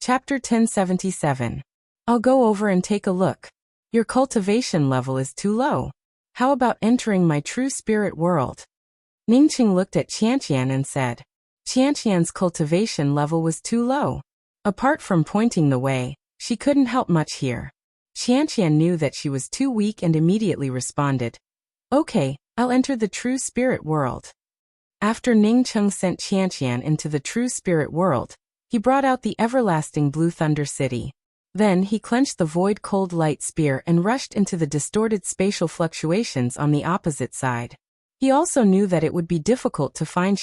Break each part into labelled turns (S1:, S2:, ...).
S1: Chapter 1077. I'll go over and take a look. Your cultivation level is too low. How about entering my true spirit world? Ningqing looked at Qianqian and said. Qianqian's cultivation level was too low. Apart from pointing the way, she couldn't help much here. Qianqian knew that she was too weak and immediately responded. Okay, I'll enter the true spirit world. After Ningqing sent Qianqian into the true spirit world, he brought out the everlasting blue thunder city. Then he clenched the void cold light spear and rushed into the distorted spatial fluctuations on the opposite side. He also knew that it would be difficult to find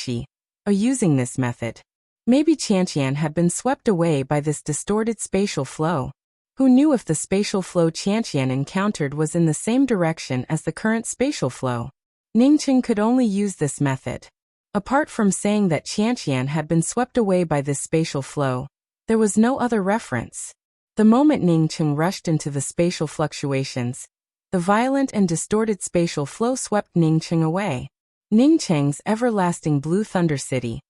S1: using this method. Maybe Qianqian had been swept away by this distorted spatial flow. Who knew if the spatial flow Qianqian encountered was in the same direction as the current spatial flow? Ningqing could only use this method. Apart from saying that Qianqian had been swept away by this spatial flow, there was no other reference. The moment Ningqing rushed into the spatial fluctuations, the violent and distorted spatial flow swept Ningqing away. Ningqing's everlasting blue thunder city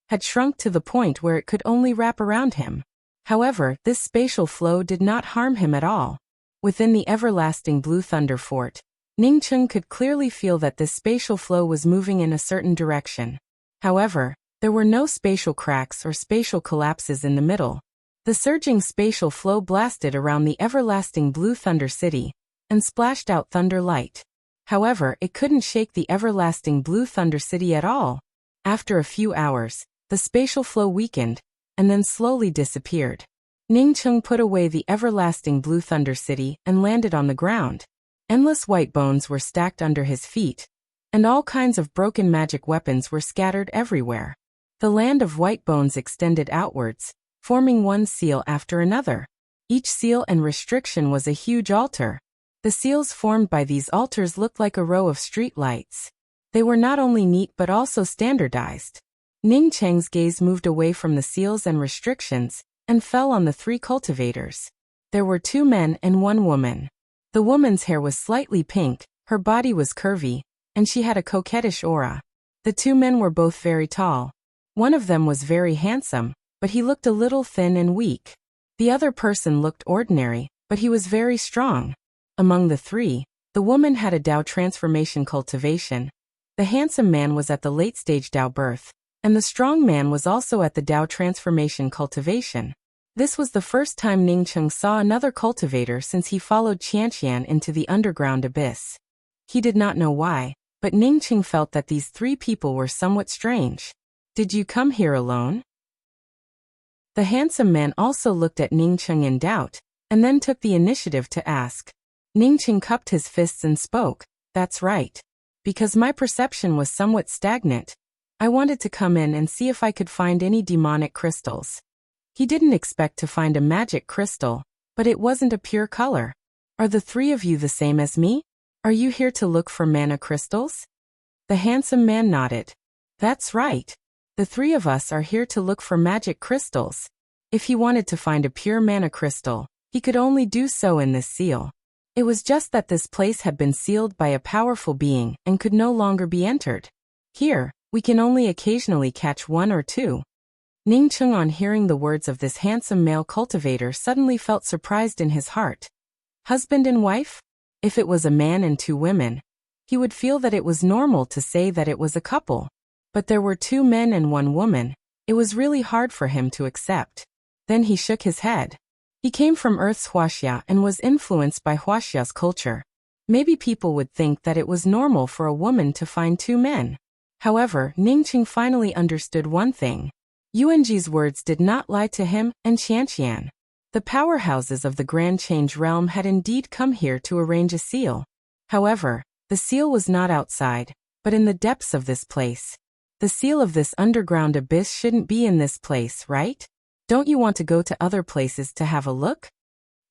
S1: had shrunk to the point where it could only wrap around him. However, this spatial flow did not harm him at all. Within the everlasting blue thunder fort, Ningqing could clearly feel that this spatial flow was moving in a certain direction. However, there were no spatial cracks or spatial collapses in the middle. The surging spatial flow blasted around the everlasting blue thunder city and splashed out thunder light. However, it couldn't shake the everlasting blue thunder city at all. After a few hours, the spatial flow weakened and then slowly disappeared. Ningqing put away the everlasting blue thunder city and landed on the ground. Endless white bones were stacked under his feet, and all kinds of broken magic weapons were scattered everywhere. The land of white bones extended outwards, forming one seal after another. Each seal and restriction was a huge altar. The seals formed by these altars looked like a row of street lights. They were not only neat but also standardized. Ningqing's gaze moved away from the seals and restrictions and fell on the three cultivators. There were 2 men and 1 woman. The woman's hair was slightly pink, her body was curvy, and she had a coquettish aura. The 2 men were both very tall. One of them was very handsome, but he looked a little thin and weak. The other person looked ordinary, but he was very strong. Among the 3, the woman had a Dao transformation cultivation. The handsome man was at the late-stage Dao birth, and the strong man was also at the Dao transformation cultivation. This was the first time Ningqing saw another cultivator since he followed Qianqian into the underground abyss. He did not know why, but Ningqing felt that these 3 people were somewhat strange. Did you come here alone? The handsome man also looked at Ningqing in doubt, and then took the initiative to ask. Ningqing cupped his fists and spoke. That's right. Because my perception was somewhat stagnant, I wanted to come in and see if I could find any demonic crystals. He didn't expect to find a magic crystal, but it wasn't a pure color. Are the 3 of you the same as me? Are you here to look for mana crystals? The handsome man nodded. That's right. The 3 of us are here to look for magic crystals. If he wanted to find a pure mana crystal, he could only do so in this seal. It was just that this place had been sealed by a powerful being and could no longer be entered. Here, we can only occasionally catch 1 or 2. Ningqing, on hearing the words of this handsome male cultivator, suddenly felt surprised in his heart. Husband and wife? If it was a man and 2 women, he would feel that it was normal to say that it was a couple. But there were 2 men and 1 woman. It was really hard for him to accept. Then he shook his head. He came from Earth's Wuxia and was influenced by Wuxia's culture. Maybe people would think that it was normal for a woman to find 2 men. However, Ningqing finally understood one thing. Yuanji's words did not lie to him and Qianqian. The powerhouses of the Grand Change realm had indeed come here to arrange a seal. However, the seal was not outside, but in the depths of this place. The seal of this underground abyss shouldn't be in this place, right? Don't you want to go to other places to have a look?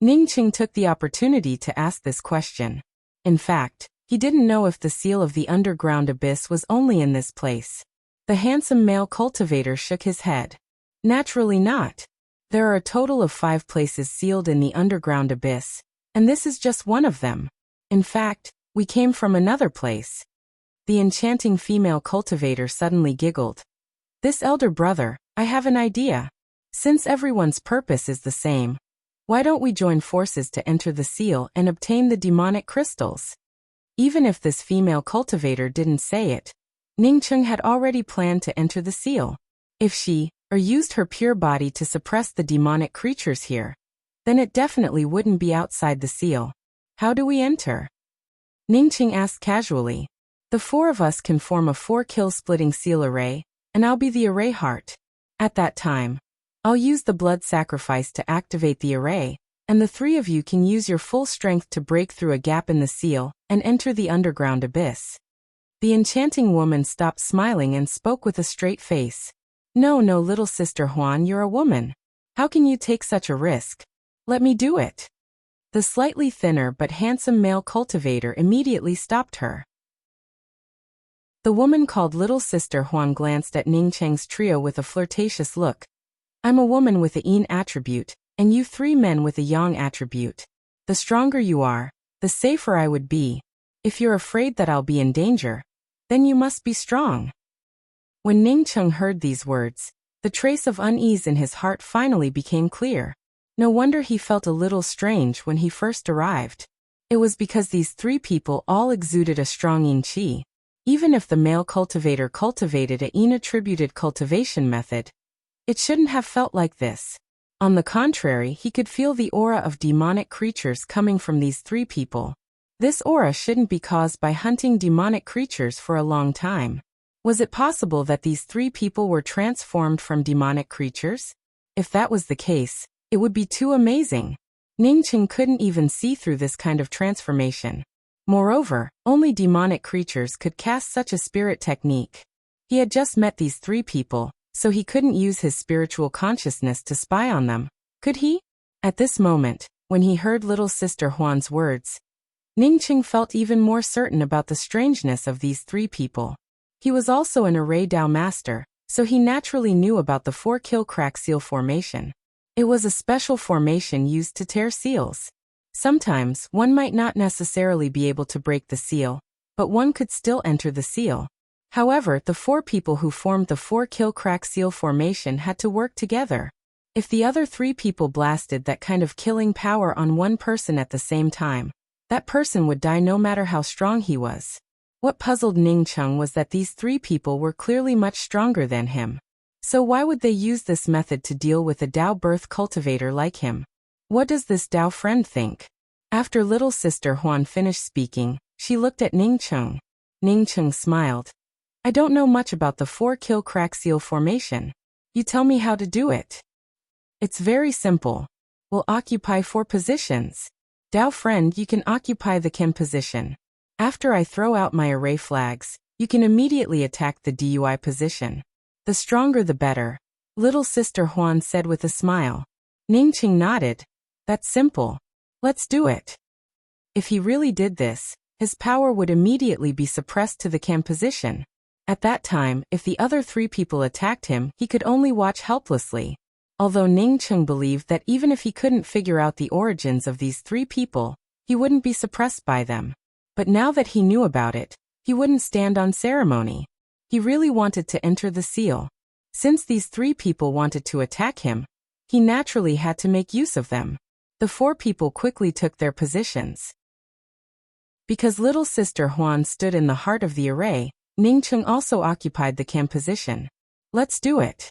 S1: Ningqing took the opportunity to ask this question. In fact, he didn't know if the seal of the underground abyss was only in this place. The handsome male cultivator shook his head. Naturally not. There are a total of 5 places sealed in the underground abyss, and this is just one of them. In fact, we came from another place. The enchanting female cultivator suddenly giggled. This elder brother, I have an idea. Since everyone's purpose is the same, why don't we join forces to enter the seal and obtain the demonic crystals? Even if this female cultivator didn't say it, Ningcheng had already planned to enter the seal. If she, or used her pure body to suppress the demonic creatures here, then it definitely wouldn't be outside the seal. How do we enter? Ningcheng asked casually. The four of us can form a 4-kill splitting seal array, and I'll be the array heart. At that time, I'll use the blood sacrifice to activate the array, and the three of you can use your full strength to break through a gap in the seal and enter the underground abyss. The enchanting woman stopped smiling and spoke with a straight face. No, little sister Huan, you're a woman. How can you take such a risk? Let me do it. The slightly thinner but handsome male cultivator immediately stopped her. The woman called Little Sister Huan glanced at Ningcheng's trio with a flirtatious look. I'm a woman with a yin attribute, and you three men with a yang attribute. The stronger you are, the safer I would be. If you're afraid that I'll be in danger, then you must be strong. When Ningcheng heard these words, the trace of unease in his heart finally became clear. No wonder he felt a little strange when he first arrived. It was because these three people all exuded a strong yin qi. Even if the male cultivator cultivated a yin-attributed cultivation method, it shouldn't have felt like this. On the contrary, he could feel the aura of demonic creatures coming from these three people. This aura shouldn't be caused by hunting demonic creatures for a long time. Was it possible that these three people were transformed from demonic creatures? If that was the case, it would be too amazing. Ningcheng couldn't even see through this kind of transformation. Moreover, only demonic creatures could cast such a spirit technique. He had just met these three people, so he couldn't use his spiritual consciousness to spy on them, could he? At this moment, when he heard Little Sister Huan's words, Ningcheng felt even more certain about the strangeness of these three people. He was also an array Dao master, so he naturally knew about the 4-kill crack seal formation. It was a special formation used to tear seals. Sometimes, one might not necessarily be able to break the seal, but one could still enter the seal. However, the four people who formed the 4-kill crack seal formation had to work together. If the other three people blasted that kind of killing power on one person at the same time, that person would die no matter how strong he was. What puzzled Ningcheng was that these three people were clearly much stronger than him. So why would they use this method to deal with a Dao birth cultivator like him? What does this Dao friend think? After Little Sister Huan finished speaking, she looked at Ningcheng. Ningcheng smiled. I don't know much about the 4-kill crack seal formation. You tell me how to do it. It's very simple. We'll occupy 4 positions. Dao friend, you can occupy the Kim position. After I throw out my array flags, you can immediately attack the DUI position. The stronger the better, Little Sister Huan said with a smile. Ningcheng nodded. That's simple. Let's do it. If he really did this, his power would immediately be suppressed to the Kim position. At that time, if the other three people attacked him, he could only watch helplessly. Although Ningcheng believed that even if he couldn't figure out the origins of these three people, he wouldn't be suppressed by them. But now that he knew about it, he wouldn't stand on ceremony. He really wanted to enter the seal. Since these three people wanted to attack him, he naturally had to make use of them. The 4 people quickly took their positions. Because Little Sister Huan stood in the heart of the array, Ningcheng also occupied the Kim position. Let's do it.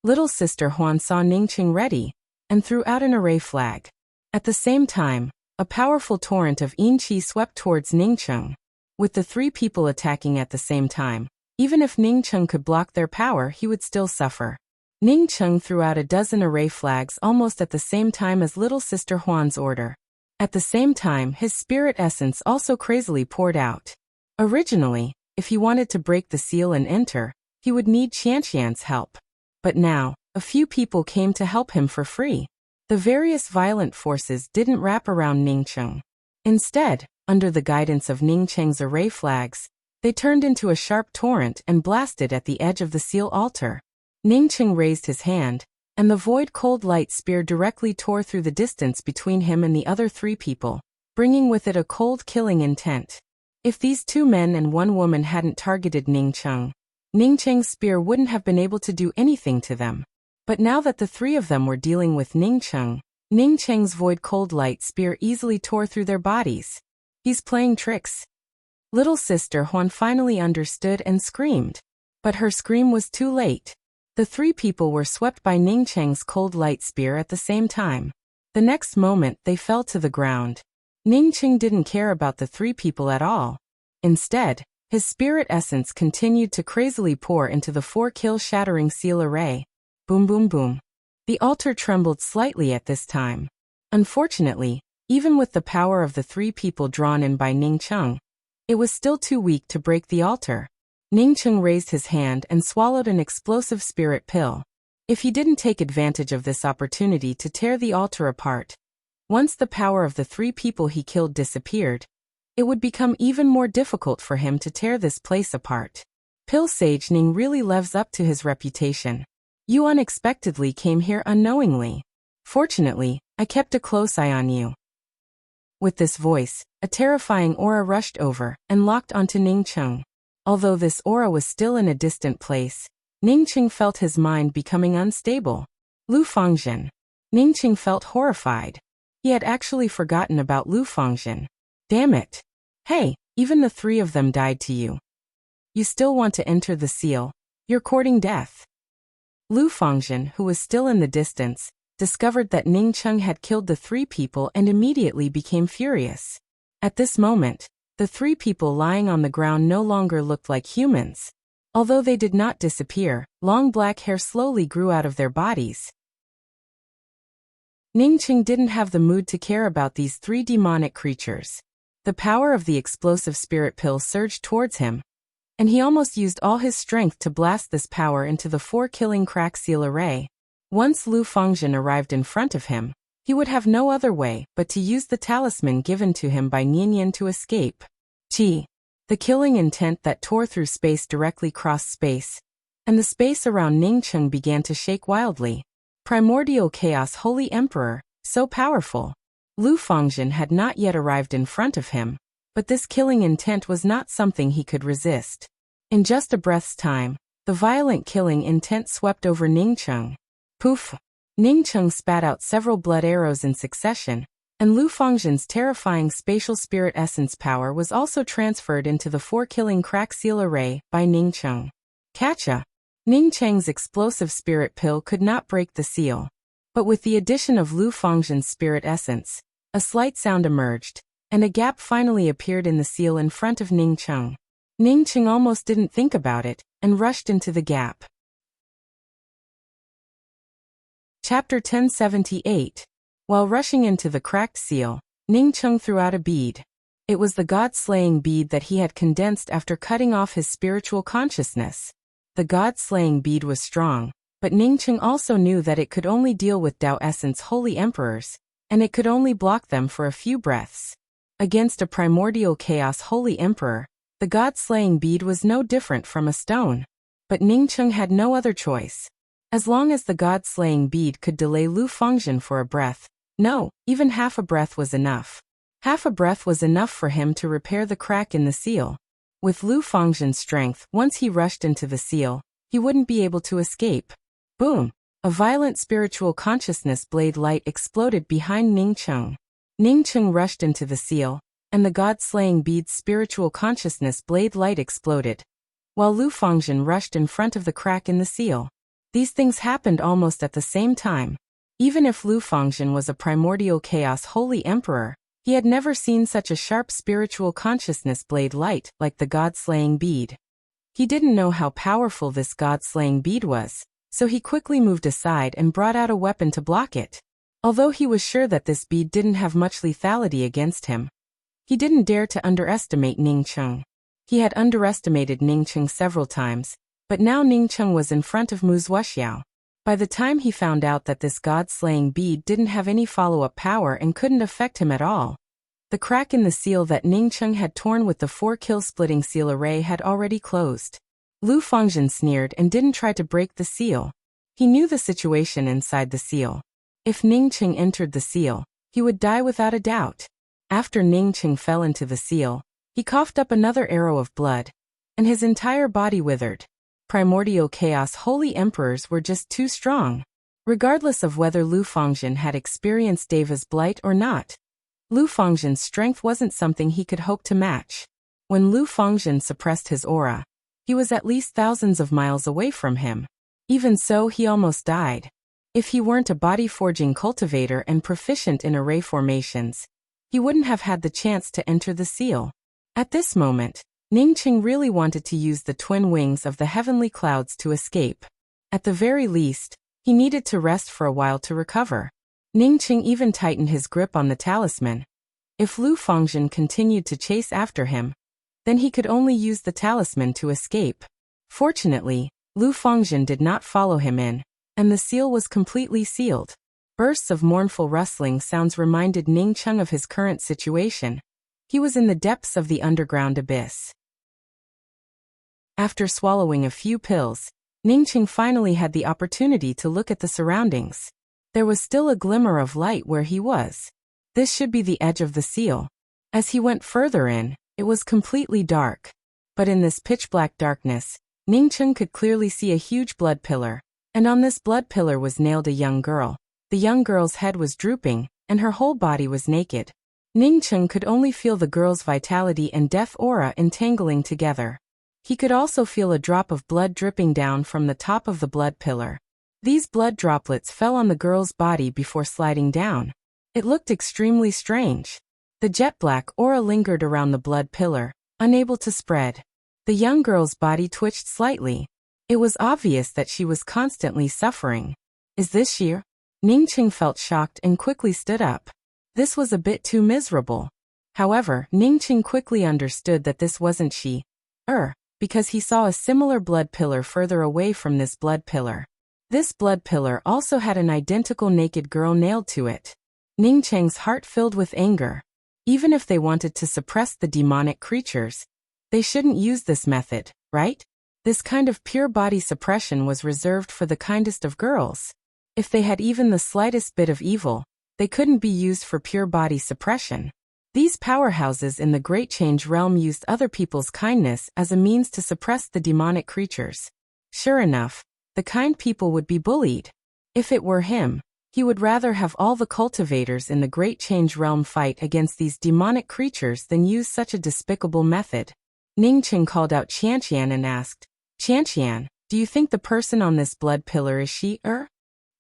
S1: Little Sister Huan saw Ningcheng ready, and threw out an array flag. At the same time, a powerful torrent of yin qi swept towards Ningcheng. With the 3 people attacking at the same time, even if Ningcheng could block their power, he would still suffer. Ningcheng threw out a dozen array flags almost at the same time as Little Sister Huan's order. At the same time, his spirit essence also crazily poured out. Originally, if he wanted to break the seal and enter, he would need Qianqian's help. But now, a few people came to help him for free. The various violent forces didn't wrap around Ningcheng. Instead, under the guidance of Ningcheng's array flags, they turned into a sharp torrent and blasted at the edge of the seal altar. Ningcheng raised his hand, and the void cold light spear directly tore through the distance between him and the other 3 people, bringing with it a cold killing intent. If these 2 men and 1 woman hadn't targeted Ningcheng, Ningcheng's spear wouldn't have been able to do anything to them. But now that the three of them were dealing with Ningcheng, Ningcheng's void cold light spear easily tore through their bodies. He's playing tricks. Little sister Huan finally understood and screamed. But her scream was too late. The three people were swept by Ningcheng's cold light spear at the same time. The next moment they fell to the ground. Ningcheng didn't care about the three people at all. Instead, his spirit essence continued to crazily pour into the 4-kill shattering seal array. Boom boom boom. The altar trembled slightly at this time. Unfortunately, even with the power of the three people drawn in by Ningcheng, it was still too weak to break the altar. Ningcheng raised his hand and swallowed an explosive spirit pill. If he didn't take advantage of this opportunity to tear the altar apart, once the power of the three people he killed disappeared, it would become even more difficult for him to tear this place apart. Pill Sage Ning really lives up to his reputation. You unexpectedly came here unknowingly. Fortunately, I kept a close eye on you. With this voice, a terrifying aura rushed over and locked onto Ningcheng. Although this aura was still in a distant place, Ningcheng felt his mind becoming unstable. Lu Fangzhen. Ningcheng felt horrified. He had actually forgotten about Lu Fangzhen. Damn it. Hey, even the three of them died to you. You still want to enter the seal. You're courting death. Lu Fangzhen, who was still in the distance, discovered that Ningcheng had killed the three people and immediately became furious. At this moment, the three people lying on the ground no longer looked like humans. Although they did not disappear, long black hair slowly grew out of their bodies. Ningcheng didn't have the mood to care about these three demonic creatures. The power of the explosive spirit pill surged towards him, and he almost used all his strength to blast this power into the 4-killing crack seal array. Once Lu Fangzhen arrived in front of him, he would have no other way but to use the talisman given to him by Nianyan to escape. Qi. The killing intent that tore through space directly crossed space, and the space around Ningcheng began to shake wildly. Primordial Chaos Holy Emperor, so powerful. Lu Fangzhen had not yet arrived in front of him, but this killing intent was not something he could resist. In just a breath's time, the violent killing intent swept over Ningcheng. Poof! Ningcheng spat out several blood arrows in succession, and Lu Fangzhen's terrifying spatial spirit essence power was also transferred into the 4-killing crack seal array by Ningcheng. Catcha! Ningcheng's explosive spirit pill could not break the seal. But with the addition of Lu Fangzhen's spirit essence, a slight sound emerged, and a gap finally appeared in the seal in front of Ningcheng. Ningcheng almost didn't think about it, and rushed into the gap. Chapter 1078. While rushing into the cracked seal, Ningcheng threw out a bead. It was the god-slaying bead that he had condensed after cutting off his spiritual consciousness. The god-slaying bead was strong, but Ningcheng also knew that it could only deal with Tao Essence Holy Emperors, and it could only block them for a few breaths. Against a primordial chaos Holy Emperor, the god-slaying bead was no different from a stone. But Ningcheng had no other choice. As long as the god-slaying bead could delay Lu Fangzhen for a breath, no, even half a breath was enough. Half a breath was enough for him to repair the crack in the seal. With Lu Fangzhen's strength, once he rushed into the seal, he wouldn't be able to escape. Boom! A violent spiritual consciousness blade light exploded behind Ningcheng. Ningcheng rushed into the seal, and the god-slaying bead's spiritual consciousness blade light exploded, while Lu Fangzhen rushed in front of the crack in the seal. These things happened almost at the same time. Even if Lu Fangzhen was a primordial chaos Holy Emperor, he had never seen such a sharp spiritual consciousness blade light like the god-slaying bead. He didn't know how powerful this god-slaying bead was, so he quickly moved aside and brought out a weapon to block it. Although he was sure that this bead didn't have much lethality against him, he didn't dare to underestimate Ningcheng. He had underestimated Ningcheng several times, but now Ningcheng was in front of Wuxia. By the time he found out that this god-slaying bead didn't have any follow-up power and couldn't affect him at all, the crack in the seal that Ningcheng had torn with the 4-kill splitting seal array had already closed. Lu Fangzhen sneered and didn't try to break the seal. He knew the situation inside the seal. If Ningcheng entered the seal, he would die without a doubt. After Ningcheng fell into the seal, he coughed up another arrow of blood, and his entire body withered. Primordial Chaos Holy Emperors were just too strong. Regardless of whether Lu Fangzhen had experienced Deva's blight or not, Lu Fangzhen's strength wasn't something he could hope to match. When Lu Fangzhen suppressed his aura, he was at least thousands of miles away from him. Even so, he almost died. If he weren't a body-forging cultivator and proficient in array formations, he wouldn't have had the chance to enter the seal. At this moment, Ningqing really wanted to use the twin wings of the heavenly clouds to escape. At the very least, he needed to rest for a while to recover. Ningqing even tightened his grip on the talisman. If Lu Fangzhen continued to chase after him, then he could only use the talisman to escape. Fortunately, Lu Fangzhen did not follow him in, and the seal was completely sealed. Bursts of mournful rustling sounds reminded Ningqing of his current situation. He was in the depths of the underground abyss. After swallowing a few pills, Ningqing finally had the opportunity to look at the surroundings. There was still a glimmer of light where he was. This should be the edge of the seal. As he went further in, it was completely dark. But in this pitch-black darkness, Ningqing could clearly see a huge blood pillar, and on this blood pillar was nailed a young girl. The young girl's head was drooping, and her whole body was naked. Ningqing could only feel the girl's vitality and death aura entangling together. He could also feel a drop of blood dripping down from the top of the blood pillar. These blood droplets fell on the girl's body before sliding down. It looked extremely strange. The jet-black aura lingered around the blood pillar, unable to spread. The young girl's body twitched slightly. It was obvious that she was constantly suffering. Is this she? Ningqing felt shocked and quickly stood up. This was a bit too miserable. However, Ningqing quickly understood that this wasn't she, because he saw a similar blood pillar further away from this blood pillar. This blood pillar also had an identical naked girl nailed to it. Ningqing's heart filled with anger. Even if they wanted to suppress the demonic creatures, they shouldn't use this method, right? This kind of pure body suppression was reserved for the kindest of girls. If they had even the slightest bit of evil, they couldn't be used for pure body suppression. These powerhouses in the Great Change realm used other people's kindness as a means to suppress the demonic creatures. Sure enough, the kind people would be bullied. If it were him, he would rather have all the cultivators in the Great Change realm fight against these demonic creatures than use such a despicable method. Ningqing called out Qianqian and asked, "Qianqian, do you think the person on this blood pillar is she,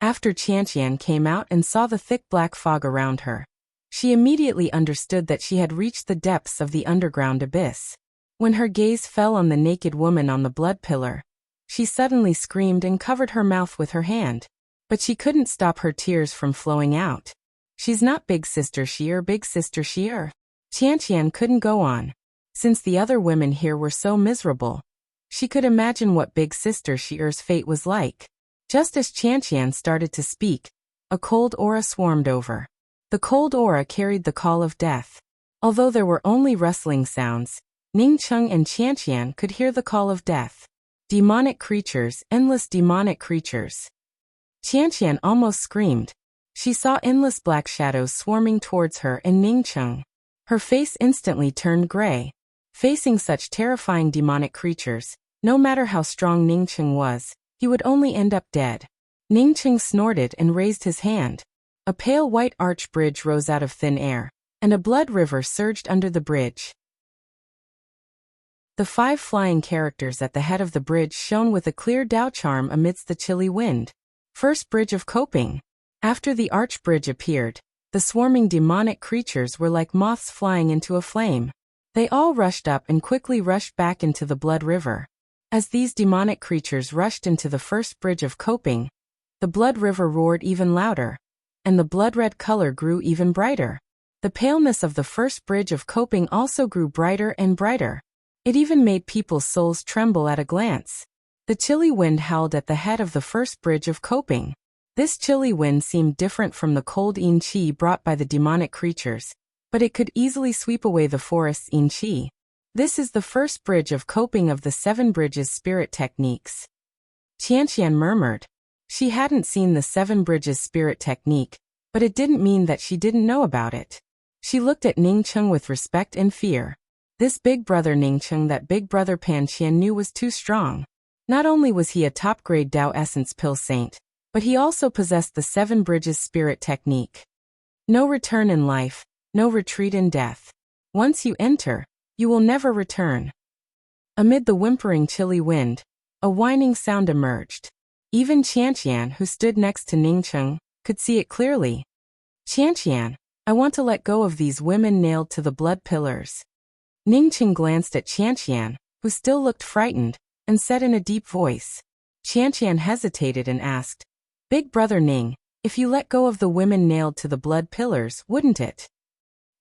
S1: After Qianqian came out and saw the thick black fog around her, she immediately understood that she had reached the depths of the underground abyss. When her gaze fell on the naked woman on the blood pillar, she suddenly screamed and covered her mouth with her hand. But she couldn't stop her tears from flowing out. She's not Big Sister Sheer, Big Sister Sheer. Qianqian couldn't go on. Since the other women here were so miserable, she could imagine what Big Sister Sheer's fate was like. Just as Qianqian started to speak, a cold aura swarmed over. The cold aura carried the call of death. Although there were only rustling sounds, Ningqing and Qianqian could hear the call of death. Demonic creatures, endless demonic creatures. Qianqian almost screamed. She saw endless black shadows swarming towards her and Ningqing. Her face instantly turned gray. Facing such terrifying demonic creatures, no matter how strong Ningqing was, he would only end up dead. Ningqing snorted and raised his hand. A pale white arch bridge rose out of thin air, and a blood river surged under the bridge. The 5 flying characters at the head of the bridge shone with a clear Dao charm amidst the chilly wind. First bridge of coping. After the arch bridge appeared, the swarming demonic creatures were like moths flying into a flame. They all rushed up and quickly rushed back into the blood river. As these demonic creatures rushed into the first bridge of coping, the blood river roared even louder, and the blood-red color grew even brighter. The paleness of the first bridge of coping also grew brighter and brighter. It even made people's souls tremble at a glance. The chilly wind howled at the head of the first bridge of coping. This chilly wind seemed different from the cold yin qi brought by the demonic creatures, but it could easily sweep away the forest's yin qi. This is the first bridge of coping of the 7 bridges spirit techniques. Qianqian murmured. She hadn't seen the 7 bridges spirit technique, but it didn't mean that she didn't know about it. She looked at Ningqing with respect and fear. This big brother Ningqing that big brother Pan Qian knew was too strong. Not only was he a top-grade Dao Essence Pill Saint, but he also possessed the 7 Bridges spirit technique. No return in life, no retreat in death. Once you enter, you will never return. Amid the whimpering chilly wind, a whining sound emerged. Even Qianqian, who stood next to Ningcheng, could see it clearly. Qianqian, I want to let go of these women nailed to the blood pillars. Ningcheng glanced at Qianqian, who still looked frightened, and said in a deep voice. Qianqian hesitated and asked, Big brother Ning, if you let go of the women nailed to the blood pillars, wouldn't it?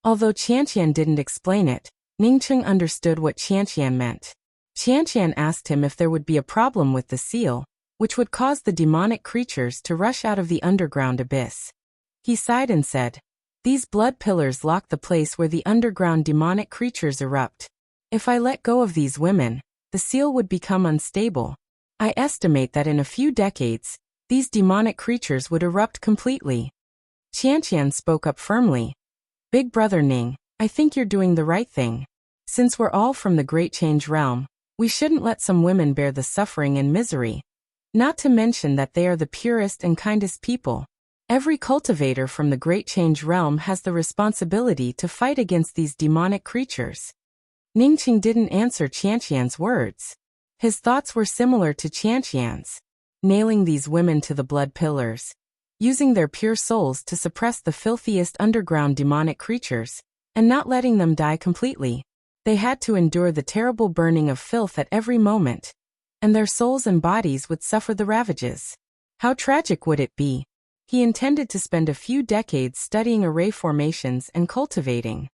S1: Although Qianqian didn't explain it, Ningcheng understood what Qianqian meant. Qianqian asked him if there would be a problem with the seal, which would cause the demonic creatures to rush out of the underground abyss. He sighed and said, These blood pillars lock the place where the underground demonic creatures erupt. If I let go of these women, the seal would become unstable. I estimate that in a few decades, these demonic creatures would erupt completely. Qianqian spoke up firmly. Big brother Ning, I think you're doing the right thing. Since we're all from the Great Change realm, we shouldn't let some women bear the suffering and misery. Not to mention that they are the purest and kindest people. Every cultivator from the Great Change realm has the responsibility to fight against these demonic creatures. Ningcheng didn't answer Qianqian's words. His thoughts were similar to Qianqian's. Nailing these women to the blood pillars, using their pure souls to suppress the filthiest underground demonic creatures, and not letting them die completely. They had to endure the terrible burning of filth at every moment, and their souls and bodies would suffer the ravages. How tragic would it be? He intended to spend a few decades studying array formations and cultivating.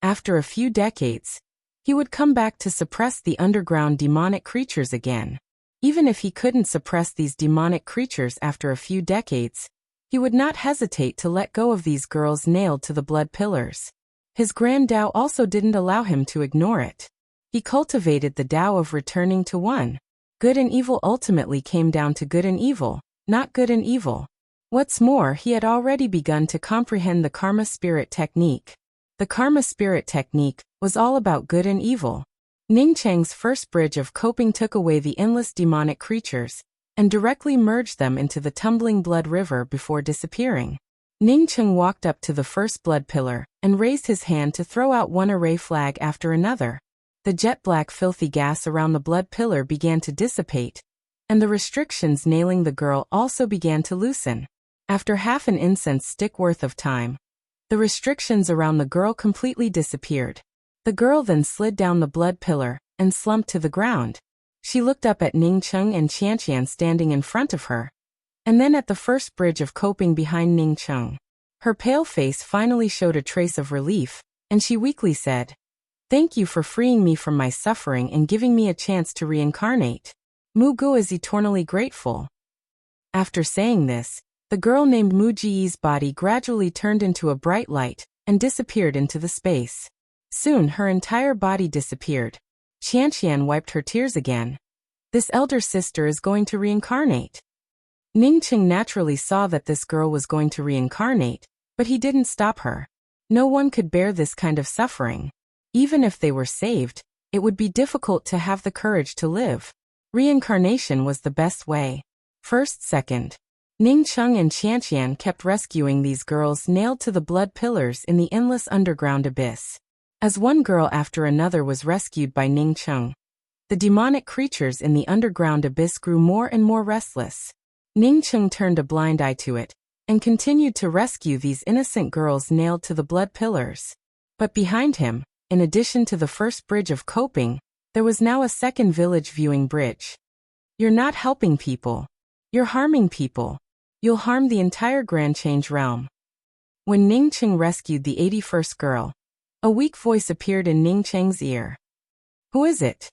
S1: After a few decades, he would come back to suppress the underground demonic creatures again. Even if he couldn't suppress these demonic creatures after a few decades, he would not hesitate to let go of these girls nailed to the blood pillars. His grand Tao also didn't allow him to ignore it. He cultivated the Tao of returning to one. Good and evil ultimately came down to good and evil, not good and evil. What's more, he had already begun to comprehend the karma spirit technique. The karma spirit technique was all about good and evil. Ningcheng's first bridge of coping took away the endless demonic creatures, and directly merged them into the tumbling blood river before disappearing. Ningcheng walked up to the first blood pillar, and raised his hand to throw out one array flag after another. The jet-black filthy gas around the blood pillar began to dissipate, and the restrictions nailing the girl also began to loosen. After half an incense stick worth of time, the restrictions around the girl completely disappeared. The girl then slid down the blood pillar, and slumped to the ground. She looked up at Ningcheng and Qianqian standing in front of her, and then at the first bridge of coping behind Ningcheng. Her pale face finally showed a trace of relief, and she weakly said, Thank you for freeing me from my suffering and giving me a chance to reincarnate. Mu Gu is eternally grateful. After saying this, the girl named Mu Ji's body gradually turned into a bright light, and disappeared into the space. Soon her entire body disappeared. Qianqian wiped her tears again. This elder sister is going to reincarnate. Ningcheng naturally saw that this girl was going to reincarnate, but he didn't stop her. No one could bear this kind of suffering. Even if they were saved, it would be difficult to have the courage to live. Reincarnation was the best way. Second. Ningcheng and Qianqian kept rescuing these girls nailed to the blood pillars in the endless underground abyss. As one girl after another was rescued by Ningcheng, the demonic creatures in the underground abyss grew more and more restless. Ningcheng turned a blind eye to it, and continued to rescue these innocent girls nailed to the blood pillars. But behind him, in addition to the first bridge of coping, there was now a second village viewing bridge. You're not helping people. You're harming people. You'll harm the entire Grand Change realm. When Ningcheng rescued the 81st girl, a weak voice appeared in Ningcheng's ear. Who is it?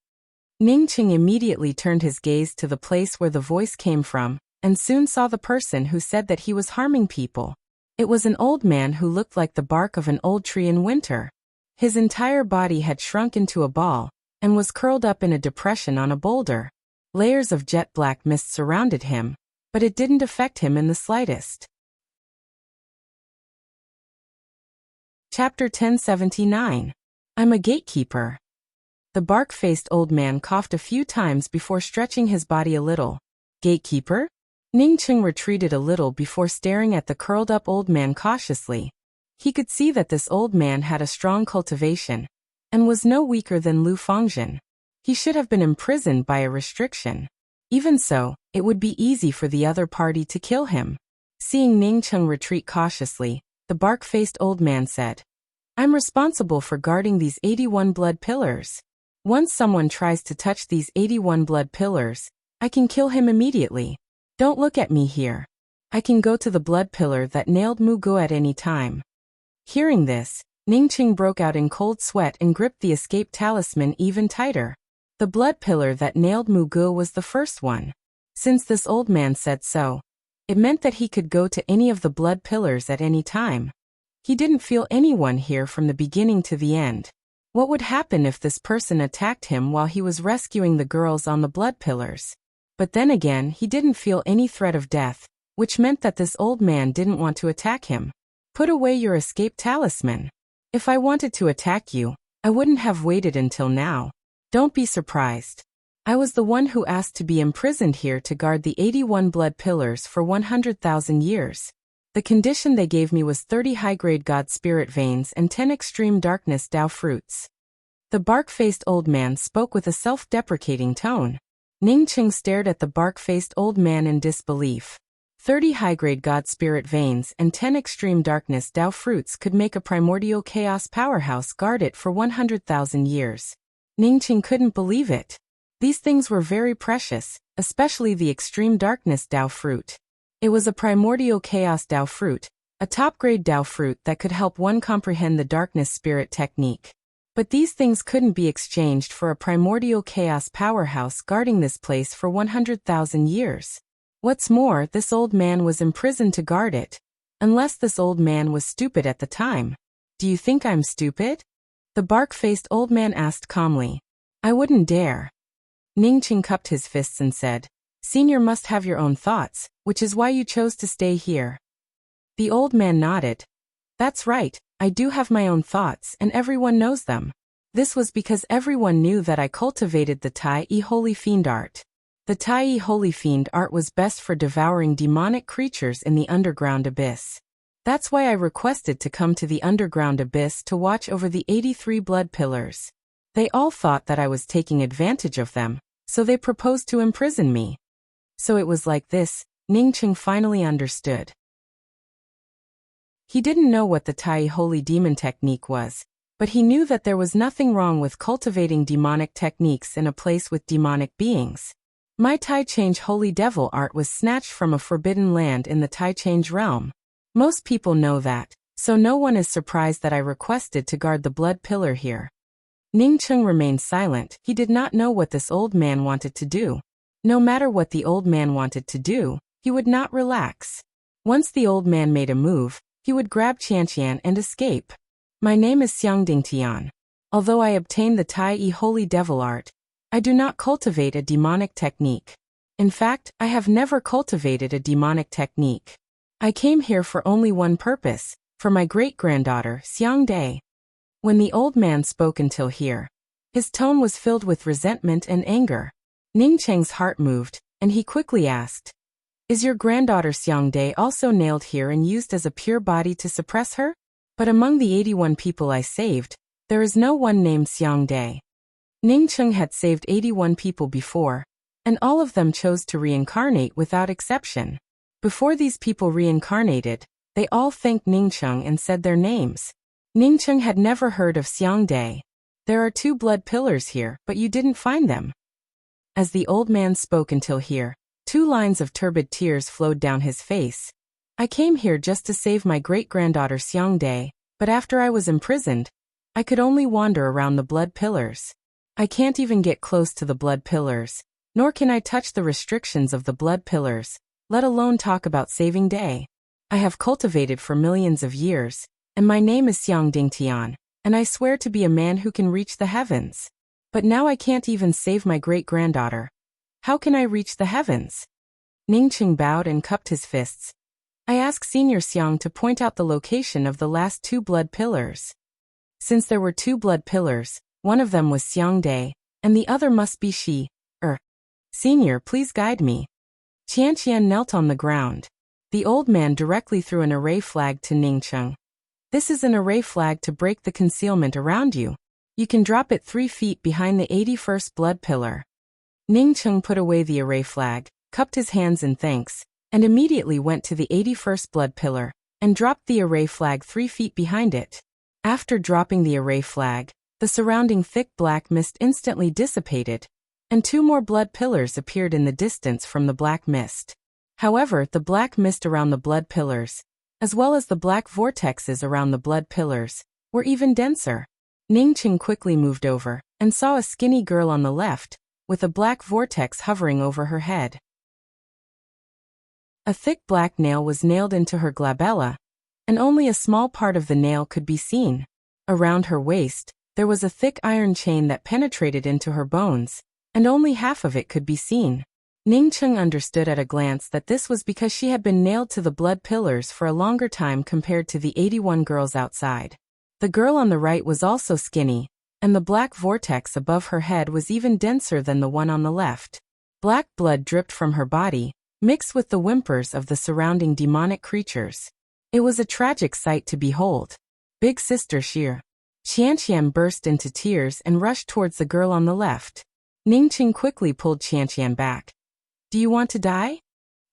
S1: Ningcheng immediately turned his gaze to the place where the voice came from, and soon saw the person who said that he was harming people. It was an old man who looked like the bark of an old tree in winter. His entire body had shrunk into a ball, and was curled up in a depression on a boulder. Layers of jet-black mist surrounded him, but it didn't affect him in the slightest. Chapter 1079. I'm a gatekeeper. The bark-faced old man coughed a few times before stretching his body a little. Gatekeeper? Ningcheng retreated a little before staring at the curled-up old man cautiously. He could see that this old man had a strong cultivation, and was no weaker than Lu Fangzhen. He should have been imprisoned by a restriction. Even so, it would be easy for the other party to kill him. Seeing Ningcheng retreat cautiously, the bark-faced old man said, "I'm responsible for guarding these 81 blood pillars. Once someone tries to touch these 81 blood pillars, I can kill him immediately. Don't look at me here. I can go to the blood pillar that nailed Mu Guo at any time." Hearing this, Ningcheng broke out in cold sweat and gripped the escape talisman even tighter. The blood pillar that nailed Mu Guo was the first one. Since this old man said so, it meant that he could go to any of the blood pillars at any time. He didn't feel anyone here from the beginning to the end. What would happen if this person attacked him while he was rescuing the girls on the blood pillars? But then again, he didn't feel any threat of death, which meant that this old man didn't want to attack him. "Put away your escape talisman. If I wanted to attack you, I wouldn't have waited until now. Don't be surprised. I was the one who asked to be imprisoned here to guard the 81 blood pillars for 100,000 years. The condition they gave me was 30 high-grade God Spirit veins and 10 extreme darkness Dao fruits." The bark-faced old man spoke with a self-deprecating tone. Ningcheng stared at the bark-faced old man in disbelief. 30 high-grade God Spirit veins and 10 extreme darkness Dao fruits could make a primordial chaos powerhouse guard it for 100,000 years. Ningcheng couldn't believe it. These things were very precious, especially the extreme darkness Dao fruit. It was a primordial chaos Dao fruit, a top-grade Dao fruit that could help one comprehend the darkness spirit technique. But these things couldn't be exchanged for a primordial chaos powerhouse guarding this place for 100,000 years. What's more, this old man was imprisoned to guard it. Unless this old man was stupid at the time. "Do you think I'm stupid?" the bark-faced old man asked calmly. "I wouldn't dare." Ningcheng cupped his fists and said, "Senior must have your own thoughts, which is why you chose to stay here." The old man nodded. "That's right, I do have my own thoughts and everyone knows them. This was because everyone knew that I cultivated the Tai Yi Holy Fiend art. The Tai Yi Holy Fiend art was best for devouring demonic creatures in the underground abyss. That's why I requested to come to the underground abyss to watch over the 83 blood pillars. They all thought that I was taking advantage of them, so they proposed to imprison me." So it was like this, Ningcheng finally understood. He didn't know what the Tai Yi Holy Demon technique was, but he knew that there was nothing wrong with cultivating demonic techniques in a place with demonic beings. My Tai Change Holy Devil art was snatched from a forbidden land in the Tai Change realm. Most people know that, so no one is surprised that I requested to guard the blood pillar here. Ningcheng remained silent. He did not know what this old man wanted to do. No matter what the old man wanted to do, he would not relax. Once the old man made a move, he would grab Qianqian and escape. "My name is Xiang Dingtian. Although I obtained the Tai Yi Holy Devil art, I do not cultivate a demonic technique. In fact, I have never cultivated a demonic technique. I came here for only one purpose, for my great-granddaughter, Xiang Dai." When the old man spoke until here, his tone was filled with resentment and anger. Ningcheng's heart moved, and he quickly asked, "Is your granddaughter Xiang Dai also nailed here and used as a pure body to suppress her? But among the 81 people I saved, there is no one named Xiang Dai." Ningcheng had saved 81 people before, and all of them chose to reincarnate without exception. Before these people reincarnated, they all thanked Ningcheng and said their names. Ningcheng had never heard of Xiang Dai. "There are 2 blood pillars here, but you didn't find them." As the old man spoke until here, 2 lines of turbid tears flowed down his face. "I came here just to save my great-granddaughter Xiang Dai, but after I was imprisoned, I could only wander around the blood pillars. I can't even get close to the blood pillars, nor can I touch the restrictions of the blood pillars, let alone talk about saving Dai. I have cultivated for millions of years, and my name is Xiang Dingtian, and I swear to be a man who can reach the heavens. But now I can't even save my great-granddaughter. How can I reach the heavens?" Ningcheng bowed and cupped his fists. "I ask Senior Xiang to point out the location of the last 2 blood pillars." Since there were 2 blood pillars, one of them was Xiang Dai, and the other must be she. Senior, please guide me." Qianqian knelt on the ground. The old man directly threw an array flag to Ningcheng. This is an array flag to break the concealment around you. You can drop it 3 feet behind the 81st blood pillar. Ningcheng put away the array flag, cupped his hands in thanks, and immediately went to the 81st blood pillar, and dropped the array flag 3 feet behind it. After dropping the array flag, the surrounding thick black mist instantly dissipated, and 2 more blood pillars appeared in the distance from the black mist. However, the black mist around the blood pillars, as well as the black vortexes around the blood pillars, were even denser. Ningcheng quickly moved over, and saw a skinny girl on the left, with a black vortex hovering over her head. A thick black nail was nailed into her glabella, and only a small part of the nail could be seen. Around her waist, there was a thick iron chain that penetrated into her bones, and only half of it could be seen. Ningcheng understood at a glance that this was because she had been nailed to the blood pillars for a longer time compared to the 81 girls outside. The girl on the right was also skinny, and the black vortex above her head was even denser than the one on the left. Black blood dripped from her body, mixed with the whimpers of the surrounding demonic creatures. It was a tragic sight to behold. Big Sister Xie. Qianqian burst into tears and rushed towards the girl on the left. Ningcheng quickly pulled Qianqian back. Do you want to die?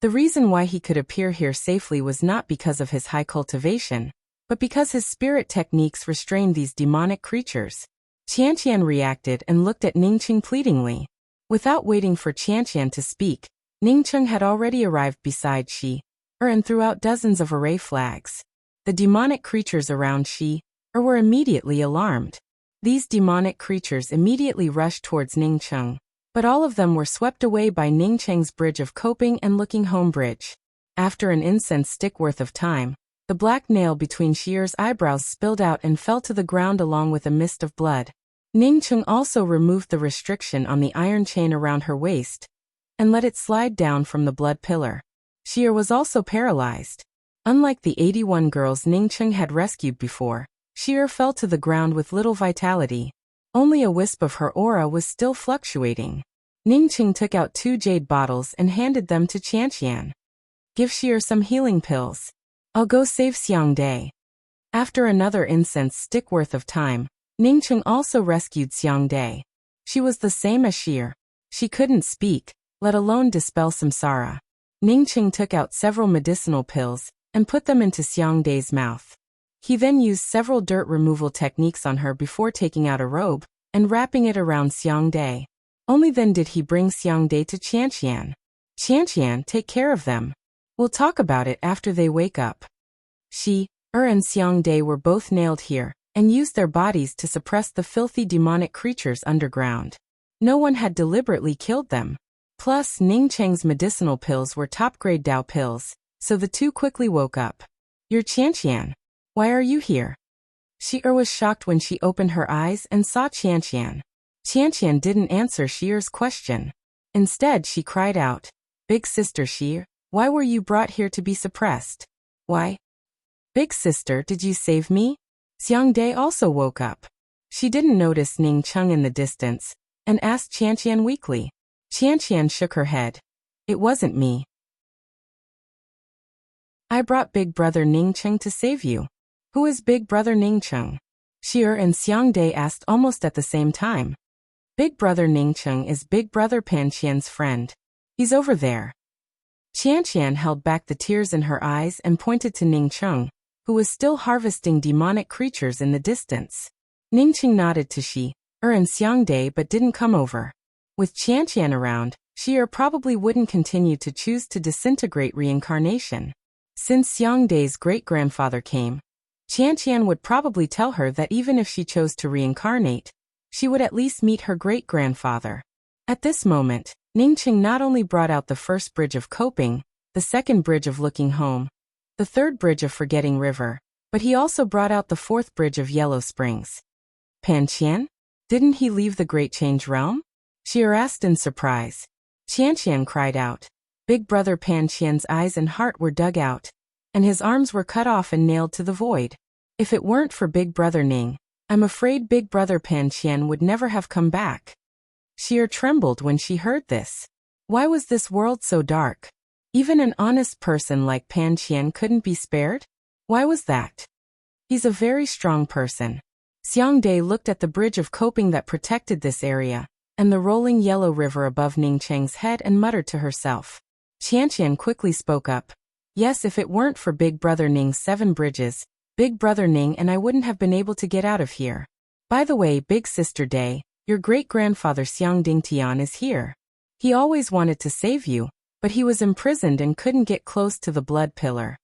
S1: The reason why he could appear here safely was not because of his high cultivation, but because his spirit techniques restrained these demonic creatures. Qianqian reacted and looked at Ningcheng pleadingly. Without waiting for Qianqian to speak, Ningcheng had already arrived beside Xie, and threw out dozens of array flags. The demonic creatures around Xie, were immediately alarmed. These demonic creatures immediately rushed towards Ningcheng, but all of them were swept away by Ningcheng's bridge of coping and looking home bridge. After an incense stick worth of time, the black nail between Xie's eyebrows spilled out and fell to the ground along with a mist of blood. Ningcheng also removed the restriction on the iron chain around her waist, and let it slide down from the blood pillar. Xie was also paralyzed. Unlike the 81 girls Ningcheng had rescued before, Xie fell to the ground with little vitality. Only a wisp of her aura was still fluctuating. Ningcheng took out 2 jade bottles and handed them to Qianqian. Give Xie some healing pills. I'll go save Xiangde. After another incense stick worth of time, Ningcheng also rescued Xiangde. She was the same as Xie. She couldn't speak, let alone dispel samsara. Ningcheng took out several medicinal pills and put them into Xiangde's mouth. He then used several dirt removal techniques on her before taking out a robe and wrapping it around Xiangde. Only then did he bring Xiangde to Qianqian. Qianqian, take care of them. We'll talk about it after they wake up. Xie, and Xiangde were both nailed here and used their bodies to suppress the filthy demonic creatures underground. No one had deliberately killed them. Plus, Ningcheng's medicinal pills were top-grade Dao pills, so the two quickly woke up. You're Qianqian. Why are you here? Xie was shocked when she opened her eyes and saw Qianqian. Qianqian didn't answer Xie's question. Instead, she cried out, Big Sister Xie, why were you brought here to be suppressed? Why? Big Sister, did you save me? Xiangde also woke up. She didn't notice Ningcheng in the distance, and asked Qianqian weakly. Qianqian shook her head. It wasn't me. I brought Big Brother Ningcheng to save you. Who is Big Brother Ningcheng? Xie and Xiangde asked almost at the same time. Big Brother Ningcheng is Big Brother Panqian's friend. He's over there. Qianqian held back the tears in her eyes and pointed to Ningcheng, who was still harvesting demonic creatures in the distance. Ningcheng nodded to Xie, and Xiangde but didn't come over. With Qianqian around, Xie probably wouldn't continue to choose to disintegrate reincarnation. Since Xiangde's great-grandfather came, Qianqian would probably tell her that even if she chose to reincarnate, she would at least meet her great-grandfather. At this moment, Ningcheng not only brought out the first bridge of coping, the second bridge of looking home, the third bridge of forgetting river, but he also brought out the fourth bridge of Yellow Springs. Panqian? Didn't he leave the Great Change Realm? Xie asked in surprise. Qianqian cried out. Big Brother Panqian's eyes and heart were dug out, and his arms were cut off and nailed to the void. If it weren't for Big Brother Ning, I'm afraid Big Brother Panqian would never have come back. Xie trembled when she heard this. Why was this world so dark? Even an honest person like Pan Qian couldn't be spared? Why was that? He's a very strong person. Xiang Dai looked at the bridge of coping that protected this area, and the rolling yellow river above Ning Cheng's head and muttered to herself. Qianqian quickly spoke up. Yes, if it weren't for Big Brother Ning's 7 bridges, Big Brother Ning and I wouldn't have been able to get out of here. By the way, Big Sister Dai, your great-grandfather Xiang Dingtian is here. He always wanted to save you, but he was imprisoned and couldn't get close to the blood pillar.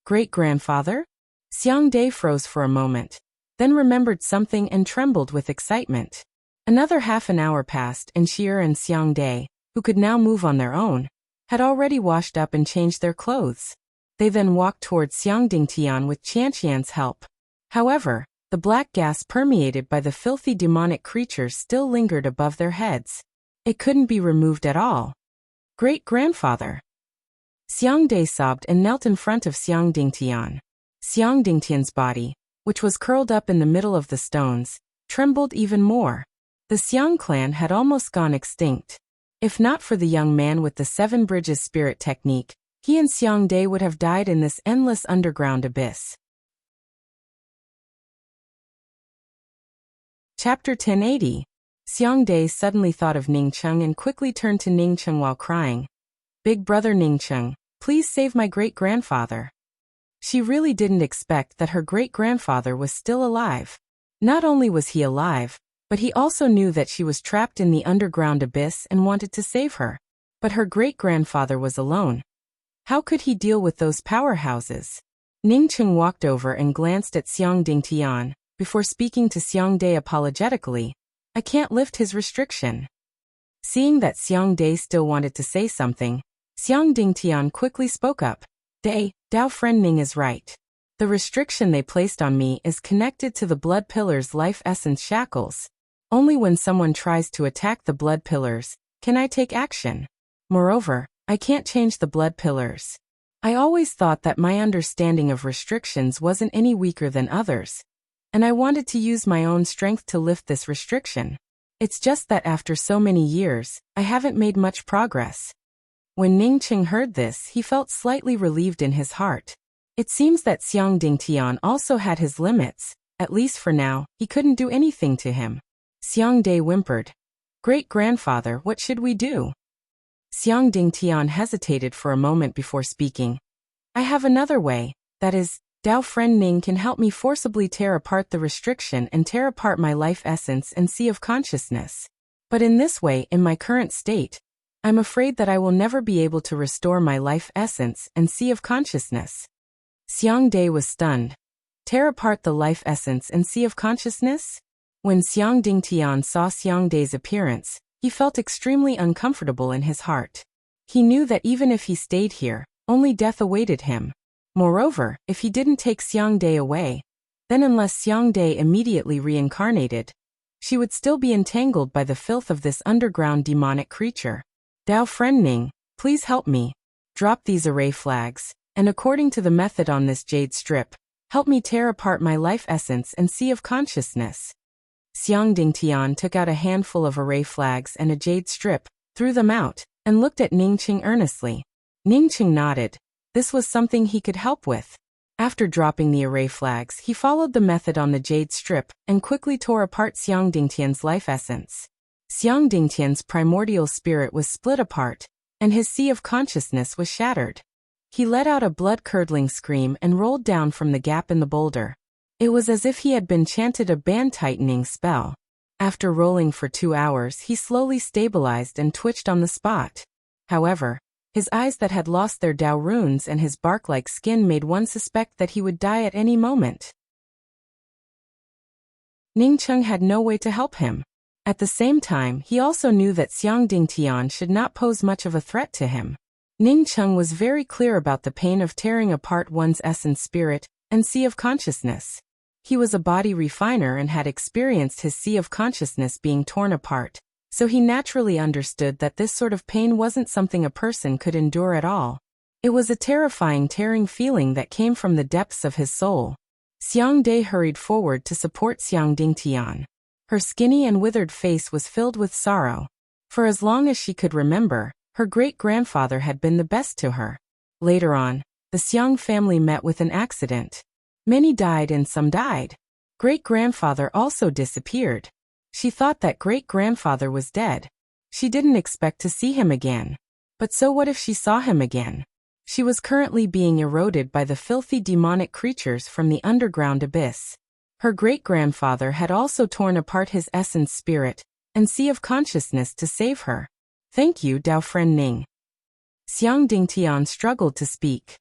S1: Great-grandfather? Xiang Dai froze for a moment, then remembered something and trembled with excitement. Another half an hour passed and Xier and Xiang Dai, who could now move on their own, had already washed up and changed their clothes. They then walked towards Xiang Dingtian with Qianqian's help. However, the black gas permeated by the filthy demonic creatures still lingered above their heads. It couldn't be removed at all. Great-grandfather! Xiang Dai sobbed and knelt in front of Xiang Dingtian. Xiang Dingtian's body, which was curled up in the middle of the stones, trembled even more. The Xiang clan had almost gone extinct. If not for the young man with the 7 bridges spirit technique, he and Xiang Dai would have died in this endless underground abyss. Chapter 1080. Xiang Dai suddenly thought of Ning Cheng and quickly turned to Ning Cheng while crying. Big brother Ning Cheng, please save my great-grandfather. She really didn't expect that her great-grandfather was still alive. Not only was he alive, but he also knew that she was trapped in the underground abyss and wanted to save her. But her great-grandfather was alone. How could he deal with those powerhouses? Ning Cheng walked over and glanced at Xiang Dingtian, before speaking to Xiang Dai apologetically. I can't lift his restriction. Seeing that Xiang Dai still wanted to say something, Xiang Dingtian quickly spoke up. Dao friend Ning is right. The restriction they placed on me is connected to the blood pillar's life essence shackles. Only when someone tries to attack the blood pillars can I take action. Moreover, I can't change the blood pillars. I always thought that my understanding of restrictions wasn't any weaker than others, and I wanted to use my own strength to lift this restriction. It's just that after so many years, I haven't made much progress. When Ning Cheng heard this, he felt slightly relieved in his heart. It seems that Xiang Dingtian also had his limits. At least for now, he couldn't do anything to him. Xiang Dai whimpered. Great-grandfather, what should we do? Xiang Dingtian hesitated for a moment before speaking. I have another way, that is, Dao friend Ning can help me forcibly tear apart the restriction and tear apart my life essence and sea of consciousness. But in this way, in my current state, I'm afraid that I will never be able to restore my life essence and sea of consciousness. Xiang Dai was stunned. Tear apart the life essence and sea of consciousness? When Xiang Dingtian saw Xiang Dai's appearance, he felt extremely uncomfortable in his heart. He knew that even if he stayed here, only death awaited him. Moreover, if he didn't take Xiang Dai away, then unless Xiang Dai immediately reincarnated, she would still be entangled by the filth of this underground demonic creature. Dao friend Ning, please help me. Drop these array flags, and according to the method on this jade strip, help me tear apart my life essence and sea of consciousness. Xiang Dingtian took out a handful of array flags and a jade strip, threw them out, and looked at Ning Cheng earnestly. Ning Cheng nodded. This was something he could help with. After dropping the array flags, he followed the method on the jade strip and quickly tore apart Xiang Dingtian's life essence. Xiang Dingtian's primordial spirit was split apart, and his sea of consciousness was shattered. He let out a blood-curdling scream and rolled down from the gap in the boulder. It was as if he had been chanted a band-tightening spell. After rolling for 2 hours, he slowly stabilized and twitched on the spot. However, his eyes that had lost their Dao runes and his bark-like skin made one suspect that he would die at any moment. Ning Cheng had no way to help him. At the same time, he also knew that Xiang Dingtian should not pose much of a threat to him. Ning Cheng was very clear about the pain of tearing apart one's essence spirit and sea of consciousness. He was a body refiner and had experienced his sea of consciousness being torn apart, so he naturally understood that this sort of pain wasn't something a person could endure at all. It was a terrifying tearing feeling that came from the depths of his soul. Xiang Dai hurried forward to support Xiang Dingtian. Her skinny and withered face was filled with sorrow. For as long as she could remember, Her great-grandfather had been the best to her. Later on, the Xiang family met with an accident. Many died and some died. Great-grandfather also disappeared. She thought that great-grandfather was dead. She didn't expect to see him again. But so what if she saw him again? She was currently being eroded by the filthy demonic creatures from the underground abyss. Her great-grandfather had also torn apart his essence spirit and sea of consciousness to save her. Thank you, Dao friend Ning. Xiang Dingtian struggled to speak.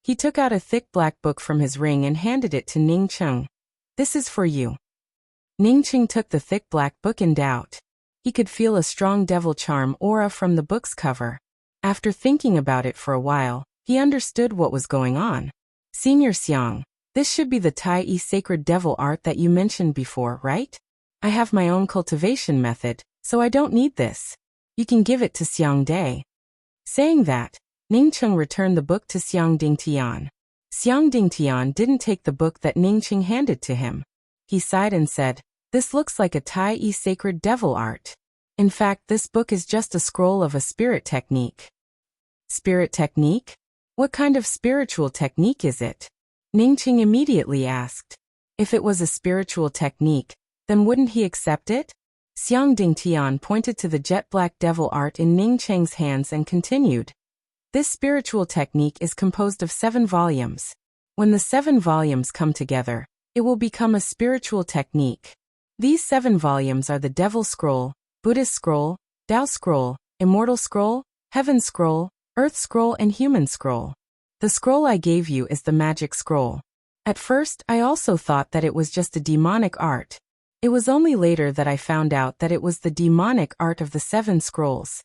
S1: He took out a thick black book from his ring and handed it to Ning Cheng. This is for you. Ning Cheng took the thick black book in doubt. He could feel a strong devil charm aura from the book's cover. After thinking about it for a while, he understood what was going on. Senior Xiang, this should be the Tai Yi sacred devil art that you mentioned before, right? I have my own cultivation method, so I don't need this. You can give it to Xiang Dai. Saying that, Ning Cheng returned the book to Xiang Dingtian. Xiang Dingtian didn't take the book that Ning Cheng handed to him. He sighed and said, "This looks like a Tai Yi sacred devil art. In fact, this book is just a scroll of a spirit technique." Spirit technique? What kind of spiritual technique is it? Ning Cheng immediately asked. If it was a spiritual technique, then wouldn't he accept it? Xiang Dingtian pointed to the jet black devil art in Ning Cheng's hands and continued. This spiritual technique is composed of 7 volumes. When the 7 volumes come together, it will become a spiritual technique. These 7 volumes are the Devil Scroll, Buddhist Scroll, Tao Scroll, Immortal Scroll, Heaven Scroll, Earth Scroll and Human Scroll. The scroll I gave you is the Magic Scroll. At first, I also thought that it was just a demonic art. It was only later that I found out that it was the demonic art of the 7 scrolls.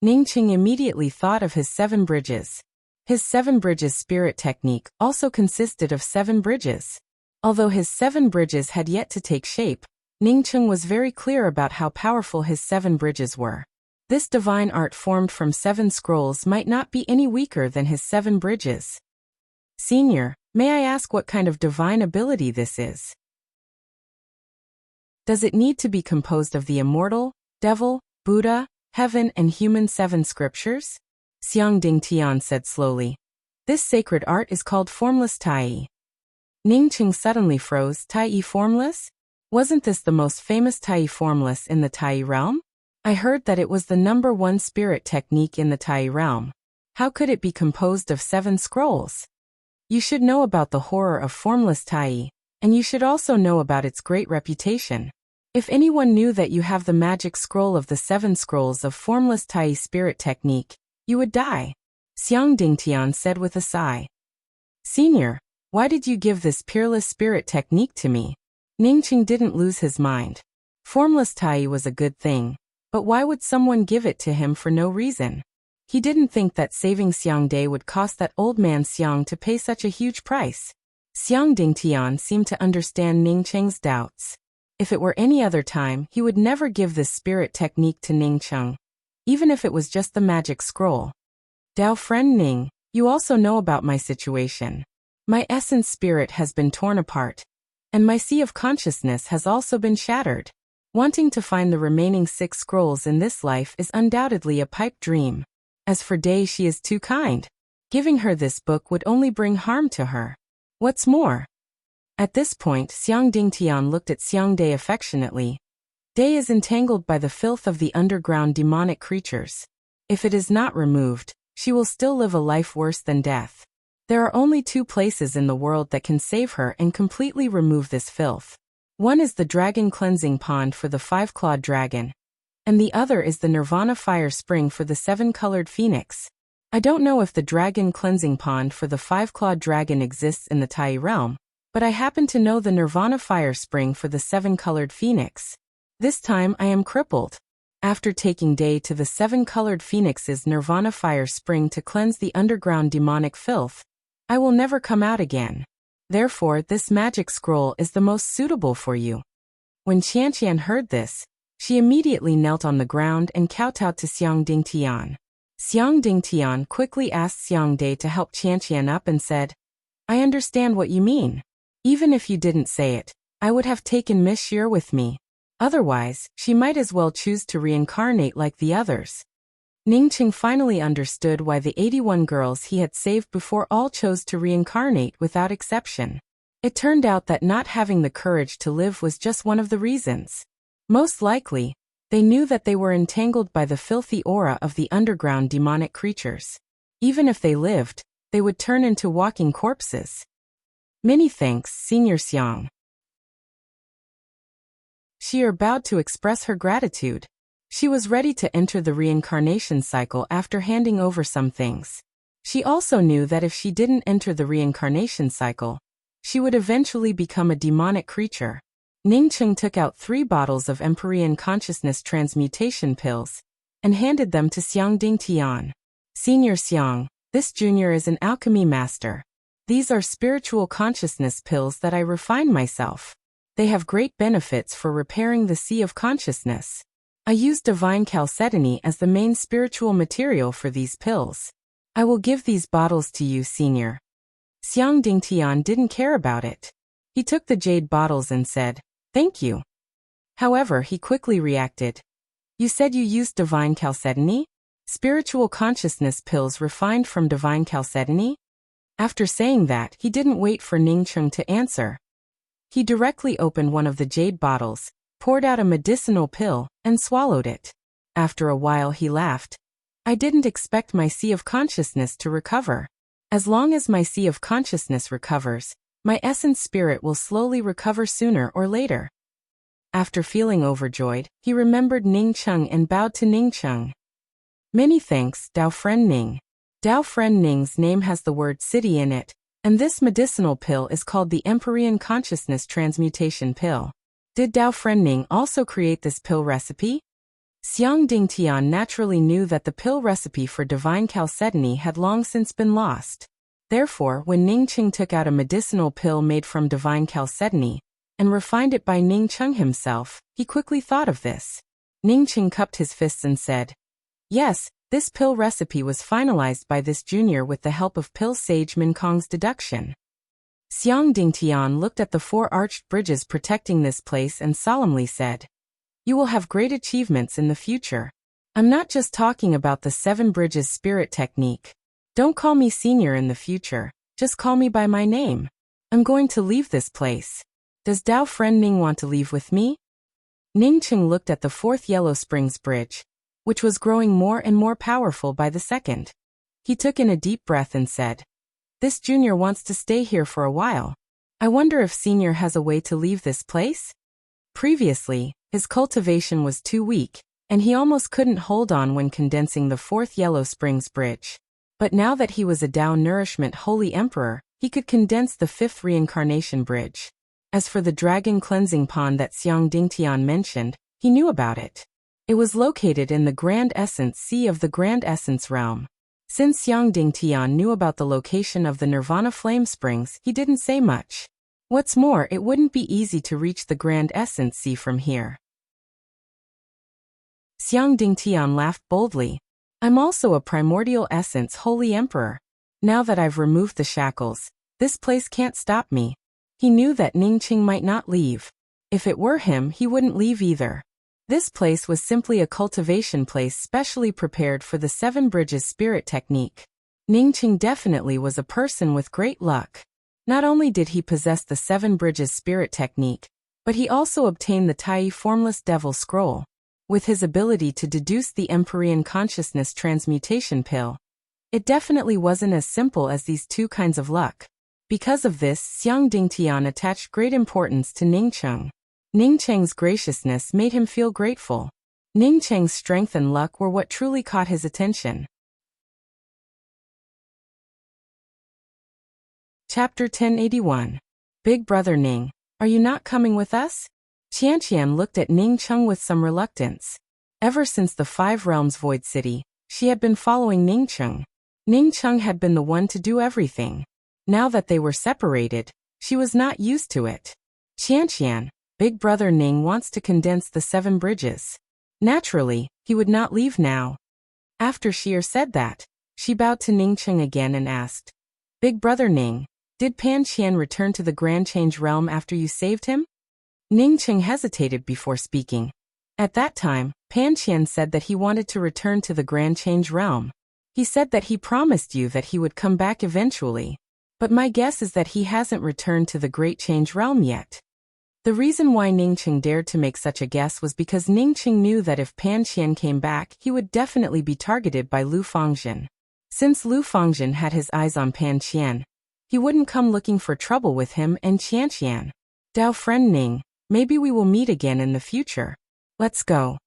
S1: Ning Cheng immediately thought of his 7 bridges. His 7 bridges spirit technique also consisted of 7 bridges. Although his 7 bridges had yet to take shape, Ning Cheng was very clear about how powerful his 7 bridges were. This divine art formed from 7 scrolls might not be any weaker than his 7 bridges. Senior, may I ask what kind of divine ability this is? Does it need to be composed of the immortal, devil, Buddha, heaven and human 7 scriptures? Xiang Dingtian said slowly. This sacred art is called Formless Tai Yi. Ning Cheng suddenly froze. Tai Yi Formless? Wasn't this the most famous Tai Yi Formless in the Tai Yi realm? I heard that it was the #1 spirit technique in the Tai Yi realm. How could it be composed of 7 scrolls? You should know about the horror of Formless Tai Yi, and you should also know about its great reputation. If anyone knew that you have the magic scroll of the 7 scrolls of Formless Tai Yi spirit technique, you would die. Xiang Dingtian said with a sigh. Senior, why did you give this peerless spirit technique to me? Ning Cheng didn't lose his mind. Formless Tai Yi was a good thing, but why would someone give it to him for no reason? He didn't think that saving Xiang Dai would cost that old man Xiang to pay such a huge price. Xiang Dingtian seemed to understand Ning Cheng's doubts. If it were any other time, he would never give this spirit technique to Ning Cheng, even if it was just the magic scroll. Dao friend Ning, you also know about my situation. My essence spirit has been torn apart, and my sea of consciousness has also been shattered. Wanting to find the remaining 6 scrolls in this life is undoubtedly a pipe dream. As for Dai, she is too kind. Giving her this book would only bring harm to her. What's more? At this point, Xiang Dingtian looked at Xiang Dai affectionately. Dai is entangled by the filth of the underground demonic creatures. If it is not removed, she will still live a life worse than death. There are only 2 places in the world that can save her and completely remove this filth. One is the dragon cleansing pond for the 5-clawed dragon, and the other is the Nirvana fire spring for the 7-colored phoenix. I don't know if the dragon cleansing pond for the 5-clawed dragon exists in the Tai Yi realm, but I happen to know the Nirvana fire spring for the 7-colored phoenix. This time I am crippled. After taking Dai to the 7-colored phoenix's Nirvana fire spring to cleanse the underground demonic filth, I will never come out again. Therefore, this magic scroll is the most suitable for you. When Qianqian heard this, she immediately knelt on the ground and kowtowed to Xiang Dingtian. Xiang Dingtian quickly asked Xiang Dai to help Qianqian up and said, I understand what you mean. Even if you didn't say it, I would have taken Miss Xir with me. Otherwise, she might as well choose to reincarnate like the others. Ningqing finally understood why the 81 girls he had saved before all chose to reincarnate without exception. It turned out that not having the courage to live was just one of the reasons. Most likely, they knew that they were entangled by the filthy aura of the underground demonic creatures. Even if they lived, they would turn into walking corpses. Many thanks, Senior Xiang. Xier bowed to express her gratitude. She was ready to enter the reincarnation cycle after handing over some things. She also knew that if she didn't enter the reincarnation cycle, she would eventually become a demonic creature. Ningqing took out 3 bottles of Empyrean consciousness transmutation pills and handed them to Xiang Dingtian. Senior Xiang, this junior is an alchemy master. These are spiritual consciousness pills that I refine myself. They have great benefits for repairing the sea of consciousness. I use divine chalcedony as the main spiritual material for these pills. I will give these bottles to you, Senior. Xiang Dingtian didn't care about it. He took the jade bottles and said, "Thank you." However, he quickly reacted. "You said you used divine chalcedony? Spiritual consciousness pills refined from divine chalcedony?" After saying that, he didn't wait for Ningqing to answer. He directly opened one of the jade bottles, poured out a medicinal pill, and swallowed it. After a while he laughed. "I didn't expect my sea of consciousness to recover. As long as my sea of consciousness recovers, my essence spirit will slowly recover sooner or later." After feeling overjoyed, he remembered Ningqing and bowed to Ningqing. "Many thanks, Dao Friend Ning." Dao Friend Ning's name has the word city in it, and this medicinal pill is called the Empyrean Consciousness Transmutation Pill. Did Dao Friend Ning also create this pill recipe? Xiang Dingtian naturally knew that the pill recipe for divine chalcedony had long since been lost. Therefore, when Ningqing took out a medicinal pill made from divine chalcedony and refined it by Ningqing himself, he quickly thought of this. Ningqing cupped his fists and said, "Yes, this pill recipe was finalized by this junior with the help of pill sage Minkong's deduction." Xiang Dingtian looked at the 4 arched bridges protecting this place and solemnly said, "You will have great achievements in the future. I'm not just talking about the 7 bridges spirit technique. Don't call me senior in the future, just call me by my name. I'm going to leave this place. Does Dao Friend Ning want to leave with me?" Ningqing looked at the 4th Yellow Springs Bridge, which was growing more and more powerful by the second. He took in a deep breath and said, "This junior wants to stay here for a while. I wonder if senior has a way to leave this place?" Previously, his cultivation was too weak, and he almost couldn't hold on when condensing the 4th Yellow Springs Bridge. But now that he was a Dao Nourishment Holy Emperor, he could condense the 5th Reincarnation Bridge. As for the Dragon Cleansing Pond that Xiang Dingtian mentioned, he knew about it. It was located in the Grand Essence Sea of the Grand Essence Realm. Since Xiang Dingtian knew about the location of the Nirvana Flame Springs, he didn't say much. What's more, it wouldn't be easy to reach the Grand Essence Sea from here. Xiang Dingtian laughed boldly. "I'm also a Primordial Essence Holy Emperor. Now that I've removed the shackles, this place can't stop me." He knew that Ningqing might not leave. If it were him, he wouldn't leave either. This place was simply a cultivation place specially prepared for the 7 Bridges spirit technique. Ningqing definitely was a person with great luck. Not only did he possess the 7 Bridges spirit technique, but he also obtained the Tai Formless Devil Scroll. With his ability to deduce the Empyrean Consciousness Transmutation Pill, it definitely wasn't as simple as these 2 kinds of luck. Because of this, Xiang Dingtian attached great importance to Ningqing. Ningqing's graciousness made him feel grateful. Ningqing's strength and luck were what truly caught his attention. Chapter 1081. Big Brother Ning, are you not coming with us? Qianqian looked at Ningqing with some reluctance. Ever since the 5 Realms Void City, she had been following Ningqing. Ningqing had been the one to do everything. Now that they were separated, she was not used to it. Qianqian, Big Brother Ning wants to condense the 7 bridges. Naturally, he would not leave now. After Xier said that, she bowed to Ningqing again and asked, "Big Brother Ning, did Pan Qian return to the Grand Change Realm after you saved him?" Ningqing hesitated before speaking. At that time, Pan Qian said that he wanted to return to the Grand Change Realm. He said that he promised you that he would come back eventually. But my guess is that he hasn't returned to the Great Change Realm yet. The reason why Ningqing dared to make such a guess was because Ningqing knew that if Pan Qian came back, he would definitely be targeted by Lu Fangzhen. Since Lu Fangzhen had his eyes on Pan Qian, he wouldn't come looking for trouble with him and Qian. Dao friend Ning, maybe we will meet again in the future. Let's go.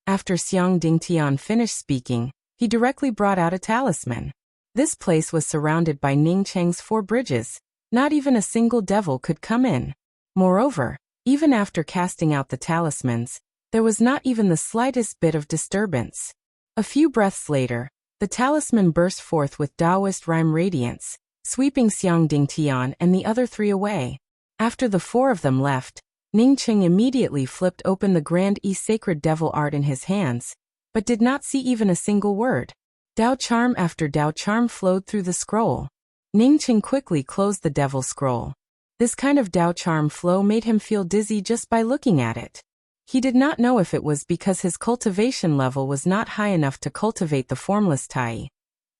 S1: After Xiang Dingtian finished speaking, he directly brought out a talisman. This place was surrounded by Ningcheng's 4 bridges. Not even a single devil could come in. Moreover, even after casting out the talismans, there was not even the slightest bit of disturbance. A few breaths later, the talisman burst forth with Taoist rhyme radiance, sweeping Xiang Dingtian and the other 3 away. After the 4 of them left, Ningqing immediately flipped open the Grand Sacred Devil art in his hands, but did not see even a single word. Dao charm after Dao charm flowed through the scroll. Ningqing quickly closed the devil scroll. This kind of Dao charm flow made him feel dizzy just by looking at it. He did not know if it was because his cultivation level was not high enough to cultivate the formless Tai,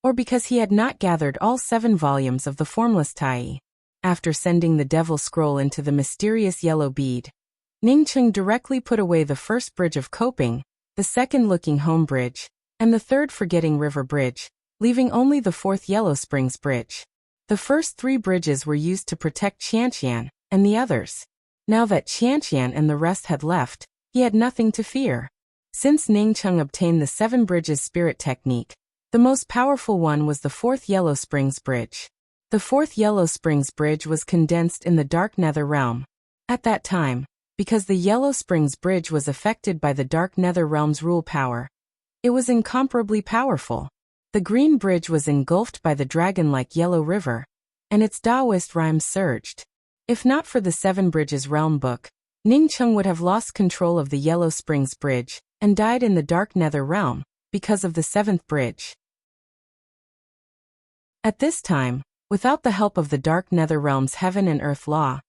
S1: or because he had not gathered all 7 volumes of the formless Tai. After sending the devil scroll into the mysterious yellow bead, Ningqing directly put away the first bridge of coping, the second looking home bridge, and the third forgetting river bridge, leaving only the 4th Yellow Springs bridge. The first 3 bridges were used to protect Qian and the others. Now that Qian and the rest had left, he had nothing to fear. Since Ningqing obtained the 7 bridges spirit technique, the most powerful one was the 4th Yellow Springs bridge. The 4th Yellow Springs bridge was condensed in the Dark Nether realm. At that time, because the Yellow Springs bridge was affected by the Dark Nether realm's rule power, it was incomparably powerful. The green bridge was engulfed by the dragon-like Yellow River, and its Taoist rhymes surged. If not for the 7 Bridges Realm book, Ningqing would have lost control of the Yellow Springs bridge and died in the Dark Nether realm because of the 7th bridge. At this time, without the help of the Dark Nether realm's heaven and earth law,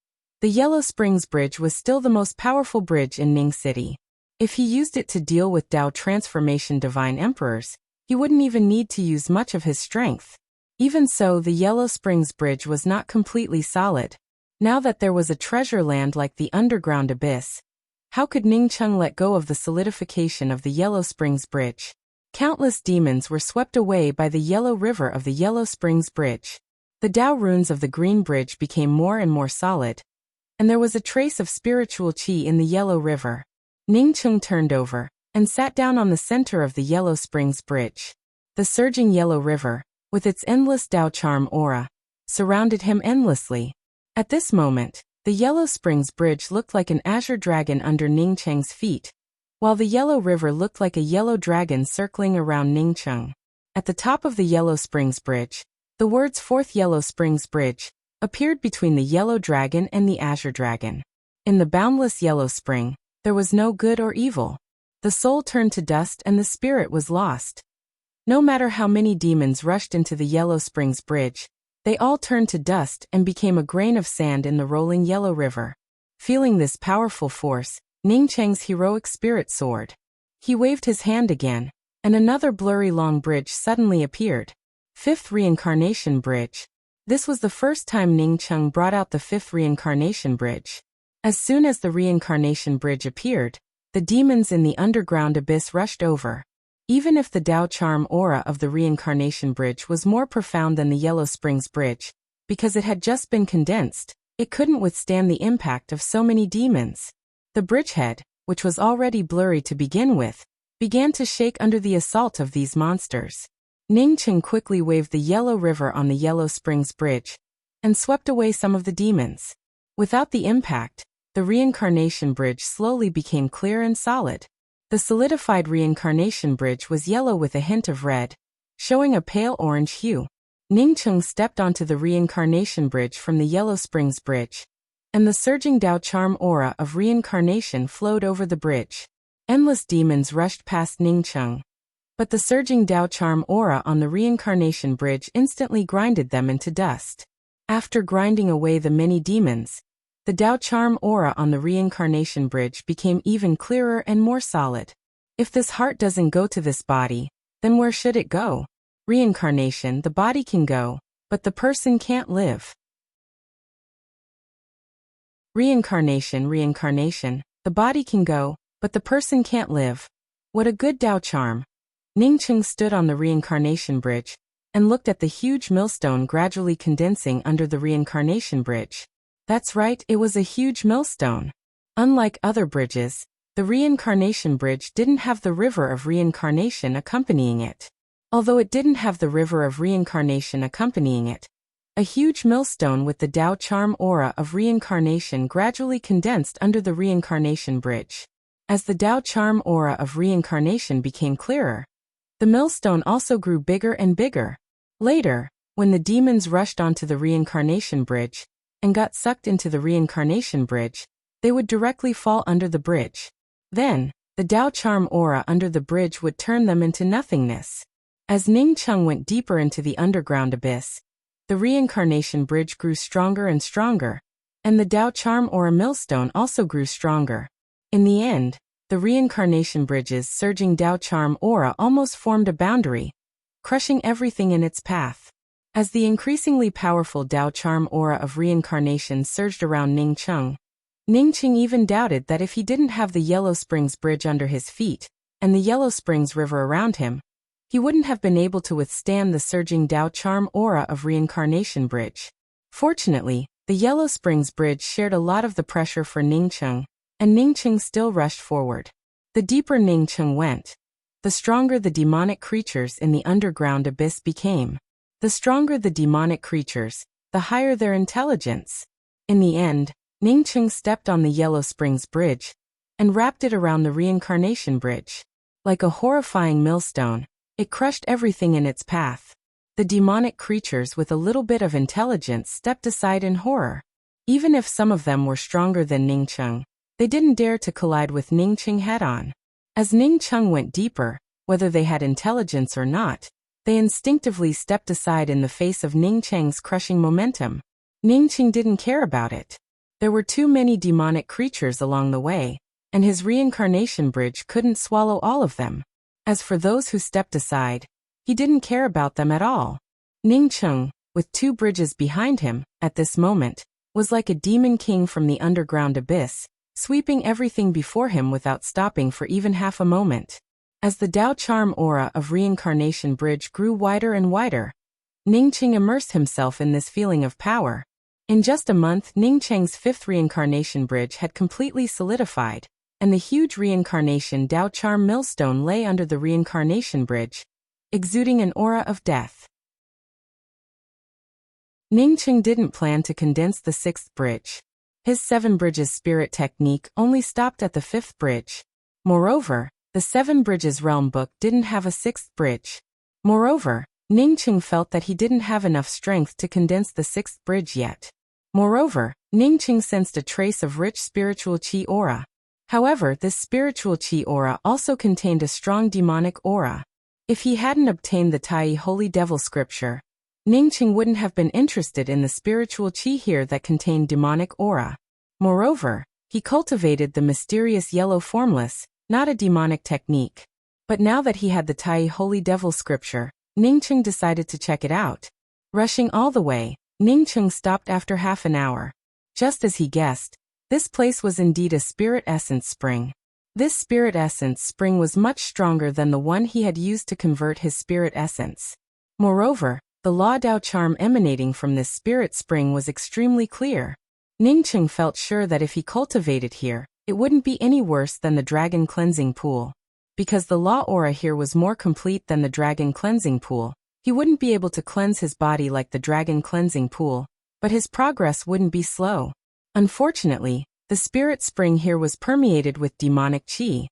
S1: the Yellow Springs bridge was still the most powerful bridge in Ning City. If he used it to deal with Dao transformation divine emperors, he wouldn't even need to use much of his strength. Even so, the Yellow Springs bridge was not completely solid. Now that there was a treasure land like the underground abyss, how could Ningqing let go of the solidification of the Yellow Springs bridge? Countless demons were swept away by the Yellow River of the Yellow Springs bridge. The Dao runes of the green bridge became more and more solid, and there was a trace of spiritual qi in the Yellow River. Ningqing turned over and sat down on the center of the Yellow Springs bridge. The surging Yellow River, with its endless Dao charm aura, surrounded him endlessly. At this moment, the Yellow Springs bridge looked like an azure dragon under Ningqing's feet, while the Yellow River looked like a yellow dragon circling around Ningqing. At the top of the Yellow Springs bridge, the words 4th Yellow Springs bridge appeared between the yellow dragon and the azure dragon. In the boundless Yellow Spring, there was no good or evil. The soul turned to dust and the spirit was lost. No matter how many demons rushed into the Yellow Springs bridge, they all turned to dust and became a grain of sand in the rolling Yellow River. Feeling this powerful force, Ningqing's heroic spirit soared. He waved his hand again, and another blurry long bridge suddenly appeared. 5th Reincarnation Bridge. This was the first time Ningqing brought out the 5th Reincarnation Bridge. As soon as the Reincarnation Bridge appeared, the demons in the underground abyss rushed over. Even if the Dao charm aura of the Reincarnation Bridge was more profound than the Yellow Springs Bridge, because it had just been condensed, it couldn't withstand the impact of so many demons. The bridgehead, which was already blurry to begin with, began to shake under the assault of these monsters. Ningqing quickly waved the Yellow River on the Yellow Springs Bridge and swept away some of the demons. Without the impact, the Reincarnation Bridge slowly became clear and solid. The solidified Reincarnation Bridge was yellow with a hint of red, showing a pale orange hue. Ningqing stepped onto the Reincarnation Bridge from the Yellow Springs Bridge, and the surging Dao charm aura of reincarnation flowed over the bridge. Endless demons rushed past Ningqing, but the surging Dao charm aura on the Reincarnation Bridge instantly grinded them into dust. After grinding away the many demons, The Dao Charm aura on the reincarnation bridge became even clearer and more solid. If this heart doesn't go to this body, then where should it go? Reincarnation, the body can go, but the person can't live. Reincarnation, the body can go, but the person can't live. What a good Dao charm. Ningcheng stood on the reincarnation bridge and looked at the huge millstone gradually condensing under the reincarnation bridge. That's right, it was a huge millstone. Unlike other bridges, the reincarnation bridge didn't have the river of reincarnation accompanying it. Although it didn't have the river of reincarnation accompanying it, a huge millstone with the Dao charm aura of reincarnation gradually condensed under the reincarnation bridge. As the Dao charm aura of reincarnation became clearer, the millstone also grew bigger and bigger. Later, when the demons rushed onto the reincarnation bridge and got sucked into the reincarnation bridge, they would directly fall under the bridge. Then, the Dao charm aura under the bridge would turn them into nothingness. As Ningcheng went deeper into the underground abyss, the reincarnation bridge grew stronger and stronger, and the Dao charm aura millstone also grew stronger. In the end, the reincarnation bridge's surging Dao charm aura almost formed a boundary, crushing everything in its path. As the increasingly powerful Dao charm aura of reincarnation surged around Ningcheng even doubted that if he didn't have the Yellow Springs Bridge under his feet and the Yellow Springs River around him, he wouldn't have been able to withstand the surging Dao charm aura of reincarnation bridge. Fortunately, the Yellow Springs Bridge shared a lot of the pressure for Ningcheng, and Ningcheng still rushed forward. The deeper Ningcheng went, the stronger the demonic creatures in the underground abyss became. The stronger the demonic creatures, the higher their intelligence. In the end, Ningcheng stepped on the Yellow Springs Bridge and wrapped it around the reincarnation bridge. Like a horrifying millstone, it crushed everything in its path. The demonic creatures with a little bit of intelligence stepped aside in horror. Even if some of them were stronger than Ningcheng, they didn't dare to collide with Ningcheng head-on. As Ningcheng went deeper, whether they had intelligence or not, they instinctively stepped aside in the face of Ningcheng's crushing momentum. Ningcheng didn't care about it. There were too many demonic creatures along the way, and his reincarnation bridge couldn't swallow all of them. As for those who stepped aside, he didn't care about them at all. Ningcheng, with two bridges behind him, at this moment, was like a demon king from the underground abyss, sweeping everything before him without stopping for even half a moment. As the Dao charm aura of reincarnation bridge grew wider and wider, Ningcheng immersed himself in this feeling of power. In just a month, Ningcheng's fifth reincarnation bridge had completely solidified, and the huge reincarnation Dao charm millstone lay under the reincarnation bridge, exuding an aura of death. Ningcheng didn't plan to condense the sixth bridge. His 7 bridges spirit technique only stopped at the 5th bridge. Moreover, the 7 bridges realm book didn't have a 6th bridge. Moreover, Ningcheng felt that he didn't have enough strength to condense the 6th bridge yet. Moreover, Ningcheng sensed a trace of rich spiritual qi aura. However, this spiritual qi aura also contained a strong demonic aura. If he hadn't obtained the Tai Holy Devil scripture, Ningcheng wouldn't have been interested in the spiritual qi here that contained demonic aura. Moreover, he cultivated the mysterious yellow formless, not a demonic technique. But now that he had the Tai Holy Devil scripture, Ningcheng decided to check it out. Rushing all the way, Ningcheng stopped after half an hour. Just as he guessed, this place was indeed a spirit essence spring. This spirit essence spring was much stronger than the one he had used to convert his spirit essence. Moreover, the Law Dao charm emanating from this spirit spring was extremely clear. Ningcheng felt sure that if he cultivated here, it wouldn't be any worse than the dragon cleansing pool. Because the law aura here was more complete than the dragon cleansing pool, he wouldn't be able to cleanse his body like the dragon cleansing pool, but his progress wouldn't be slow. Unfortunately, the spirit spring here was permeated with demonic qi,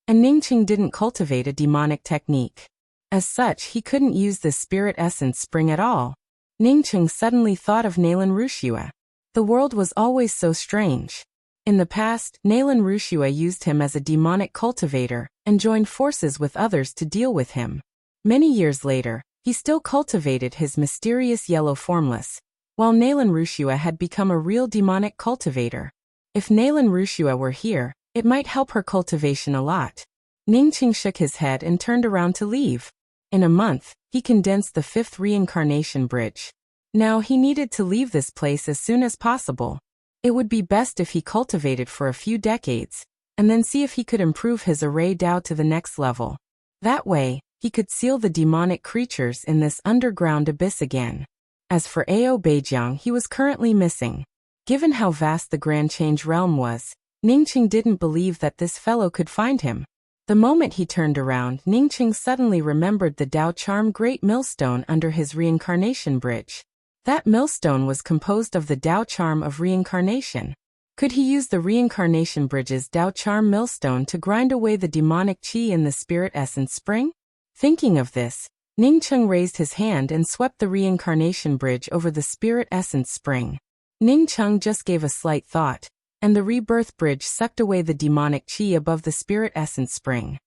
S1: and Ningcheng didn't cultivate a demonic technique. As such, he couldn't use this spirit essence spring at all. Ningcheng suddenly thought of Nalan Wuxia. The world was always so strange. In the past, Nalan Wuxia used him as a demonic cultivator and joined forces with others to deal with him. Many years later, he still cultivated his mysterious yellow formless, while Nalan Rushua had become a real demonic cultivator. If Nalan Rushua were here, it might help her cultivation a lot. Ningqing shook his head and turned around to leave. In a month, he condensed the 5th reincarnation bridge. Now he needed to leave this place as soon as possible. It would be best if he cultivated for a few decades, and then see if he could improve his array Dao to the next level. That way, he could seal the demonic creatures in this underground abyss again. As for Ao Beijiang, he was currently missing. Given how vast the Grand Change realm was, Ningqing didn't believe that this fellow could find him. The moment he turned around, Ningqing suddenly remembered the Dao Charm Great Millstone under his reincarnation bridge. That millstone was composed of the Dao Charm of Reincarnation. Could he use the reincarnation bridge's Dao Charm millstone to grind away the demonic qi in the spirit essence spring? Thinking of this, Ningqing raised his hand and swept the reincarnation bridge over the spirit essence spring. Ningqing just gave a slight thought, and the rebirth bridge sucked away the demonic qi above the spirit essence spring.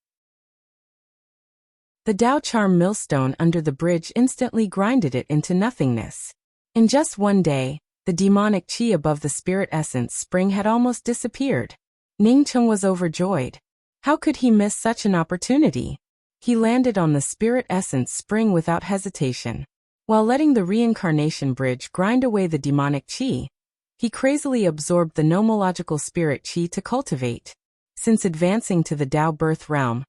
S1: The Dao Charm millstone under the bridge instantly grinded it into nothingness. In just one day, the demonic qi above the spirit essence spring had almost disappeared. Ningqing was overjoyed. How could he miss such an opportunity? He landed on the spirit essence spring without hesitation. While letting the reincarnation bridge grind away the demonic qi, he crazily absorbed the nomological spirit qi to cultivate. Since advancing to the Dao birth realm,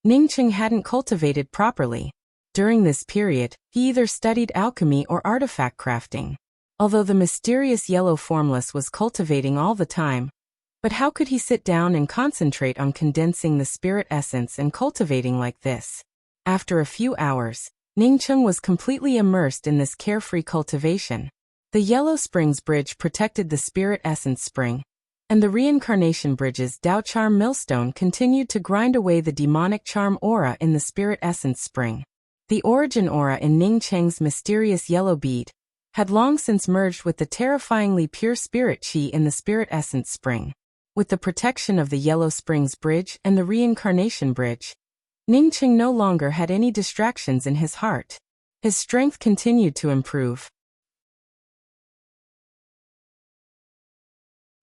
S1: Ningqing hadn't cultivated properly. During this period, he either studied alchemy or artifact crafting. Although the mysterious yellow formless was cultivating all the time, but how could he sit down and concentrate on condensing the spirit essence and cultivating like this? After a few hours, Ningqing was completely immersed in this carefree cultivation. The Yellow Springs Bridge protected the spirit essence spring, and the reincarnation bridge's Dao Charm millstone continued to grind away the demonic charm aura in the spirit essence spring. The origin aura in Ningqing's mysterious yellow bead had long since merged with the terrifyingly pure spirit qi in the spirit essence spring. With the protection of the Yellow Springs Bridge and the reincarnation bridge, Ningqing no longer had any distractions in his heart. His strength continued to improve.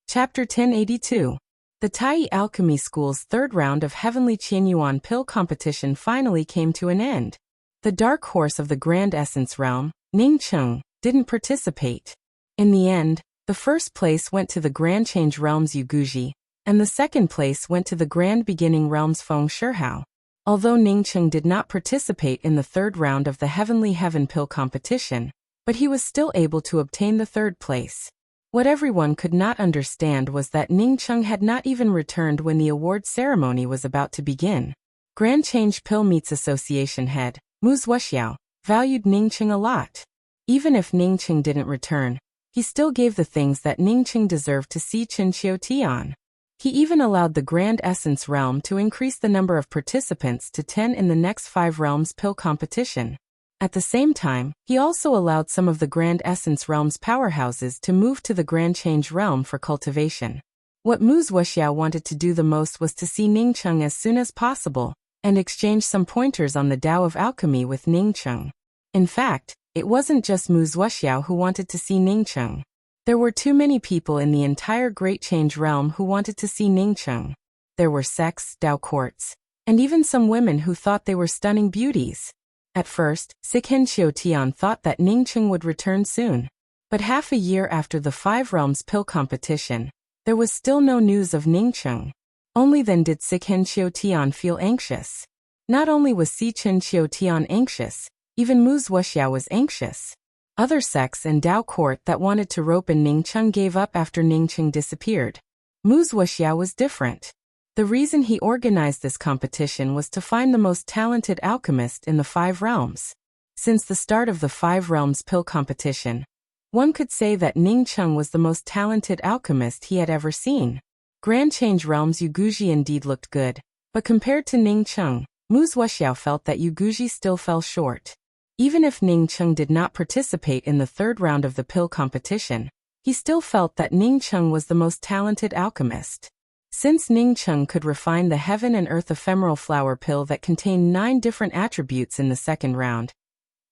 S1: Chapter 1082. The Tai Alchemy School's third round of Heavenly Qianyuan Pill competition finally came to an end. The dark horse of the Grand Essence Realm, Ningqing, didn't participate. In the end, the first place went to the Grand Change Realm's Yuguji, and the second place went to the Grand Beginning Realm's Feng Shihao. Although Ningqing did not participate in the third round of the Heavenly Heaven Pill competition, but he was still able to obtain the third place. What everyone could not understand was that Ningqing had not even returned when the award ceremony was about to begin. Grand Change Pill Meets Association head, Wuxia, valued Ningqing a lot. Even if Ningqing didn't return, he still gave the things that Ningqing deserved to Si Chen Qiu Tian. He even allowed the Grand Essence Realm to increase the number of participants to 10 in the next 5 realms pill competition. At the same time, he also allowed some of the Grand Essence Realm's powerhouses to move to the Grand Change Realm for cultivation. What Wuxia wanted to do the most was to see Ningqing as soon as possible, and exchange some pointers on the Tao of Alchemy with Ningqing. In fact, it wasn't just Wuxia who wanted to see Ningqing. There were too many people in the entire Great Change Realm who wanted to see Ningqing. There were sects, Dao courts, and even some women who thought they were stunning beauties. At first, Siken Xiaotian thought that Ningqing would return soon. But half a year after the 5 realms pill competition, there was still no news of Ningqing. Only then did Siken Xiaotian feel anxious. Not only was Sichen Xiaotian anxious, even Wuxia was anxious. Other sects and Dao court that wanted to rope in Ningqing gave up after Ningqing disappeared. Wuxia was different. The reason he organized this competition was to find the most talented alchemist in the 5 realms. Since the start of the 5 realms pill competition, one could say that Ningqing was the most talented alchemist he had ever seen. Grand Change Realm's Yuguji indeed looked good, but compared to Ningqing, Wuxia felt that Yuguji still fell short. Even if Ningqing did not participate in the third round of the pill competition, he still felt that Ningqing was the most talented alchemist. Since Ningqing could refine the Heaven and Earth ephemeral flower pill that contained 9 different attributes in the second round,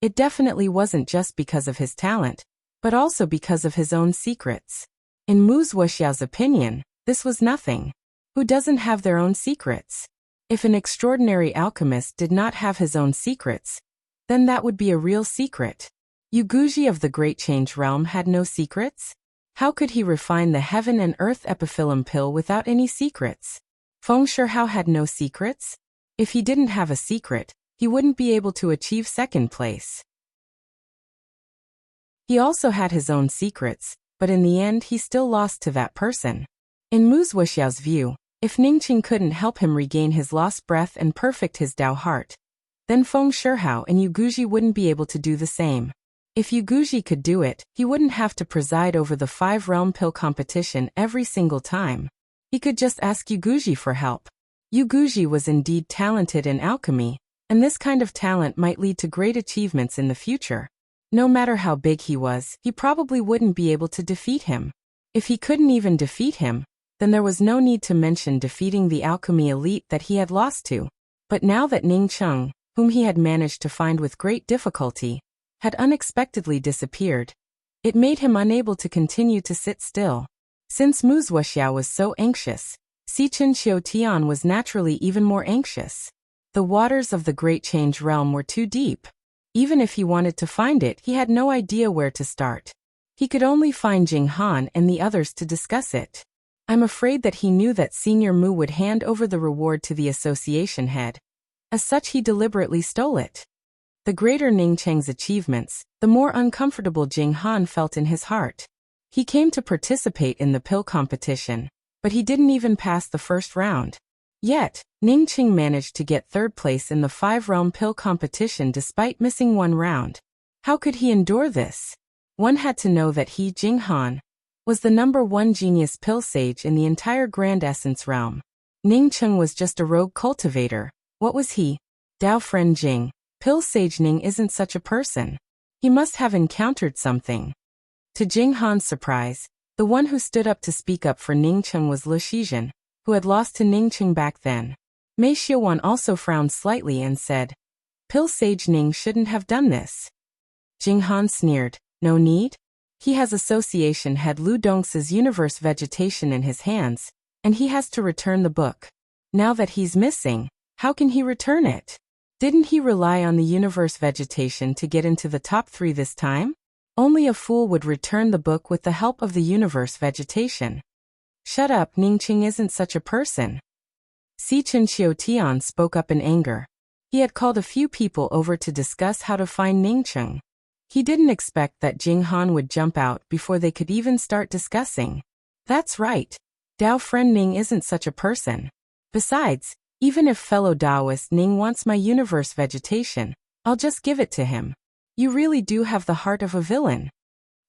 S1: it definitely wasn't just because of his talent, but also because of his own secrets. In Wuxia's opinion, this was nothing. Who doesn't have their own secrets? If an extraordinary alchemist did not have his own secrets, then that would be a real secret. Guji of the Great Change Realm had no secrets? How could he refine the heaven and earth epiphyllum pill without any secrets? Feng Shihao had no secrets? If he didn't have a secret, he wouldn't be able to achieve second place. He also had his own secrets, but in the end he still lost to that person. In Wuxia's view, if Ningqing couldn't help him regain his lost breath and perfect his Dao heart, then Feng Shihao and Guji wouldn't be able to do the same. If Guji could do it, he wouldn't have to preside over the 5-realm pill competition every single time. He could just ask Guji for help. Guji was indeed talented in alchemy, and this kind of talent might lead to great achievements in the future. No matter how big he was, he probably wouldn't be able to defeat him. If he couldn't even defeat him, then there was no need to mention defeating the alchemy elite that he had lost to. But now that Ningqing, whom he had managed to find with great difficulty, had unexpectedly disappeared, it made him unable to continue to sit still. Since Wuxia was so anxious, Sichen Xiutian was naturally even more anxious. The waters of the Great Change Realm were too deep. Even if he wanted to find it, he had no idea where to start. He could only find Jing Han and the others to discuss it. I'm afraid that he knew that Senior Mu would hand over the reward to the association head. As such, he deliberately stole it. The greater Ningqing's achievements, the more uncomfortable Jing Han felt in his heart. He came to participate in the pill competition, but he didn't even pass the first round. Yet, Ningqing managed to get third place in the 5-realm pill competition despite missing one round. How could he endure this? One had to know that he, Jing Han, was the #1 genius pill sage in the entire Grand Essence realm. Ningqing was just a rogue cultivator. What was he? Dao friend Jing. Pill sage Ning isn't such a person. He must have encountered something. To Jing Han's surprise, the one who stood up to speak up for Ningqing was Lu Shizhen, who had lost to Ningqing back then. Mei Xiuwan also frowned slightly and said, Pill sage Ning shouldn't have done this. Jing Han sneered, no need? He has association head Lu Dongsa's universe vegetation in his hands, and he has to return the book. Now that he's missing, how can he return it? Didn't he rely on the universe vegetation to get into the top 3 this time? Only a fool would return the book with the help of the universe vegetation. Shut up, Ningqing isn't such a person. Sichen Xiutian spoke up in anger. He had called a few people over to discuss how to find Ningqing. He didn't expect that Jing Han would jump out before they could even start discussing. That's right. Dao friend Ning isn't such a person. Besides, even if fellow Taoist Ning wants my universe vegetation, I'll just give it to him. You really do have the heart of a villain.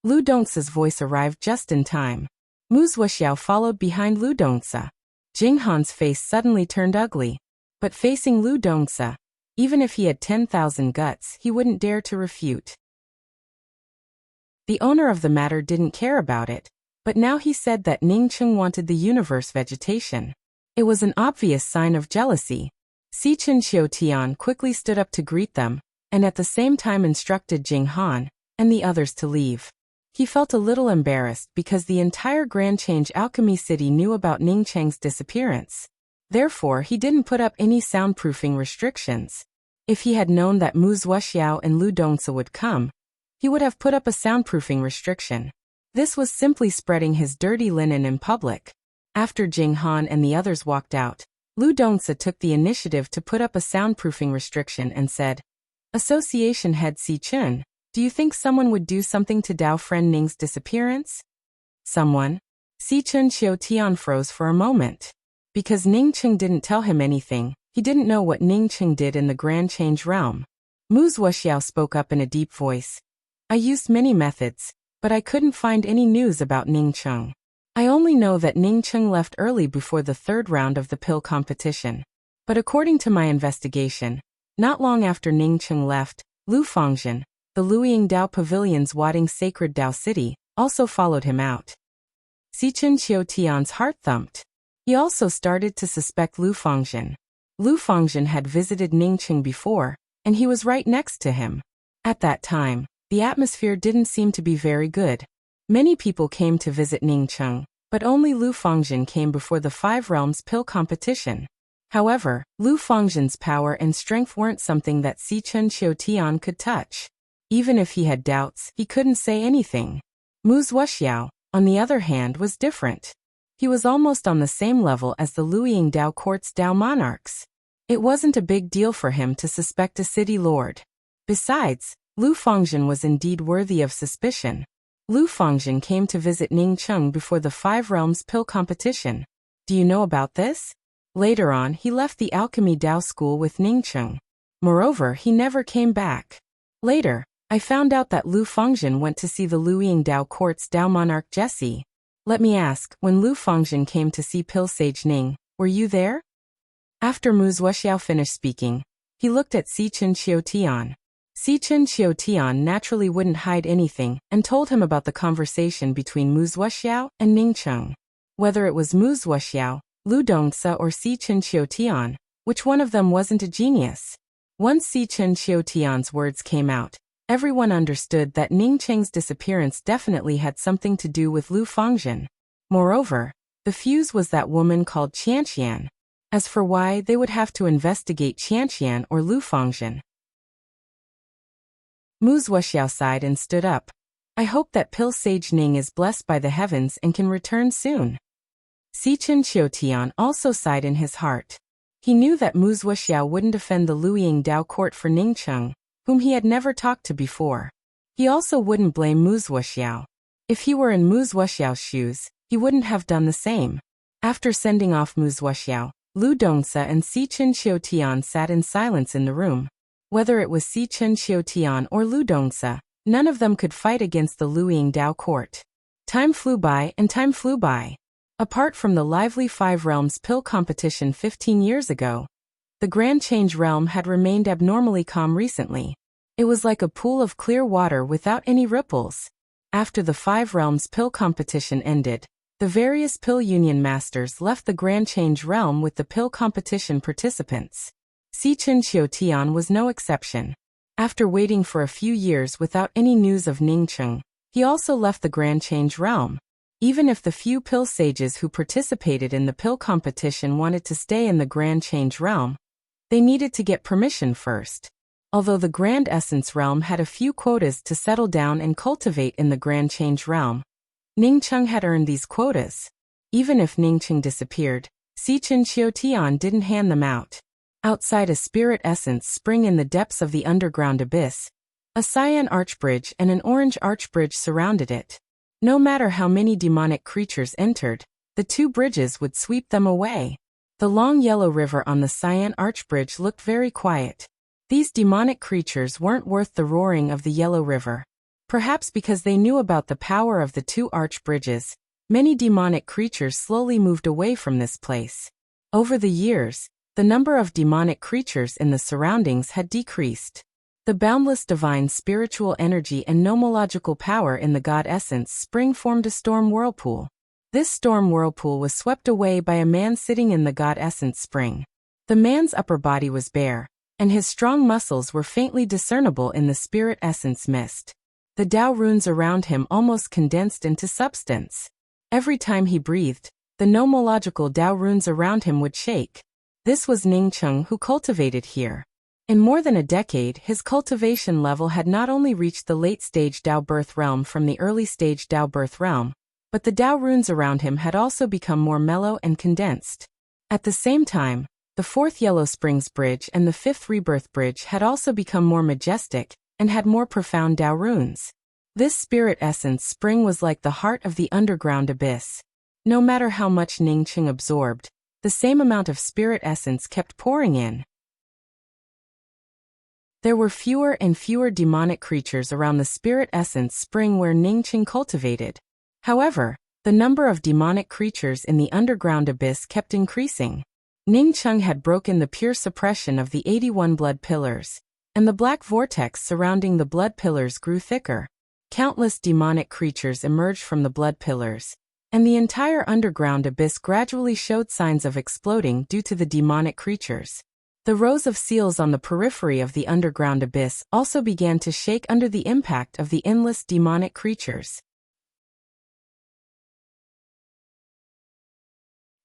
S1: Lu Dongsa's voice arrived just in time. Wuxia followed behind Lu Dongsa. Jing Han's face suddenly turned ugly. But facing Lu Dongsa, even if he had 10,000 guts, he wouldn't dare to refute. The owner of the matter didn't care about it, but now he said that Ningqing wanted the universe vegetation. It was an obvious sign of jealousy. Sichen Xiutian quickly stood up to greet them, and at the same time instructed Jing Han and the others to leave. He felt a little embarrassed because the entire Grand Change Alchemy City knew about Ningqing's disappearance. Therefore, he didn't put up any soundproofing restrictions. If he had known that Wuxia and Lu Dongsa would come, he would have put up a soundproofing restriction. This was simply spreading his dirty linen in public. After Jing Han and the others walked out, Lu Dongsa took the initiative to put up a soundproofing restriction and said, Association head Si Chun, do you think someone would do something to Dao friend Ning's disappearance? Someone? Si Chun Xiutian froze for a moment. Because Ningqing didn't tell him anything, he didn't know what Ningqing did in the Grand Change Realm. Wuxia spoke up in a deep voice. I used many methods, but I couldn't find any news about Ningqing. I only know that Ningqing left early before the 3rd round of the pill competition. But according to my investigation, not long after Ningqing left, Lu Fangzhen, the Luiying Dao Pavilion's Wading Sacred Dao City, also followed him out. Sichen Xiutian's heart thumped. He also started to suspect Lu Fangzhen. Lu Fangzhen had visited Ningqing before, and he was right next to him. At that time, The atmosphere didn't seem to be very good. Many people came to visit Ningcheng, but only Lu Fangzhen came before the Five Realms pill competition. However, Lu Fangzhen's power and strength weren't something that Sichun Qiutian could touch. Even if he had doubts, he couldn't say anything. Mu Wuxiao, on the other hand, was different. He was almost on the same level as the Luiying Dao Court's Dao monarchs. It wasn't a big deal for him to suspect a city lord. Besides, Lu Fangzhen was indeed worthy of suspicion. Lu Fangzhen came to visit Ningcheng before the Five Realms pill competition. Do you know about this? Later on, he left the Alchemy Dao School with Ningcheng. Moreover, he never came back. Later, I found out that Lu Fangzhen went to see the Luiying Dao Court's Dao monarch Jesse. Let me ask, when Lu Fangzhen came to see Pill Sage Ning, were you there? After Mu Wuxiao finished speaking, he looked at Sichun Qiutian. Sichun Qiutian naturally wouldn't hide anything and told him about the conversation between Mu Wuxiao and Ningcheng. Whether it was Mu Wuxiao, Lu Dongsa or Sichun Qiutian, which one of them wasn't a genius? Once Sichun Qiutian's words came out, everyone understood that Ningcheng's disappearance definitely had something to do with Lu Fangzhen. Moreover, the fuse was that woman called Qianqian. As for why, they would have to investigate Qianqian or Lu Fangzhen. Mu Wuxiao sighed and stood up. I hope that Pill Sage Ning is blessed by the heavens and can return soon. Sichun Qiutian also sighed in his heart. He knew that Mu Wuxiao wouldn't offend the Luiying Dao Court for Ningcheng, whom he had never talked to before. He also wouldn't blame Mu Wuxiao. If he were in Mu Wuxiao's shoes, he wouldn't have done the same. After sending off Mu Wuxiao, Lu Dongsa and Sichun Qiutian sat in silence in the room. Whether it was Sichun Qiutian or Lu Dongsa, none of them could fight against the Luiying Dao Court. Time flew by and time flew by. Apart from the lively Five Realms pill competition 15 years ago, the Grand Change realm had remained abnormally calm recently. It was like a pool of clear water without any ripples. After the Five Realms pill competition ended, the various pill union masters left the Grand Change realm with the pill competition participants. Sichun Qiutian was no exception. After waiting for a few years without any news of Ningcheng, he also left the Grand Change realm. Even if the few pill sages who participated in the pill competition wanted to stay in the Grand Change realm, they needed to get permission first. Although the Grand Essence realm had a few quotas to settle down and cultivate in the Grand Change realm, Ningcheng had earned these quotas. Even if Ningcheng disappeared, Sichun Qiutian didn't hand them out. Outside a spirit essence spring in the depths of the underground abyss, a cyan archbridge and an orange archbridge surrounded it. No matter how many demonic creatures entered, the two bridges would sweep them away. The long yellow river on the cyan archbridge looked very quiet. These demonic creatures weren't worth the roaring of the yellow river. Perhaps because they knew about the power of the two archbridges, many demonic creatures slowly moved away from this place. Over the years, the number of demonic creatures in the surroundings had decreased. The boundless divine spiritual energy and nomological power in the God Essence spring formed a storm whirlpool. This storm whirlpool was swept away by a man sitting in the God Essence spring. The man's upper body was bare, and his strong muscles were faintly discernible in the spirit essence mist. The Dao runes around him almost condensed into substance. Every time he breathed, the nomological Dao runes around him would shake. This was Ningcheng who cultivated here. In more than a decade, his cultivation level had not only reached the late-stage Dao birth realm from the early-stage Dao birth realm, but the Dao runes around him had also become more mellow and condensed. At the same time, the fourth Yellow Springs Bridge and the fifth Rebirth Bridge had also become more majestic and had more profound Dao runes. This spirit essence spring was like the heart of the underground abyss. No matter how much Ningcheng absorbed, the same amount of spirit essence kept pouring in. There were fewer and fewer demonic creatures around the spirit essence spring where Ningcheng cultivated. However, the number of demonic creatures in the underground abyss kept increasing. Ningcheng had broken the pure suppression of the 81 blood pillars, and the black vortex surrounding the blood pillars grew thicker. Countless demonic creatures emerged from the blood pillars, and the entire underground abyss gradually showed signs of exploding due to the demonic creatures. The rows of seals on the periphery of the underground abyss also began to shake under the impact of the endless demonic creatures.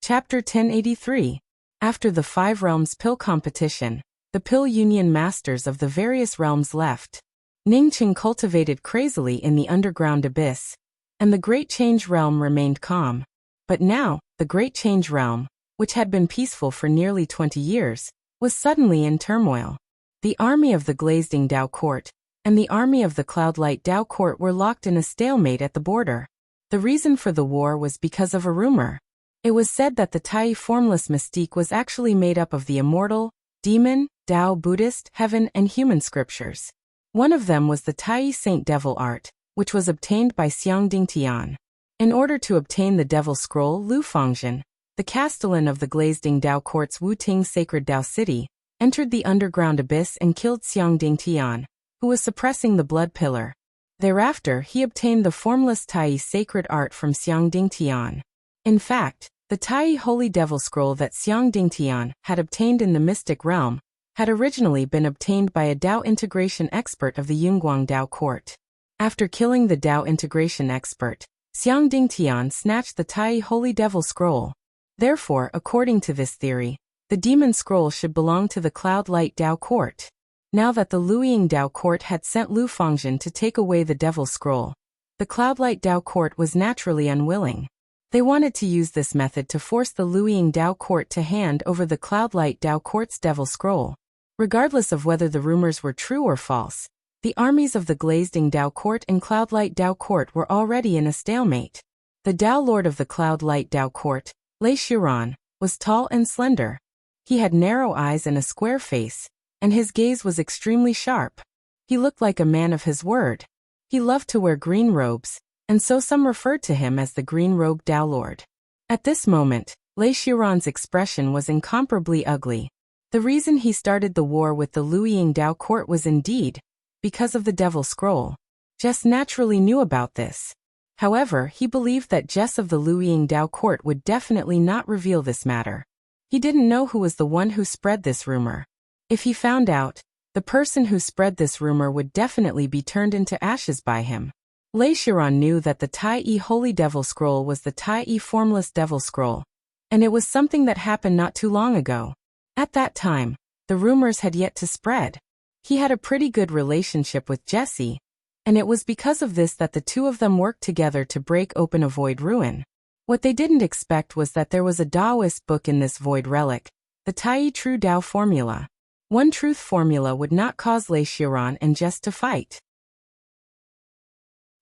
S1: Chapter 1083. After the 5 Realms Pill Competition, the Pill Union Masters of the various realms left. Ningqing cultivated crazily in the underground abyss, and the Great Change Realm remained calm. But now, the Great Change Realm, which had been peaceful for nearly 20 years, was suddenly in turmoil. The army of the Glazing Dao Court and the army of the Cloudlight Dao Court were locked in a stalemate at the border. The reason for the war was because of a rumor. It was said that the Tai formless mystique was actually made up of the immortal, demon, Dao, Buddhist, heaven, and human scriptures. One of them was the Tai Saint Devil art, which was obtained by Xiang Dingtian. In order to obtain the Devil Scroll, Lu Fangzhen, the castellan of the Glazing Dao Court's Wuting Sacred Dao City, entered the underground abyss and killed Xiang Dingtian, who was suppressing the blood pillar. Thereafter, he obtained the formless Tai sacred art from Xiang Dingtian. In fact, the Tai Holy Devil Scroll that Xiang Dingtian had obtained in the mystic realm had originally been obtained by a Dao integration expert of the Yunguang Dao Court. After killing the Dao integration expert, Xiang Dingtian snatched the Tai Holy Devil Scroll. Therefore, according to this theory, the Demon Scroll should belong to the Cloud Light Dao Court. Now that the Luiying Dao Court had sent Lu Fangzhen to take away the Devil Scroll, the Cloudlight Dao Court was naturally unwilling. They wanted to use this method to force the Luiying Dao Court to hand over the Cloudlight Dao Court's Devil Scroll. Regardless of whether the rumors were true or false, the armies of the Glazing Dao Court and Cloudlight Dao Court were already in a stalemate. The Dao Lord of the Cloudlight Dao Court, Lei Xiran, was tall and slender. He had narrow eyes and a square face, and his gaze was extremely sharp. He looked like a man of his word. He loved to wear green robes, and so some referred to him as the Green-Robed Dao Lord. At this moment, Lei Xiran's expression was incomparably ugly. The reason he started the war with the Luiying Dao Court was indeed because of the Devil Scroll. Jess naturally knew about this. However, he believed that Jess of the Luiying Dao Court would definitely not reveal this matter. He didn't know who was the one who spread this rumor. If he found out, the person who spread this rumor would definitely be turned into ashes by him. Lei Xiran knew that the Tai Holy Devil Scroll was the Tai Formless Devil Scroll, and it was something that happened not too long ago. At that time, the rumors had yet to spread. He had a pretty good relationship with Jessie, and it was because of this that the two of them worked together to break open a void ruin. What they didn't expect was that there was a Taoist book in this void relic, the Tai True Dao Formula. One truth formula would not cause Lei Xiran and Jess to fight.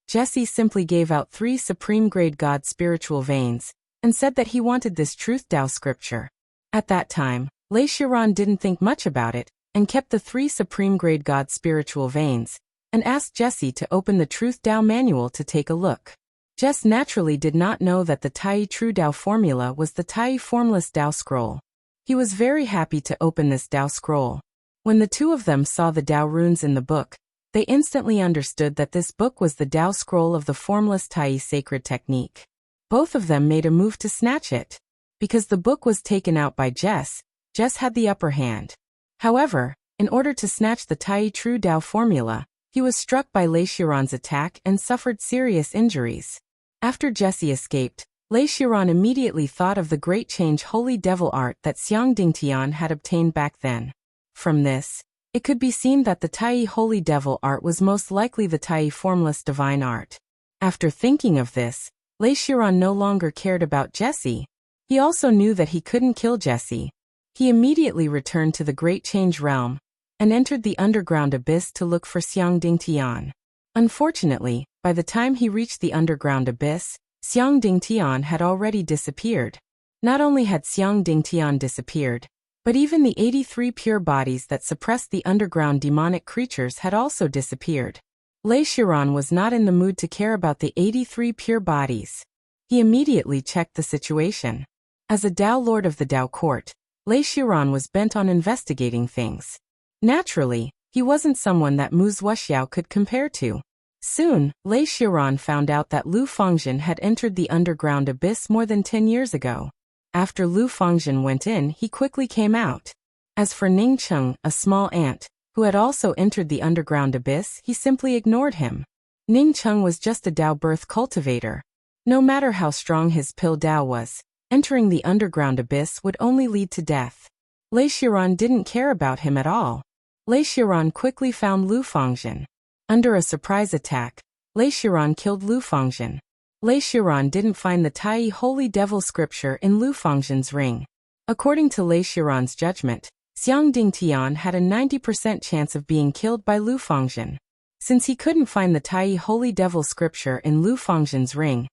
S1: Jessie simply gave out 3 supreme-grade God spiritual veins, and said that he wanted this truth Dao scripture. At that time, Lei Xiran didn't think much about it, and kept the 3 supreme-grade God spiritual veins, and asked Jessie to open the Truth Dao manual to take a look. Jess naturally did not know that the Tai True Dao formula was the Tai Formless Dao Scroll. He was very happy to open this Dao Scroll. When the two of them saw the Dao runes in the book, they instantly understood that this book was the Dao Scroll of the Formless Tai Sacred Technique. Both of them made a move to snatch it. Because the book was taken out by Jess, Jess had the upper hand. However, in order to snatch the Tai True Dao formula, he was struck by Lei Xiran's attack and suffered serious injuries. After Jessie escaped, Lei Xiran immediately thought of the Great Change Holy Devil art that Xiang Dingtian had obtained back then. From this, it could be seen that the Tai Holy Devil art was most likely the Tai Formless Divine art. After thinking of this, Lei Xiran no longer cared about Jessie. He also knew that he couldn't kill Jessie. He immediately returned to the Great Change Realm and entered the underground abyss to look for Xiang Dingtian. Unfortunately, by the time he reached the underground abyss, Xiang Dingtian had already disappeared. Not only had Xiang Dingtian disappeared, but even the 83 pure bodies that suppressed the underground demonic creatures had also disappeared. Lei Xiran was not in the mood to care about the 83 pure bodies. He immediately checked the situation. As a Dao Lord of the Dao Court, Lei Xiran was bent on investigating things. Naturally, he wasn't someone that Mu Zuoxiao could compare to. Soon, Lei Xiran found out that Lu Fangzhen had entered the underground abyss more than 10 years ago. After Lu Fangzhen went in, he quickly came out. As for Ningcheng, a small ant, who had also entered the underground abyss, he simply ignored him. Ningcheng was just a Dao birth cultivator. No matter how strong his pill Dao was, entering the underground abyss would only lead to death. Lei Xiran didn't care about him at all. Lei Xiran quickly found Lu Fangzhen. Under a surprise attack, Lei Xiran killed Lu Fangzhen. Lei Xiran didn't find the Tai Holy Devil scripture in Lu Fangzhen's ring. According to Lei Xiran's judgment, Xiang Dingtian had a 90% chance of being killed by Lu Fangzhen. Since he couldn't find the Tai Holy Devil scripture in Lu Fangzhen's ring,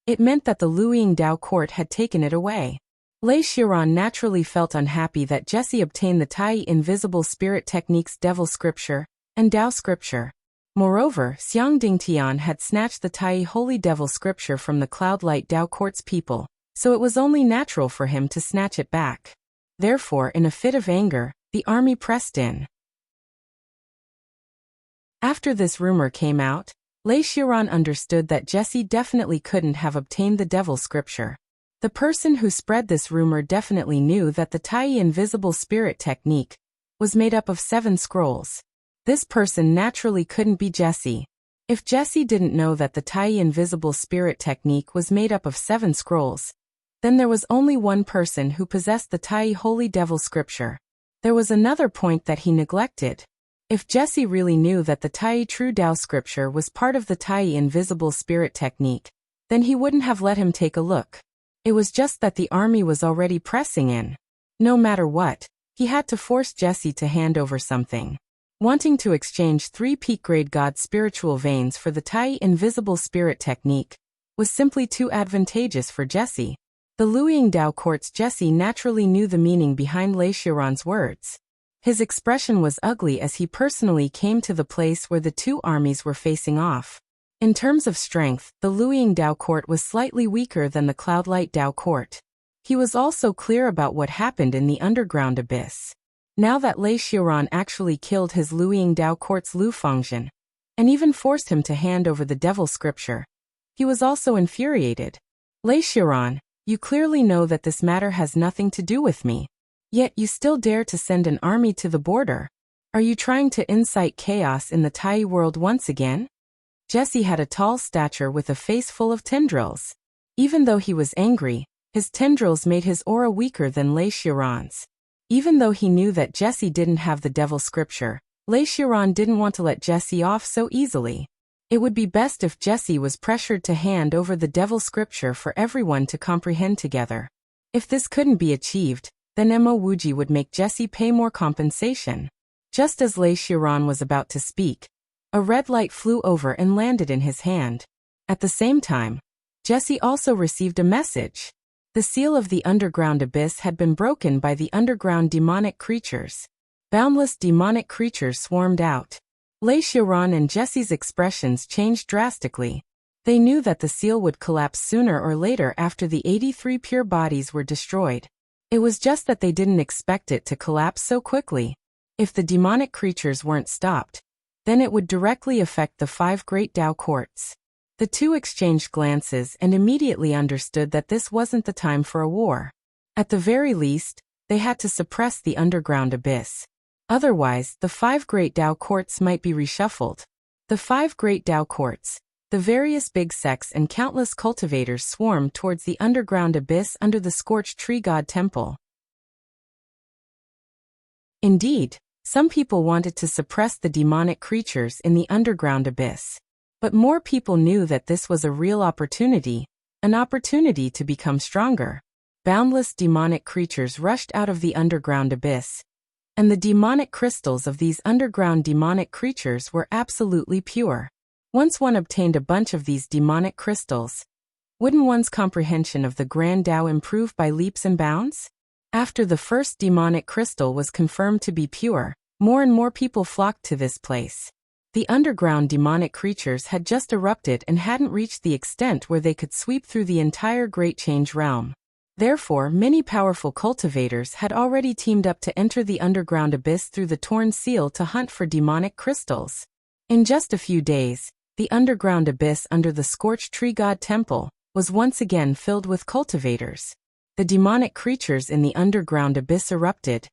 S1: it meant that the Luiying Dao court had taken it away. Lei Xiran naturally felt unhappy that Jessie obtained the Tai Invisible Spirit Technique's Devil Scripture and Dao Scripture. Moreover, Xiang Dingtian had snatched the Tai Holy Devil Scripture from the Cloudlight Dao Court's people, so it was only natural for him to snatch it back. Therefore, in a fit of anger, the army pressed in. After this rumor came out, Lei Xiran understood that Jessie definitely couldn't have obtained the Devil Scripture. The person who spread this rumor definitely knew that the Tai Invisible Spirit Technique was made up of 7 scrolls. This person naturally couldn't be Jessie. If Jessie didn't know that the Tai Invisible Spirit Technique was made up of 7 scrolls, then there was only one person who possessed the Tai Holy Devil Scripture. There was another point that he neglected. If Jessie really knew that the Tai True Dao Scripture was part of the Tai Invisible Spirit Technique, then he wouldn't have let him take a look. It was just that the army was already pressing in. No matter what, he had to force Jessie to hand over something. Wanting to exchange 3 peak-grade god spiritual veins for the Tai Invisible Spirit Technique was simply too advantageous for Jessie. The Luiying Dao Court's Jessie naturally knew the meaning behind Lei Xiran's words. His expression was ugly as he personally came to the place where the 2 armies were facing off. In terms of strength, the Luiying Dao Court was slightly weaker than the Cloudlight Dao Court. He was also clear about what happened in the underground abyss. Now that Lei Xiran actually killed his Luiying Dao Court's Lu Fangzhen, and even forced him to hand over the Devil Scripture, he was also infuriated. Lei Xiran, you clearly know that this matter has nothing to do with me. Yet you still dare to send an army to the border. Are you trying to incite chaos in the Tai world once again? Jessie had a tall stature with a face full of tendrils. Even though he was angry, his tendrils made his aura weaker than Lei Xiran's. Even though he knew that Jessie didn't have the Devil Scripture, Lei Xiran didn't want to let Jessie off so easily. It would be best if Jessie was pressured to hand over the Devil Scripture for everyone to comprehend together. If this couldn't be achieved, then Mo Wuji would make Jessie pay more compensation. Just as Lei Xiran was about to speak, a red light flew over and landed in his hand. At the same time, Jessie also received a message. The seal of the underground abyss had been broken by the underground demonic creatures. Boundless demonic creatures swarmed out. Lei Xiran and Jessie's expressions changed drastically. They knew that the seal would collapse sooner or later after the 83 pure bodies were destroyed. It was just that they didn't expect it to collapse so quickly. If the demonic creatures weren't stopped, then it would directly affect the 5 great Dao courts. The 2 exchanged glances and immediately understood that this wasn't the time for a war. At the very least, they had to suppress the underground abyss. Otherwise, the 5 great Dao courts might be reshuffled. The 5 great Dao courts, the various big sects and countless cultivators swarmed towards the underground abyss under the scorched tree god temple. Indeed, some people wanted to suppress the demonic creatures in the underground abyss. But more people knew that this was a real opportunity, an opportunity to become stronger. Boundless demonic creatures rushed out of the underground abyss, and the demonic crystals of these underground demonic creatures were absolutely pure. Once one obtained a bunch of these demonic crystals, wouldn't one's comprehension of the Grand Tao improve by leaps and bounds? After the first demonic crystal was confirmed to be pure, more and more people flocked to this place. The underground demonic creatures had just erupted and hadn't reached the extent where they could sweep through the entire Great Change realm. Therefore, many powerful cultivators had already teamed up to enter the underground abyss through the torn seal to hunt for demonic crystals. In just a few days, the underground abyss under the scorched tree god temple was once again filled with cultivators. The demonic creatures in the underground abyss erupted,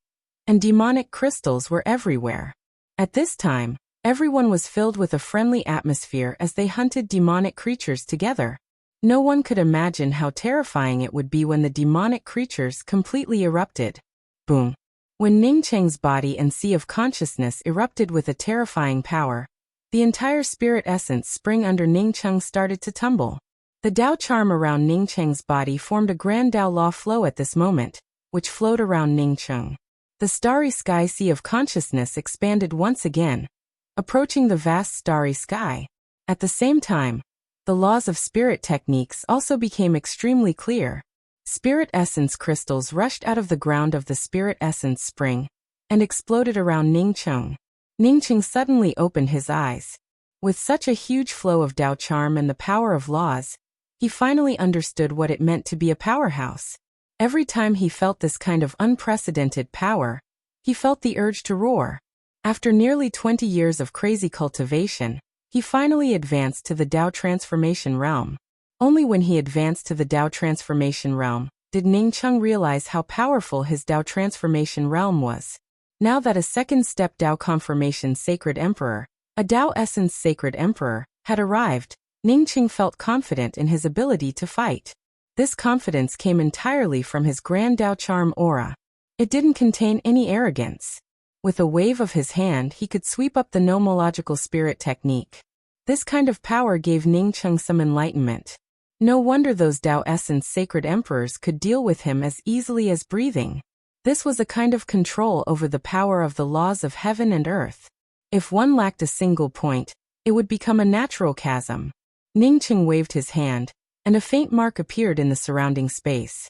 S1: and demonic crystals were everywhere. At this time, everyone was filled with a friendly atmosphere as they hunted demonic creatures together. No one could imagine how terrifying it would be when the demonic creatures completely erupted. Boom! When Ning Cheng's body and sea of consciousness erupted with a terrifying power, the entire spirit essence spring under Ning Cheng started to tumble. The Dao charm around Ning Cheng's body formed a grand Dao law flow at this moment, which flowed around Ning Cheng. The starry sky sea of consciousness expanded once again, approaching the vast starry sky. At the same time, the laws of spirit techniques also became extremely clear. Spirit essence crystals rushed out of the ground of the spirit essence spring and exploded around Ning Cheng. Ning Cheng suddenly opened his eyes. With such a huge flow of Dao charm and the power of laws, he finally understood what it meant to be a powerhouse. Every time he felt this kind of unprecedented power, he felt the urge to roar. After nearly 20 years of crazy cultivation, he finally advanced to the Dao transformation realm. Only when he advanced to the Dao transformation realm did Ning Cheng realize how powerful his Dao transformation realm was. Now that a second step Dao confirmation sacred emperor, a Dao essence sacred emperor, had arrived, Ning Cheng felt confident in his ability to fight. This confidence came entirely from his grand Dao charm aura. It didn't contain any arrogance. With a wave of his hand he could sweep up the nomological spirit technique. This kind of power gave Ning Cheng some enlightenment. No wonder those Dao essence sacred emperors could deal with him as easily as breathing. This was a kind of control over the power of the laws of heaven and earth. If one lacked a single point, it would become a natural chasm. Ning Cheng waved his hand, and a faint mark appeared in the surrounding space.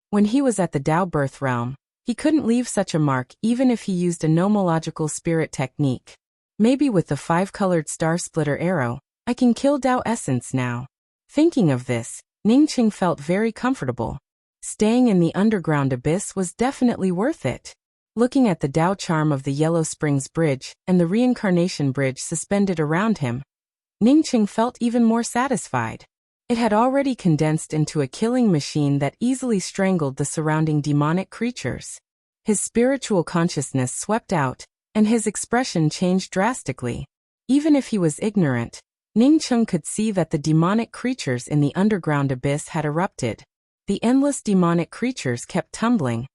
S1: When he was at the Dao birth realm, he couldn't leave such a mark even if he used a nomological spirit technique. Maybe with the 5-colored star splitter arrow, I can kill Dao essence now. Thinking of this, Ning Cheng felt very comfortable. Staying in the underground abyss was definitely worth it. Looking at the Dao charm of the Yellow Springs Bridge and the Reincarnation Bridge suspended around him, Ning Cheng felt even more satisfied. It had already condensed into a killing machine that easily strangled the surrounding demonic creatures. His spiritual consciousness swept out, and his expression changed drastically. Even if he was ignorant, Ning Cheng could see that the demonic creatures in the underground abyss had erupted. The endless demonic creatures kept tumbling,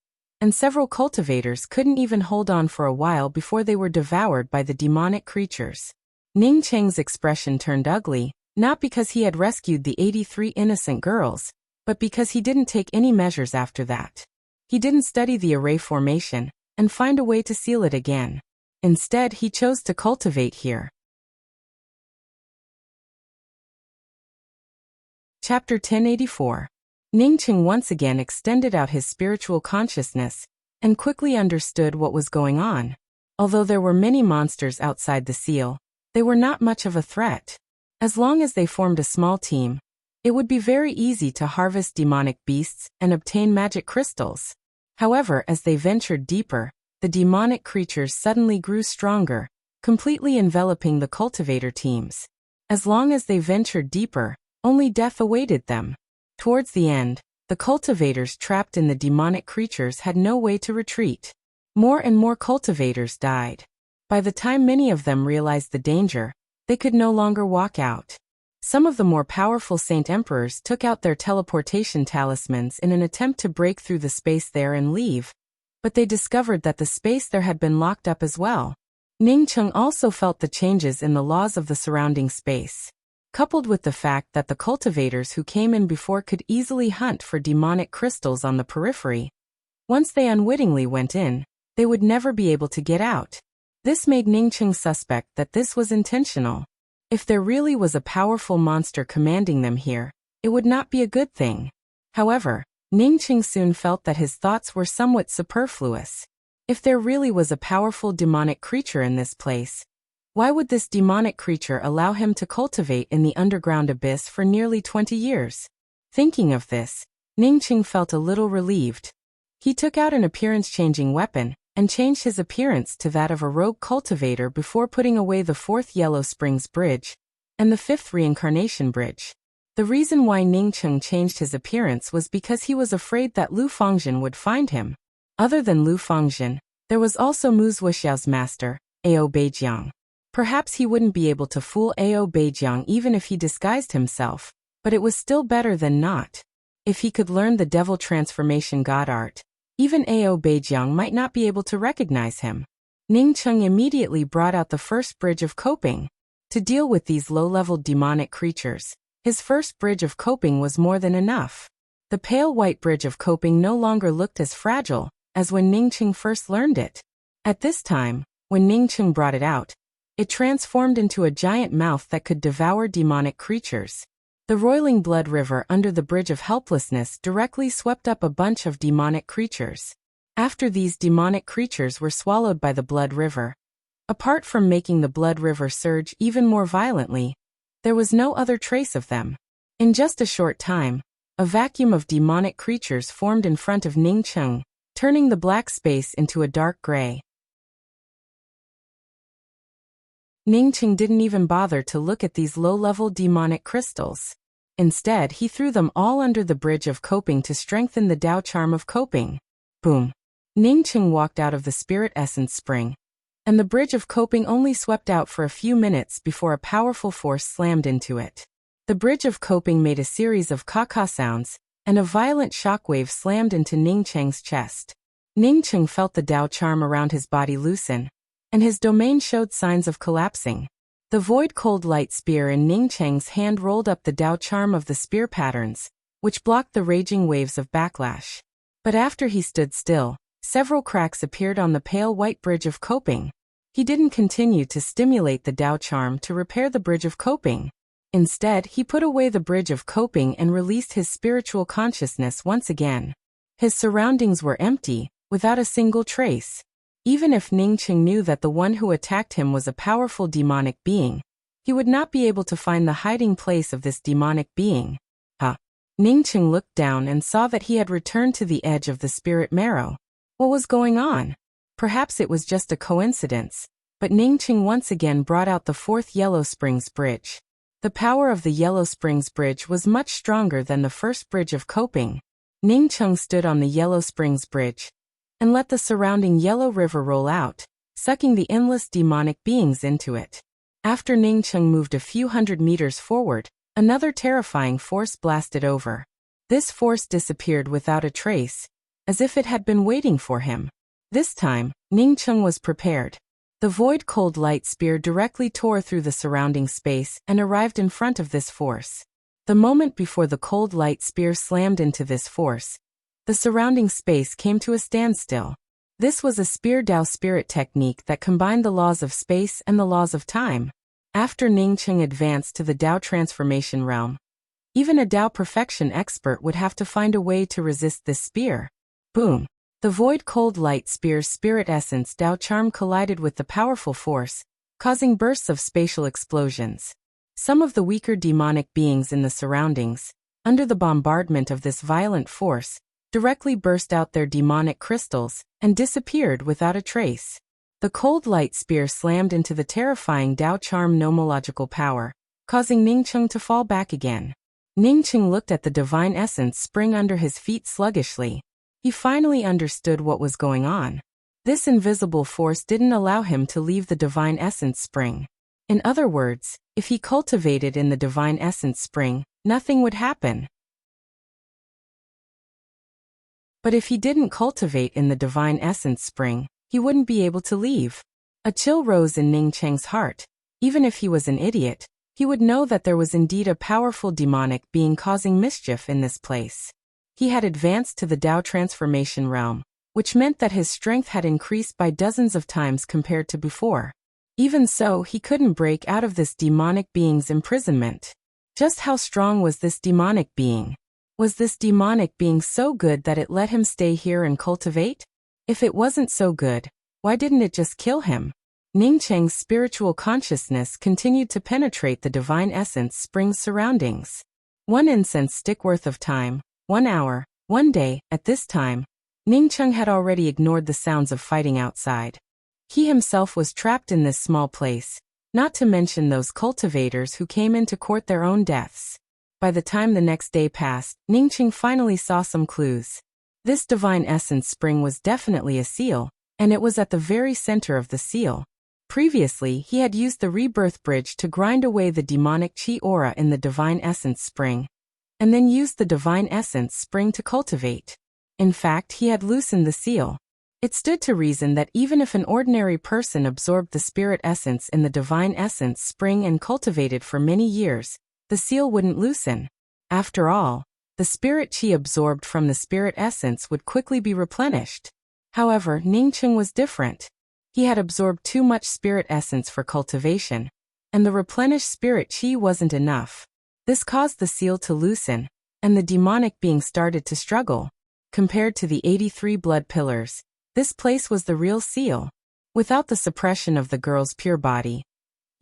S1: and several cultivators couldn't even hold on for a while before they were devoured by the demonic creatures. Ning Cheng's expression turned ugly, not because he had rescued the 83 innocent girls, but because he didn't take any measures after that. He didn't study the array formation and find a way to seal it again. Instead, he chose to cultivate here. Chapter 1084. Ning Cheng once again extended out his spiritual consciousness and quickly understood what was going on. Although there were many monsters outside the seal, they were not much of a threat. As long as they formed a small team, it would be very easy to harvest demonic beasts and obtain magic crystals. However, as they ventured deeper, the demonic creatures suddenly grew stronger, completely enveloping the cultivator teams. As long as they ventured deeper, only death awaited them. Towards the end, the cultivators trapped in the demonic creatures had no way to retreat. More and more cultivators died. By the time many of them realized the danger, they could no longer walk out. Some of the more powerful Saint Emperors took out their teleportation talismans in an attempt to break through the space there and leave, but they discovered that the space there had been locked up as well. Ning Cheng also felt the changes in the laws of the surrounding space. Coupled with the fact that the cultivators who came in before could easily hunt for demonic crystals on the periphery, once they unwittingly went in, they would never be able to get out. This made Ning Cheng suspect that this was intentional. If there really was a powerful monster commanding them here, it would not be a good thing. However, Ning Cheng soon felt that his thoughts were somewhat superfluous. If there really was a powerful demonic creature in this place, why would this demonic creature allow him to cultivate in the underground abyss for nearly 20 years? Thinking of this, Ning Cheng felt a little relieved. He took out an appearance-changing weapon and changed his appearance to that of a rogue cultivator before putting away the 4th Yellow Springs Bridge and the 5th Reincarnation Bridge. The reason why Ning Cheng changed his appearance was because he was afraid that Lu Fengzhen would find him. Other than Lu Fengxian, there was also Wuxiao's master, Ao Beijiang. Perhaps he wouldn't be able to fool Ao Beijiang even if he disguised himself, but it was still better than not. If he could learn the devil transformation god art, even Ao Beijiang might not be able to recognize him. Ning Cheng immediately brought out the first bridge of coping. To deal with these low-level demonic creatures, his first bridge of coping was more than enough. The pale white bridge of coping no longer looked as fragile as when Ning Cheng first learned it. At this time, when Ning Cheng brought it out, it transformed into a giant mouth that could devour demonic creatures. The roiling blood river under the bridge of helplessness directly swept up a bunch of demonic creatures. After these demonic creatures were swallowed by the blood river, apart from making the blood river surge even more violently, there was no other trace of them. In just a short time, a vacuum of demonic creatures formed in front of Ning Cheng, turning the black space into a dark gray. Ning Cheng didn't even bother to look at these low-level demonic crystals. Instead, he threw them all under the bridge of coping to strengthen the Tao charm of coping. Boom! Ning Cheng walked out of the spirit essence spring, and the bridge of coping only swept out for a few minutes before a powerful force slammed into it. The bridge of coping made a series of caca sounds, and a violent shockwave slammed into Ning Cheng's chest. Ning Cheng felt the Tao charm around his body loosen, and his domain showed signs of collapsing. The void cold light spear in Ning Cheng's hand rolled up the Tao charm of the spear patterns, which blocked the raging waves of backlash. But after he stood still, several cracks appeared on the pale white bridge of coping. He didn't continue to stimulate the Tao charm to repair the bridge of coping. Instead, he put away the bridge of coping and released his spiritual consciousness once again. His surroundings were empty, without a single trace. Even if Ning Cheng knew that the one who attacked him was a powerful demonic being, he would not be able to find the hiding place of this demonic being. Ning Cheng looked down and saw that he had returned to the edge of the spirit marrow. What was going on? Perhaps it was just a coincidence, but Ning Cheng once again brought out the fourth Yellow Springs Bridge. The power of the Yellow Springs Bridge was much stronger than the first bridge of coping. Ning Cheng stood on the Yellow Springs Bridge and let the surrounding yellow river roll out, sucking the endless demonic beings into it. After Ning Cheng moved a few hundred meters forward, another terrifying force blasted over. This force disappeared without a trace, as if it had been waiting for him. This time, Ning Cheng was prepared. The void cold light spear directly tore through the surrounding space and arrived in front of this force. The moment before the cold light spear slammed into this force, the surrounding space came to a standstill. This was a spear Tao spirit technique that combined the laws of space and the laws of time. After Ning Cheng advanced to the Tao transformation realm, even a Tao perfection expert would have to find a way to resist this spear. Boom! The void cold light spear's spirit essence Tao charm collided with the powerful force, causing bursts of spatial explosions. Some of the weaker demonic beings in the surroundings, under the bombardment of this violent force, directly burst out their demonic crystals and disappeared without a trace. The cold light spear slammed into the terrifying Tao charm nomological power, causing Ning Cheng to fall back again. Ning Cheng looked at the divine essence spring under his feet sluggishly. He finally understood what was going on. This invisible force didn't allow him to leave the divine essence spring. In other words, if he cultivated in the divine essence spring, nothing would happen. But if he didn't cultivate in the divine essence spring, he wouldn't be able to leave. A chill rose in Ning Cheng's heart. Even if he was an idiot, he would know that there was indeed a powerful demonic being causing mischief in this place. He had advanced to the Tao transformation realm, which meant that his strength had increased by dozens of times compared to before. Even so, he couldn't break out of this demonic being's imprisonment. Just how strong was this demonic being? Was this demonic being so good that it let him stay here and cultivate? If it wasn't so good, why didn't it just kill him? Ning Cheng's spiritual consciousness continued to penetrate the divine essence spring's surroundings. 1 incense stick worth of time, 1 hour, 1 day. At this time, Ning Cheng had already ignored the sounds of fighting outside. He himself was trapped in this small place, not to mention those cultivators who came in to court their own deaths. By the time the next day passed, Ning Cheng finally saw some clues. This divine essence spring was definitely a seal, and it was at the very center of the seal. Previously, he had used the rebirth bridge to grind away the demonic chi aura in the divine essence spring, and then used the divine essence spring to cultivate. In fact, he had loosened the seal. It stood to reason that even if an ordinary person absorbed the spirit essence in the divine essence spring and cultivated for many years, the seal wouldn't loosen. After all, the spirit chi absorbed from the spirit essence would quickly be replenished. However, Ningcheng was different. He had absorbed too much spirit essence for cultivation, and the replenished spirit chi wasn't enough. This caused the seal to loosen, and the demonic being started to struggle. Compared to the 83 blood pillars, this place was the real seal. Without the suppression of the girl's pure body,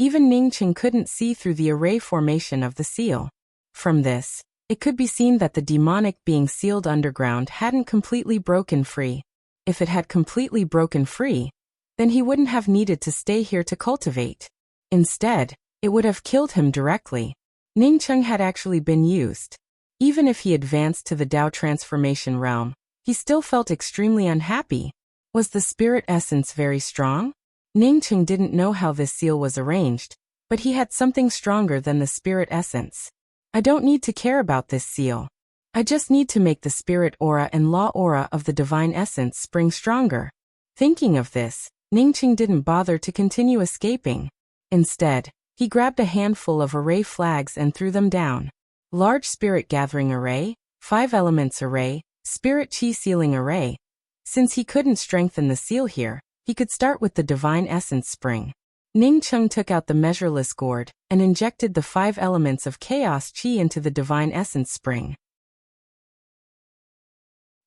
S1: even Ningcheng couldn't see through the array formation of the seal. From this, it could be seen that the demonic being sealed underground hadn't completely broken free. If it had completely broken free, then he wouldn't have needed to stay here to cultivate. Instead, it would have killed him directly. Ningcheng had actually been used. Even if he advanced to the Dao transformation realm, he still felt extremely unhappy. Was the spirit essence very strong? Ningcheng didn't know how this seal was arranged, but he had something stronger than the spirit essence. I don't need to care about this seal. I just need to make the spirit aura and law aura of the divine essence spring stronger. Thinking of this, Ningcheng didn't bother to continue escaping. Instead, he grabbed a handful of array flags and threw them down. Large spirit gathering array, 5 elements array, spirit chi sealing array. Since he couldn't strengthen the seal here, he could start with the divine essence spring. Ningcheng took out the measureless gourd and injected the 5 elements of chaos chi into the divine essence spring.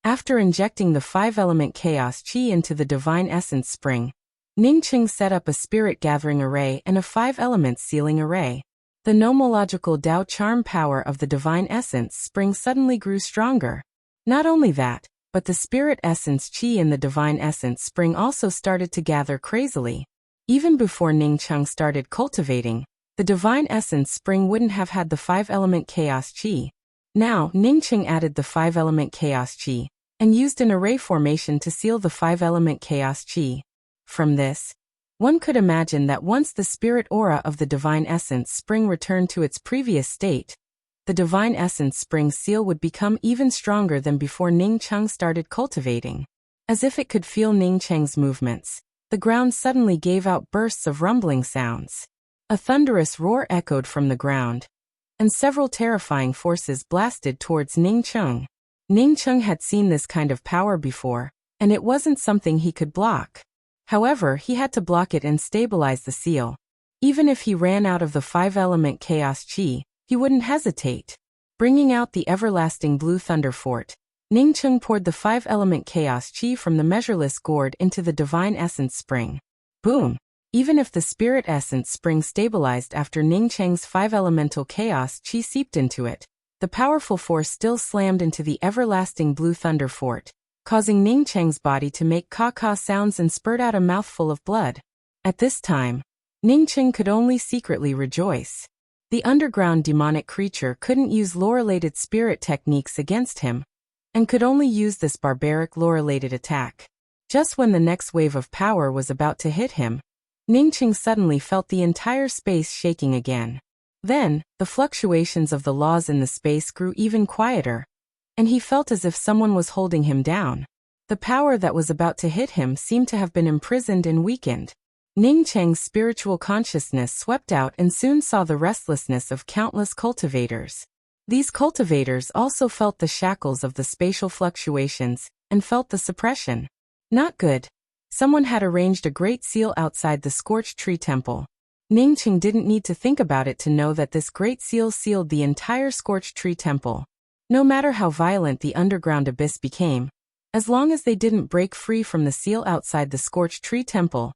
S1: After injecting the 5-element chaos chi into the divine essence spring, Ningcheng set up a spirit gathering array and a 5-element sealing array. The nomological Dao charm power of the divine essence spring suddenly grew stronger. Not only that, but the spirit essence chi in the divine essence spring also started to gather crazily. Even before Ningcheng started cultivating, the divine essence spring wouldn't have had the 5-element chaos chi. Now, Ningcheng added the 5-element chaos chi and used an array formation to seal the 5-element chaos chi. From this, one could imagine that once the spirit aura of the divine essence spring returned to its previous state, the divine essence spring seal would become even stronger than before Ningcheng started cultivating. As if it could feel Ningcheng's movements, the ground suddenly gave out bursts of rumbling sounds. A thunderous roar echoed from the ground, and several terrifying forces blasted towards Ningcheng. Ningcheng had seen this kind of power before, and it wasn't something he could block. However, he had to block it and stabilize the seal. Even if he ran out of the 5-element chaos chi, he wouldn't hesitate. Bringing out the everlasting blue thunder fort, Ningcheng poured the 5-element chaos chi from the measureless gourd into the divine essence spring. Boom! Even if the spirit essence spring stabilized after Ningcheng's 5-elemental chaos chi seeped into it, the powerful force still slammed into the everlasting blue thunder fort, causing Ningcheng's body to make caw-caw sounds and spurt out a mouthful of blood. At this time, Ningcheng could only secretly rejoice. The underground demonic creature couldn't use lore-related spirit techniques against him, and could only use this barbaric lore-related attack. Just when the next wave of power was about to hit him, Ningcheng suddenly felt the entire space shaking again. Then, the fluctuations of the laws in the space grew even quieter, and he felt as if someone was holding him down. The power that was about to hit him seemed to have been imprisoned and weakened. Ningcheng's spiritual consciousness swept out and soon saw the restlessness of countless cultivators. These cultivators also felt the shackles of the spatial fluctuations, and felt the suppression. Not good. Someone had arranged a great seal outside the scorched tree temple. Ningcheng didn't need to think about it to know that this great seal sealed the entire scorched tree temple. No matter how violent the underground abyss became, as long as they didn't break free from the seal outside the scorched tree temple,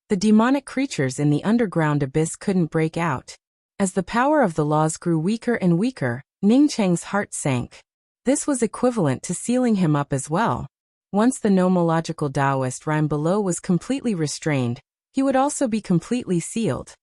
S1: the demonic creatures in the underground abyss couldn't break out. As the power of the laws grew weaker and weaker, Ningcheng's heart sank. This was equivalent to sealing him up as well. Once the nomological Taoist rhyme below was completely restrained, he would also be completely sealed.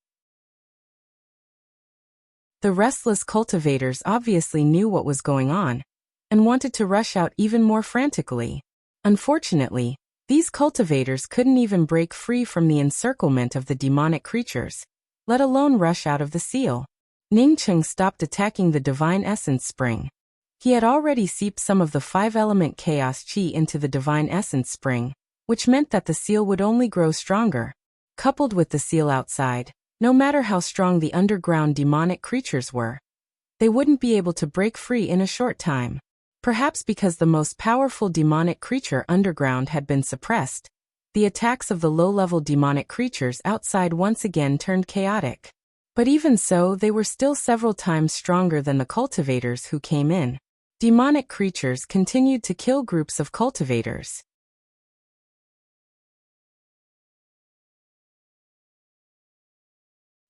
S1: The restless cultivators obviously knew what was going on. and wanted to rush out even more frantically. Unfortunately, these cultivators couldn't even break free from the encirclement of the demonic creatures, let alone rush out of the seal. Ningcheng stopped attacking the divine essence spring. He had already seeped some of the 5-element chaos qi into the divine essence spring, which meant that the seal would only grow stronger. Coupled with the seal outside, no matter how strong the underground demonic creatures were, they wouldn't be able to break free in a short time. Perhaps because the most powerful demonic creature underground had been suppressed, the attacks of the low-level demonic creatures outside once again turned chaotic. But even so, they were still several times stronger than the cultivators who came in. Demonic creatures continued to kill groups of cultivators.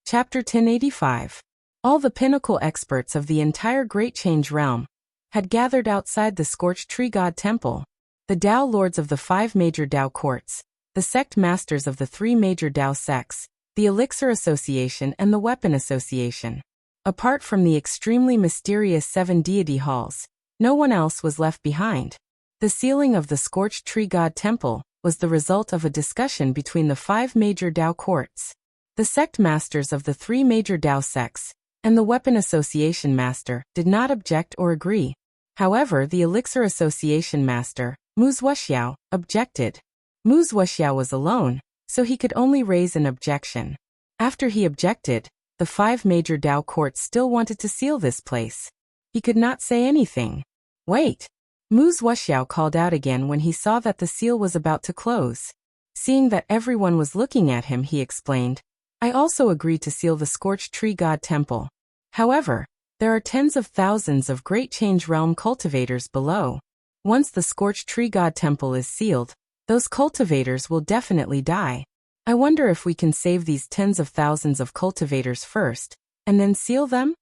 S1: Chapter 1085. All the pinnacle experts of the entire Great Change Realm had gathered outside the Scorched Tree God Temple. The Tao Lords of the 5 major Tao Courts, the Sect Masters of the 3 major Tao Sects, the Elixir Association and the Weapon Association. Apart from the extremely mysterious 7 deity halls, no one else was left behind. The sealing of the Scorched Tree God Temple was the result of a discussion between the 5 major Tao Courts, the Sect Masters of the 3 major Tao Sects, and the Weapon Association Master did not object or agree. However, the Elixir Association Master, Wuxia, objected. Wuxia was alone, so he could only raise an objection. After he objected, the 5 major Tao courts still wanted to seal this place. He could not say anything. Wait! Wuxia called out again when he saw that the seal was about to close. Seeing that everyone was looking at him, he explained, I also agreed to seal the Scorched Tree God Temple. However, there are tens of thousands of Great Change Realm cultivators below. Once the Scorched Tree God Temple is sealed, those cultivators will definitely die. I wonder if we can save these tens of thousands of cultivators first, and then seal them?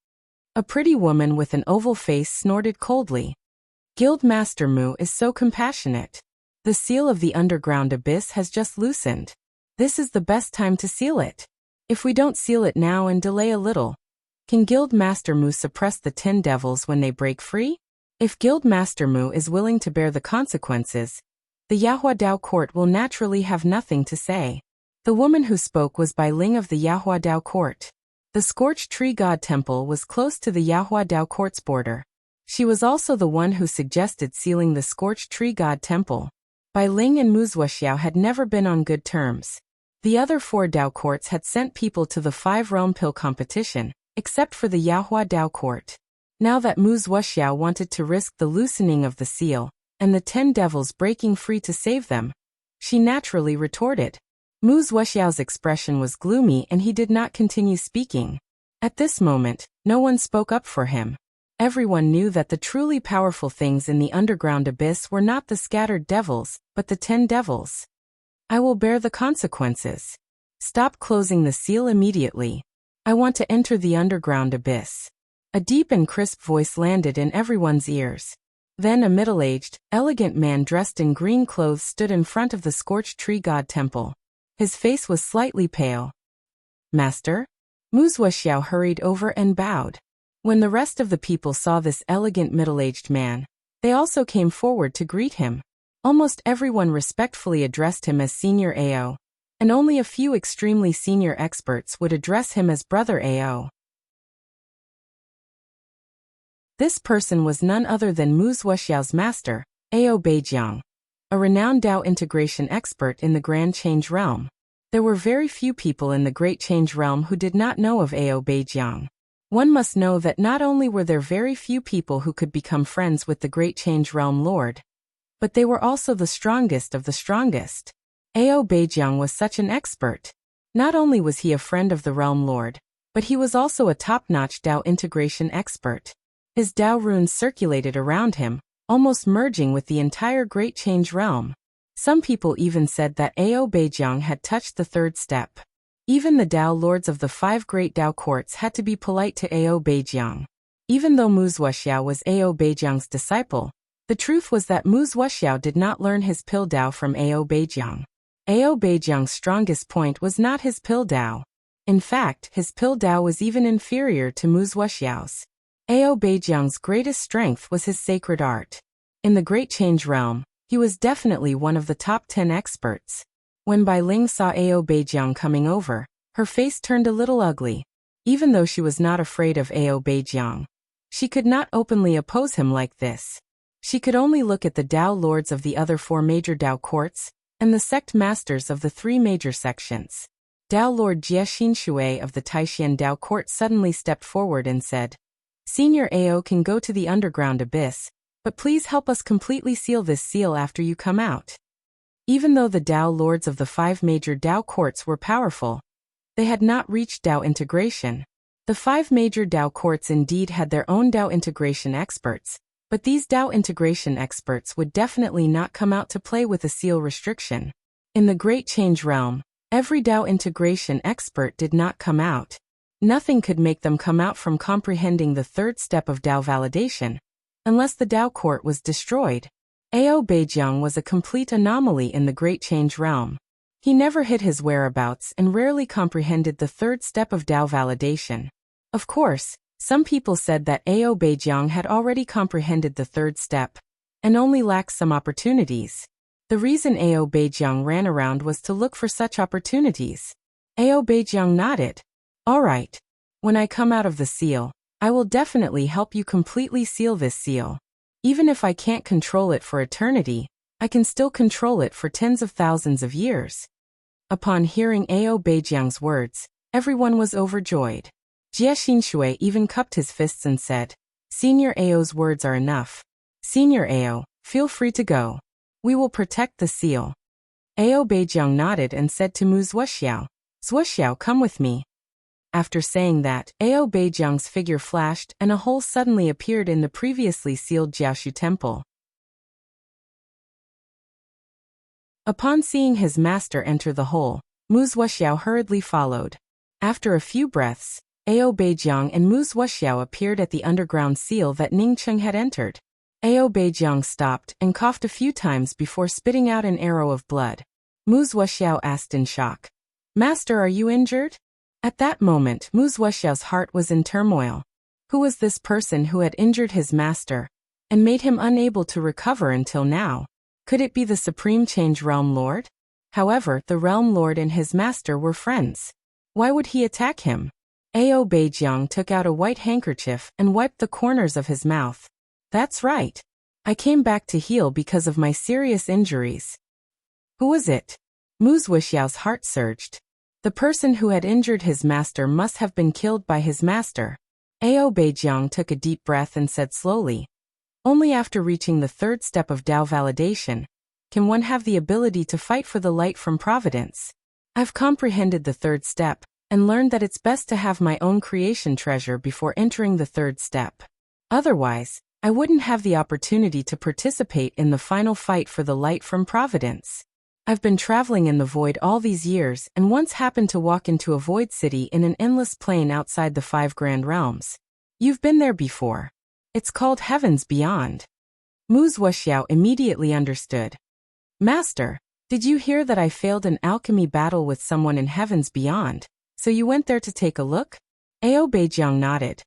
S1: A pretty woman with an oval face snorted coldly. Guildmaster Mu is so compassionate. The seal of the underground abyss has just loosened. This is the best time to seal it. If we don't seal it now and delay a little, can Guildmaster Mu suppress the 10 devils when they break free? If Guildmaster Mu is willing to bear the consequences, the Yahua Dao court will naturally have nothing to say. The woman who spoke was Bai Ling of the Yahua Dao court. The Scorched Tree God Temple was close to the Yahua Dao court's border. She was also the one who suggested sealing the Scorched Tree God Temple. Bai Ling and Wuxia had never been on good terms. The other 4 Dao courts had sent people to the 5 realm pill competition, except for the Yahua Dao court. Now that Wuxia wanted to risk the loosening of the seal, and the 10 devils breaking free to save them, she naturally retorted. Wuxiao's expression was gloomy and he did not continue speaking. At this moment, no one spoke up for him. Everyone knew that the truly powerful things in the underground abyss were not the scattered devils, but the 10 devils. I will bear the consequences. Stop closing the seal immediately. I want to enter the underground abyss. A deep and crisp voice landed in everyone's ears. Then a middle-aged, elegant man dressed in green clothes stood in front of the Scorched Tree God Temple. His face was slightly pale. Master? Wuxia hurried over and bowed. When the rest of the people saw this elegant middle-aged man, they also came forward to greet him. Almost everyone respectfully addressed him as Senior AO, and only a few extremely senior experts would address him as Brother AO. This person was none other than Wuxiao's master, AO Beijiang, a renowned Dao integration expert in the Grand Change Realm. There were very few people in the Great Change Realm who did not know of AO Beijiang. One must know that not only were there very few people who could become friends with the Great Change Realm Lord, but they were also the strongest of the strongest. AO Beijiang was such an expert. Not only was he a friend of the Realm Lord, but he was also a top-notch Dao integration expert. His Dao runes circulated around him, almost merging with the entire Great Change Realm. Some people even said that AO Beijiang had touched the 3rd step. Even the Dao lords of the 5 great Dao courts had to be polite to AO Beijiang. Even though Wuxia was AO Beijiang's disciple, the truth was that Wuxia did not learn his pill Dao from AO Beijiang. AO Beijiang's strongest point was not his pill Dao. In fact, his pill Dao was even inferior to Wuxiao's. Ao Beijiang's greatest strength was his sacred art. In the Great Change realm, he was definitely one of the top 10 experts. When Bai Ling saw Ao Beijiang coming over, her face turned a little ugly. Even though she was not afraid of Ao Beijiang, she could not openly oppose him like this. She could only look at the Dao lords of the other 4 major Dao courts, and the sect masters of the 3 major sections. Dao Lord Jie Xinshui of the Taishan Dao court suddenly stepped forward and said, "Senior Ao can go to the underground abyss, but please help us completely seal this seal after you come out." Even though the Dao lords of the 5 major Dao courts were powerful, they had not reached Dao integration. The 5 major Dao courts indeed had their own Dao integration experts, but these Dao integration experts would definitely not come out to play with a seal restriction. In the Great Change realm, every Dao integration expert did not come out. Nothing could make them come out from comprehending the 3rd step of Dao validation, unless the Dao court was destroyed. Ao Beijiang was a complete anomaly in the Great Change realm. He never hid his whereabouts and rarely comprehended the 3rd step of Dao validation. Of course, some people said that Ao Beijiang had already comprehended the 3rd step, and only lacked some opportunities. The reason Ao Beijiang ran around was to look for such opportunities. Ao Beijiang nodded. "All right. When I come out of the seal, I will definitely help you completely seal this seal. Even if I can't control it for eternity, I can still control it for tens of thousands of years." Upon hearing Ao Beijiang's words, everyone was overjoyed. Jie Xinshui even cupped his fists and said, "Senior Ao's words are enough. Senior Ao, feel free to go. We will protect the seal." Ao Beijiang nodded and said to Mu Zuoxiao, "Zuoxiao, come with me." After saying that, Ao Beijiang's figure flashed and a hole suddenly appeared in the previously sealed Jiaoshu temple. Upon seeing his master enter the hole, Mu Zuoxiao hurriedly followed. After a few breaths, Ao Beijiang and Mu Zuoxiao appeared at the underground seal that Ning Cheng had entered. Ao Beijiang stopped and coughed a few times before spitting out an arrow of blood. Mu Zuoxiao asked in shock, "Master, are you injured?" At that moment, Mu Zuoxiao's heart was in turmoil. Who was this person who had injured his master and made him unable to recover until now? Could it be the Supreme Change Realm Lord? However, the Realm Lord and his master were friends. Why would he attack him? Ao Beijiang took out a white handkerchief and wiped the corners of his mouth. "That's right. I came back to heal because of my serious injuries." Who was it? Mu Zuoxiao's heart surged. The person who had injured his master must have been killed by his master. Ao Beijiang took a deep breath and said slowly, "Only after reaching the 3rd step of Dao validation can one have the ability to fight for the light from providence. I've comprehended the 3rd step and learned that it's best to have my own creation treasure before entering the 3rd step. Otherwise, I wouldn't have the opportunity to participate in the final fight for the light from providence. I've been traveling in the void all these years and once happened to walk into a void city in an endless plain outside the 5 grand realms. You've been there before. It's called Heavens Beyond." Mu Zuoxiao immediately understood. "Master, did you hear that I failed an alchemy battle with someone in Heavens Beyond? So you went there to take a look?" Ao Beijiang nodded.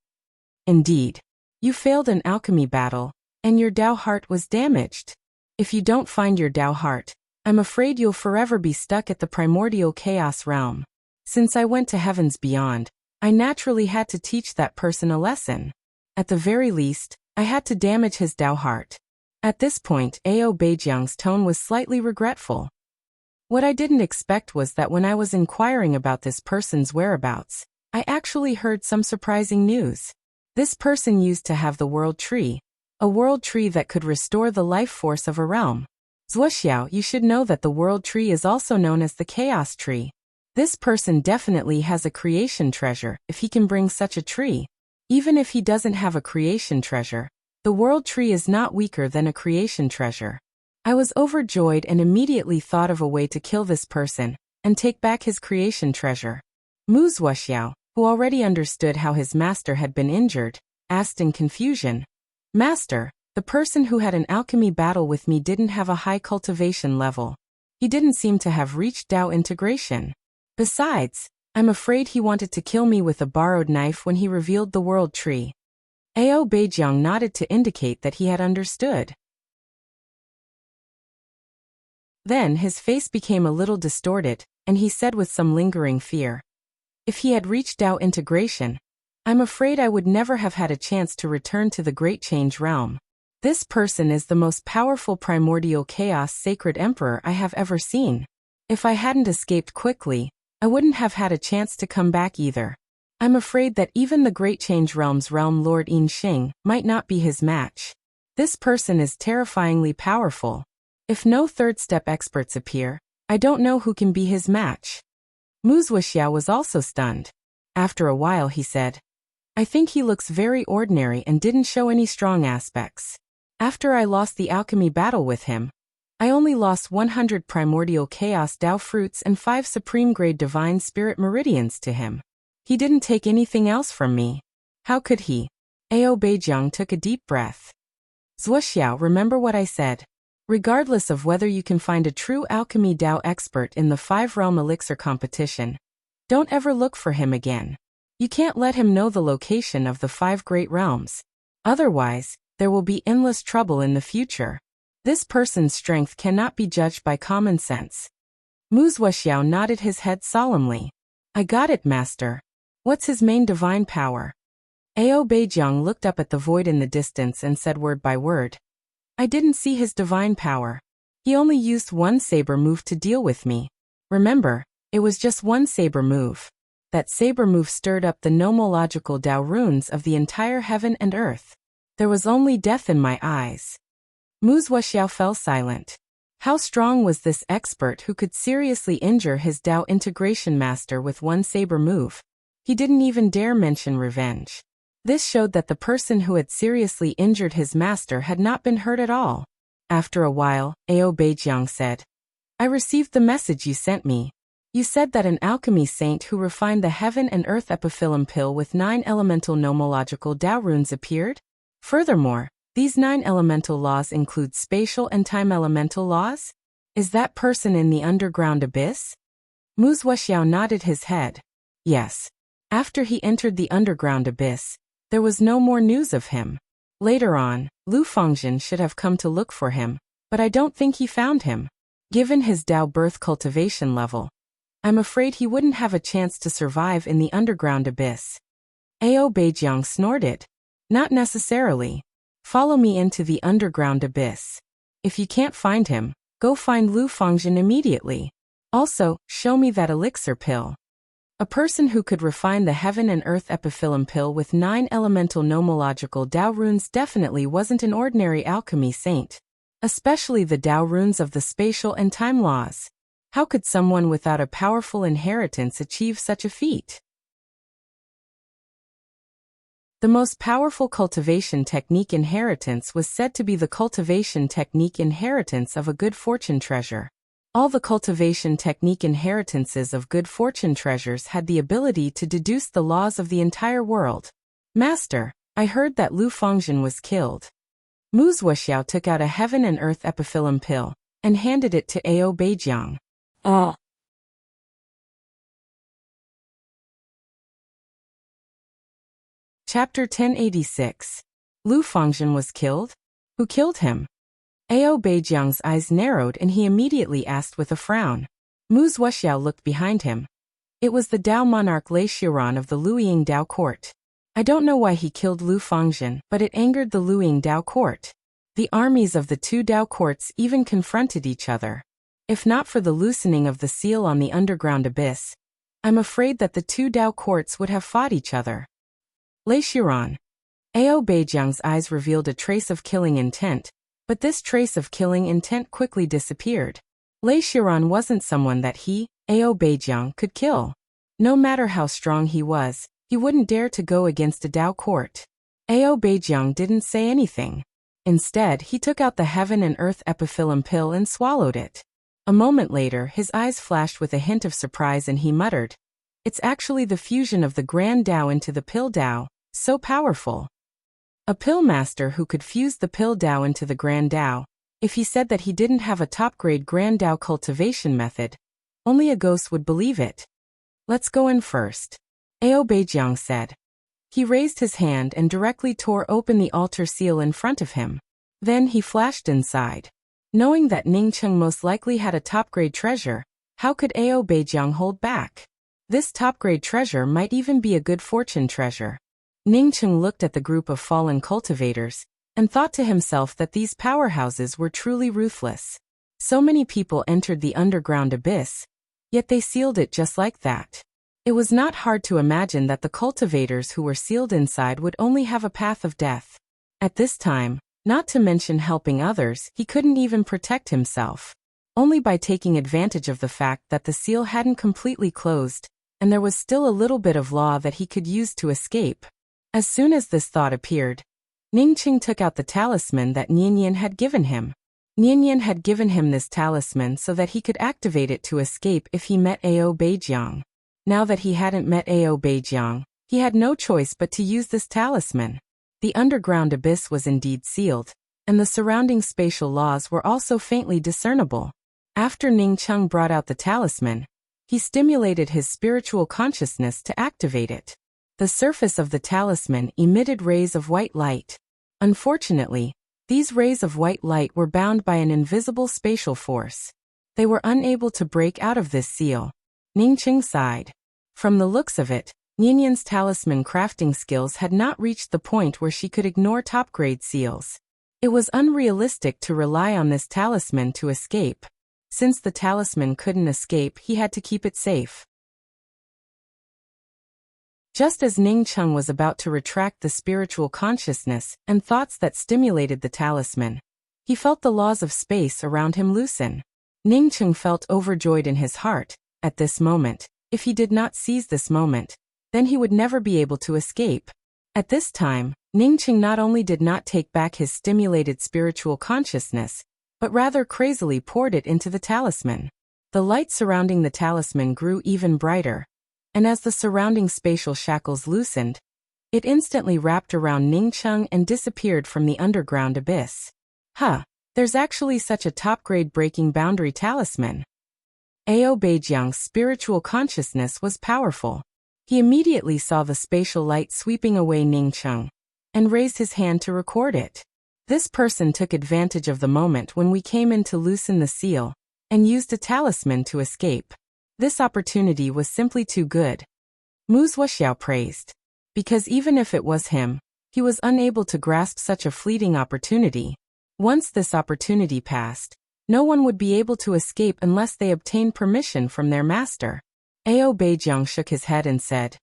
S1: "Indeed. You failed an alchemy battle, and your Dao heart was damaged. If you don't find your Dao heart, I'm afraid you'll forever be stuck at the primordial chaos realm. Since I went to Heavens Beyond, I naturally had to teach that person a lesson. At the very least, I had to damage his Dao heart." At this point, Ao Beijiang's tone was slightly regretful. What I didn't expect was that when I was inquiring about this person's whereabouts, I actually heard some surprising news. This person used to have the world tree, a world tree that could restore the life force of a realm. Zuoxiao, you should know that the world tree is also known as the chaos tree. This person definitely has a creation treasure if he can bring such a tree. Even if he doesn't have a creation treasure, the world tree is not weaker than a creation treasure. I was overjoyed and immediately thought of a way to kill this person and take back his creation treasure. Mu Zuoxiao, who already understood how his master had been injured, asked in confusion, "Master, the person who had an alchemy battle with me didn't have a high cultivation level. He didn't seem to have reached Dao integration. Besides, I'm afraid he wanted to kill me with a borrowed knife when he revealed the world tree." Ao Beijiang nodded to indicate that he had understood. Then his face became a little distorted, and he said with some lingering fear, "If he had reached Tao integration, I'm afraid I would never have had a chance to return to the Great Change realm. This person is the most powerful primordial chaos sacred emperor I have ever seen. If I hadn't escaped quickly, I wouldn't have had a chance to come back either. I'm afraid that even the Great Change realm's realm lord Yin Xing might not be his match. This person is terrifyingly powerful. If no third-step experts appear, I don't know who can be his match." Wuxia was also stunned. After a while he said, "I think he looks very ordinary and didn't show any strong aspects. After I lost the alchemy battle with him, I only lost 100 primordial chaos Tao fruits and 5 supreme-grade divine spirit meridians to him. He didn't take anything else from me. How could he?" Ao Beijiang took a deep breath. "Wuxia, remember what I said. Regardless of whether you can find a true alchemy Tao expert in the 5-realm elixir competition, don't ever look for him again. You can't let him know the location of the 5 great realms. Otherwise, there will be endless trouble in the future. This person's strength cannot be judged by common sense." Wuxia nodded his head solemnly. "I got it, master. What's his main divine power?" Ao Beijiang looked up at the void in the distance and said word by word, "I didn't see his divine power. He only used one saber move to deal with me. Remember, it was just one saber move. That saber move stirred up the nomological Tao runes of the entire heaven and earth. There was only death in my eyes." Wuxia fell silent. How strong was this expert who could seriously injure his Tao integration master with one saber move? He didn't even dare mention revenge. This showed that the person who had seriously injured his master had not been hurt at all. After a while, Ao Beijiang said, "I received the message you sent me. You said that an alchemy saint who refined the heaven and earth epiphyllum pill with 9 elemental nomological Tao runes appeared? Furthermore, these 9 elemental laws include spatial and time elemental laws? Is that person in the underground abyss?" Wuxia nodded his head. "Yes. After he entered the underground abyss, there was no more news of him. Later on, Lu Fengzhen should have come to look for him, but I don't think he found him. Given his Tao birth cultivation level, I'm afraid he wouldn't have a chance to survive in the underground abyss." Ao Beijiang snorted. "Not necessarily. Follow me into the underground abyss. If you can't find him, go find Lu Fengzhen immediately. Also, show me that elixir pill." A person who could refine the heaven and earth epiphyllum pill with 9 elemental nomological Tao runes definitely wasn't an ordinary alchemy saint. Especially the Tao runes of the spatial and time laws. How could someone without a powerful inheritance achieve such a feat? The most powerful cultivation technique inheritance was said to be the cultivation technique inheritance of a good fortune treasure. All the cultivation technique inheritances of good fortune treasures had the ability to deduce the laws of the entire world. "Master, I heard that Lu Fengzhen was killed." Wuxia took out a heaven and earth epiphyllum pill and handed it to Ao Beijiang. Chapter 1086. Lu Fengzhen was killed? Who killed him? Ao Beijiang's eyes narrowed and he immediately asked with a frown. Wuxia looked behind him. It was the Tao monarch Lei Xiran of the Luiying Tao court. I don't know why he killed Lu Fengzhen, but it angered the Luiying Tao court. The armies of the 2 Tao courts even confronted each other. If not for the loosening of the seal on the underground abyss, I'm afraid that the 2 Tao courts would have fought each other. Lei Xiran. Ao Beijiang's eyes revealed a trace of killing intent, but this trace of killing intent quickly disappeared. Lei Xiran wasn't someone that he, Ao Beijiang, could kill. No matter how strong he was, he wouldn't dare to go against a Tao court. Ao Beijiang didn't say anything. Instead, he took out the heaven and earth epiphyllum pill and swallowed it. A moment later, his eyes flashed with a hint of surprise and he muttered, "It's actually the fusion of the Grand Tao into the Pill Tao, so powerful." A pill master who could fuse the Pill Tao into the Grand Tao, if he said that he didn't have a top-grade Grand Tao cultivation method, only a ghost would believe it. "Let's go in first," Ao Beijiang said. He raised his hand and directly tore open the altar seal in front of him. Then he flashed inside. Knowing that Ningcheng most likely had a top-grade treasure, how could Ao Beijiang hold back? This top-grade treasure might even be a good fortune treasure. Ningcheng looked at the group of fallen cultivators and thought to himself that these powerhouses were truly ruthless. So many people entered the underground abyss, yet they sealed it just like that. It was not hard to imagine that the cultivators who were sealed inside would only have a path of death. At this time, not to mention helping others, he couldn't even protect himself. Only by taking advantage of the fact that the seal hadn't completely closed, and there was still a little bit of law that he could use to escape. As soon as this thought appeared, Ningcheng took out the talisman that Nianyan had given him. Nianyan had given him this talisman so that he could activate it to escape if he met Ao Beijiang. Now that he hadn't met Ao Beijiang, he had no choice but to use this talisman. The underground abyss was indeed sealed, and the surrounding spatial laws were also faintly discernible. After Ningcheng brought out the talisman, he stimulated his spiritual consciousness to activate it. The surface of the talisman emitted rays of white light. Unfortunately, these rays of white light were bound by an invisible spatial force. They were unable to break out of this seal. Ningcheng sighed. From the looks of it, Nianyan's talisman crafting skills had not reached the point where she could ignore top-grade seals. It was unrealistic to rely on this talisman to escape. Since the talisman couldn't escape, he had to keep it safe. Just as Ningcheng was about to retract the spiritual consciousness and thoughts that stimulated the talisman, he felt the laws of space around him loosen. Ningcheng felt overjoyed in his heart. At this moment, if he did not seize this moment, then he would never be able to escape. At this time, Ningcheng not only did not take back his stimulated spiritual consciousness, but rather crazily poured it into the talisman. The light surrounding the talisman grew even brighter, and as the surrounding spatial shackles loosened, it instantly wrapped around Ningcheng and disappeared from the underground abyss. There's actually such a top-grade breaking boundary talisman. Ao Beijiang's spiritual consciousness was powerful. He immediately saw the spatial light sweeping away Ningcheng, and raised his hand to record it. This person took advantage of the moment when we came in to loosen the seal, and used a talisman to escape. This opportunity was simply too good. Wuxia praised. Because even if it was him, he was unable to grasp such a fleeting opportunity. Once this opportunity passed, no one would be able to escape unless they obtained permission from their master. Ao Beijiang shook his head and said,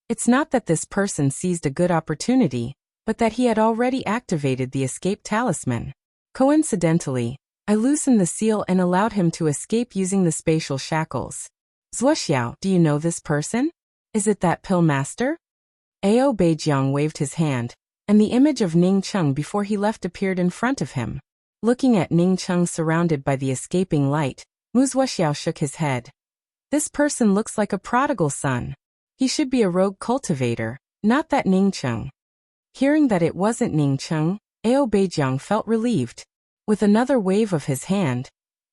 S1: "It's not that this person seized a good opportunity, but that he had already activated the escape talisman. Coincidentally, I loosened the seal and allowed him to escape using the spatial shackles." "Zuoxiao, do you know this person? Is it that pill master?" Ao Beijiang waved his hand, and the image of Ningcheng before he left appeared in front of him. Looking at Ningcheng surrounded by the escaping light, Zuoxiao shook his head. "This person looks like a prodigal son. He should be a rogue cultivator, not that Ningcheng." Hearing that it wasn't Ningcheng, Ao Beijiang felt relieved. With another wave of his hand,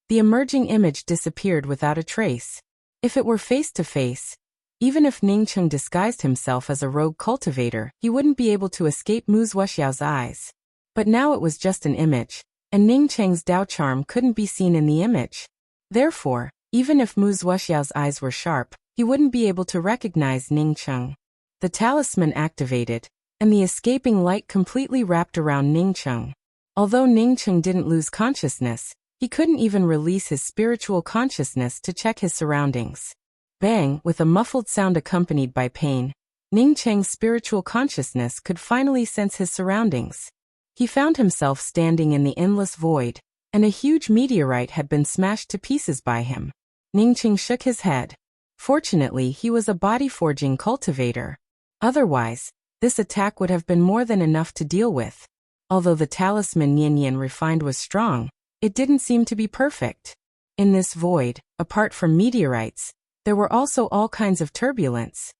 S1: the emerging image disappeared without a trace. If it were face-to-face, even if Ningcheng disguised himself as a rogue cultivator, he wouldn't be able to escape Mu Zuoxiao's eyes. But now it was just an image, and Ningcheng's Dao charm couldn't be seen in the image. Therefore, even if Mu Zuoxiao's eyes were sharp, he wouldn't be able to recognize Ningcheng. The talisman activated, and the escaping light completely wrapped around Ningcheng. Although Ningcheng didn't lose consciousness, he couldn't even release his spiritual consciousness to check his surroundings. Bang! With a muffled sound accompanied by pain, Ningcheng's spiritual consciousness could finally sense his surroundings. He found himself standing in the endless void, and a huge meteorite had been smashed to pieces by him. Ningcheng shook his head. Fortunately, he was a body-forging cultivator. Otherwise, this attack would have been more than enough to deal with. Although the talisman Nianyan refined was strong, it didn't seem to be perfect. In this void, apart from meteorites, there were also all kinds of turbulence.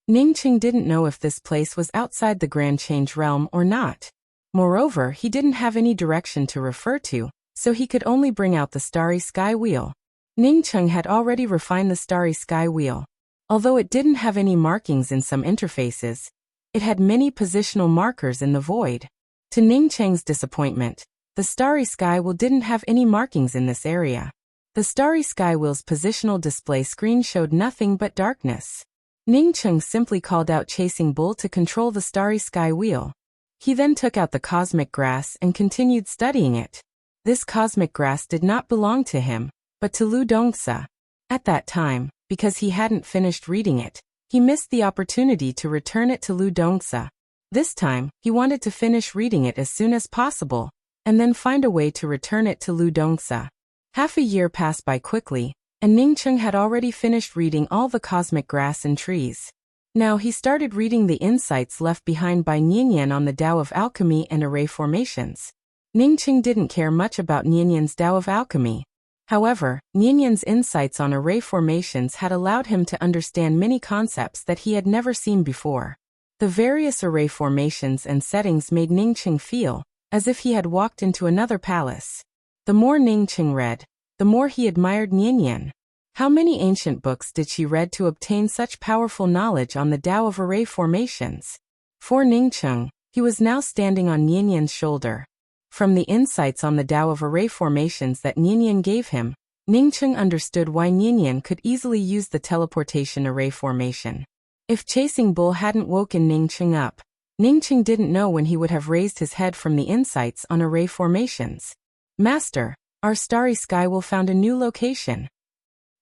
S1: Ningcheng didn't know if this place was outside the Grand Change realm or not. Moreover, he didn't have any direction to refer to, so he could only bring out the starry sky wheel. Ningcheng had already refined the starry sky wheel. Although it didn't have any markings in some interfaces, it had many positional markers in the void. To Ningcheng's disappointment, the Starry Sky Wheel didn't have any markings in this area. The Starry Sky Wheel's positional display screen showed nothing but darkness. Ningcheng simply called out Chasing Bull to control the Starry Sky Wheel. He then took out the cosmic grass and continued studying it. This cosmic grass did not belong to him, but to Lu Dongsa. At that time, because he hadn't finished reading it, he missed the opportunity to return it to Lu Dongsa. This time, he wanted to finish reading it as soon as possible, and then find a way to return it to Lu Dongsa. Half a year passed by quickly, and Ningcheng had already finished reading all the cosmic grass and trees. Now he started reading the insights left behind by Nianyan on the Tao of Alchemy and Array Formations. Ningcheng didn't care much about Nianyan's Tao of Alchemy. However, Nianyan's insights on array formations had allowed him to understand many concepts that he had never seen before. The various array formations and settings made Ningcheng feel as if he had walked into another palace. The more Ningcheng read, the more he admired Nianyan. How many ancient books did she read to obtain such powerful knowledge on the Tao of array formations? For Ningcheng, he was now standing on Nianyan's shoulder. From the insights on the Tao of array formations that Nianyan gave him, Ningcheng understood why Nianyan could easily use the teleportation array formation. If Chasing Bull hadn't woken Ningcheng up, Ningcheng didn't know when he would have raised his head from the insights on array formations. Master, our Starry Sky Wheel found a new location.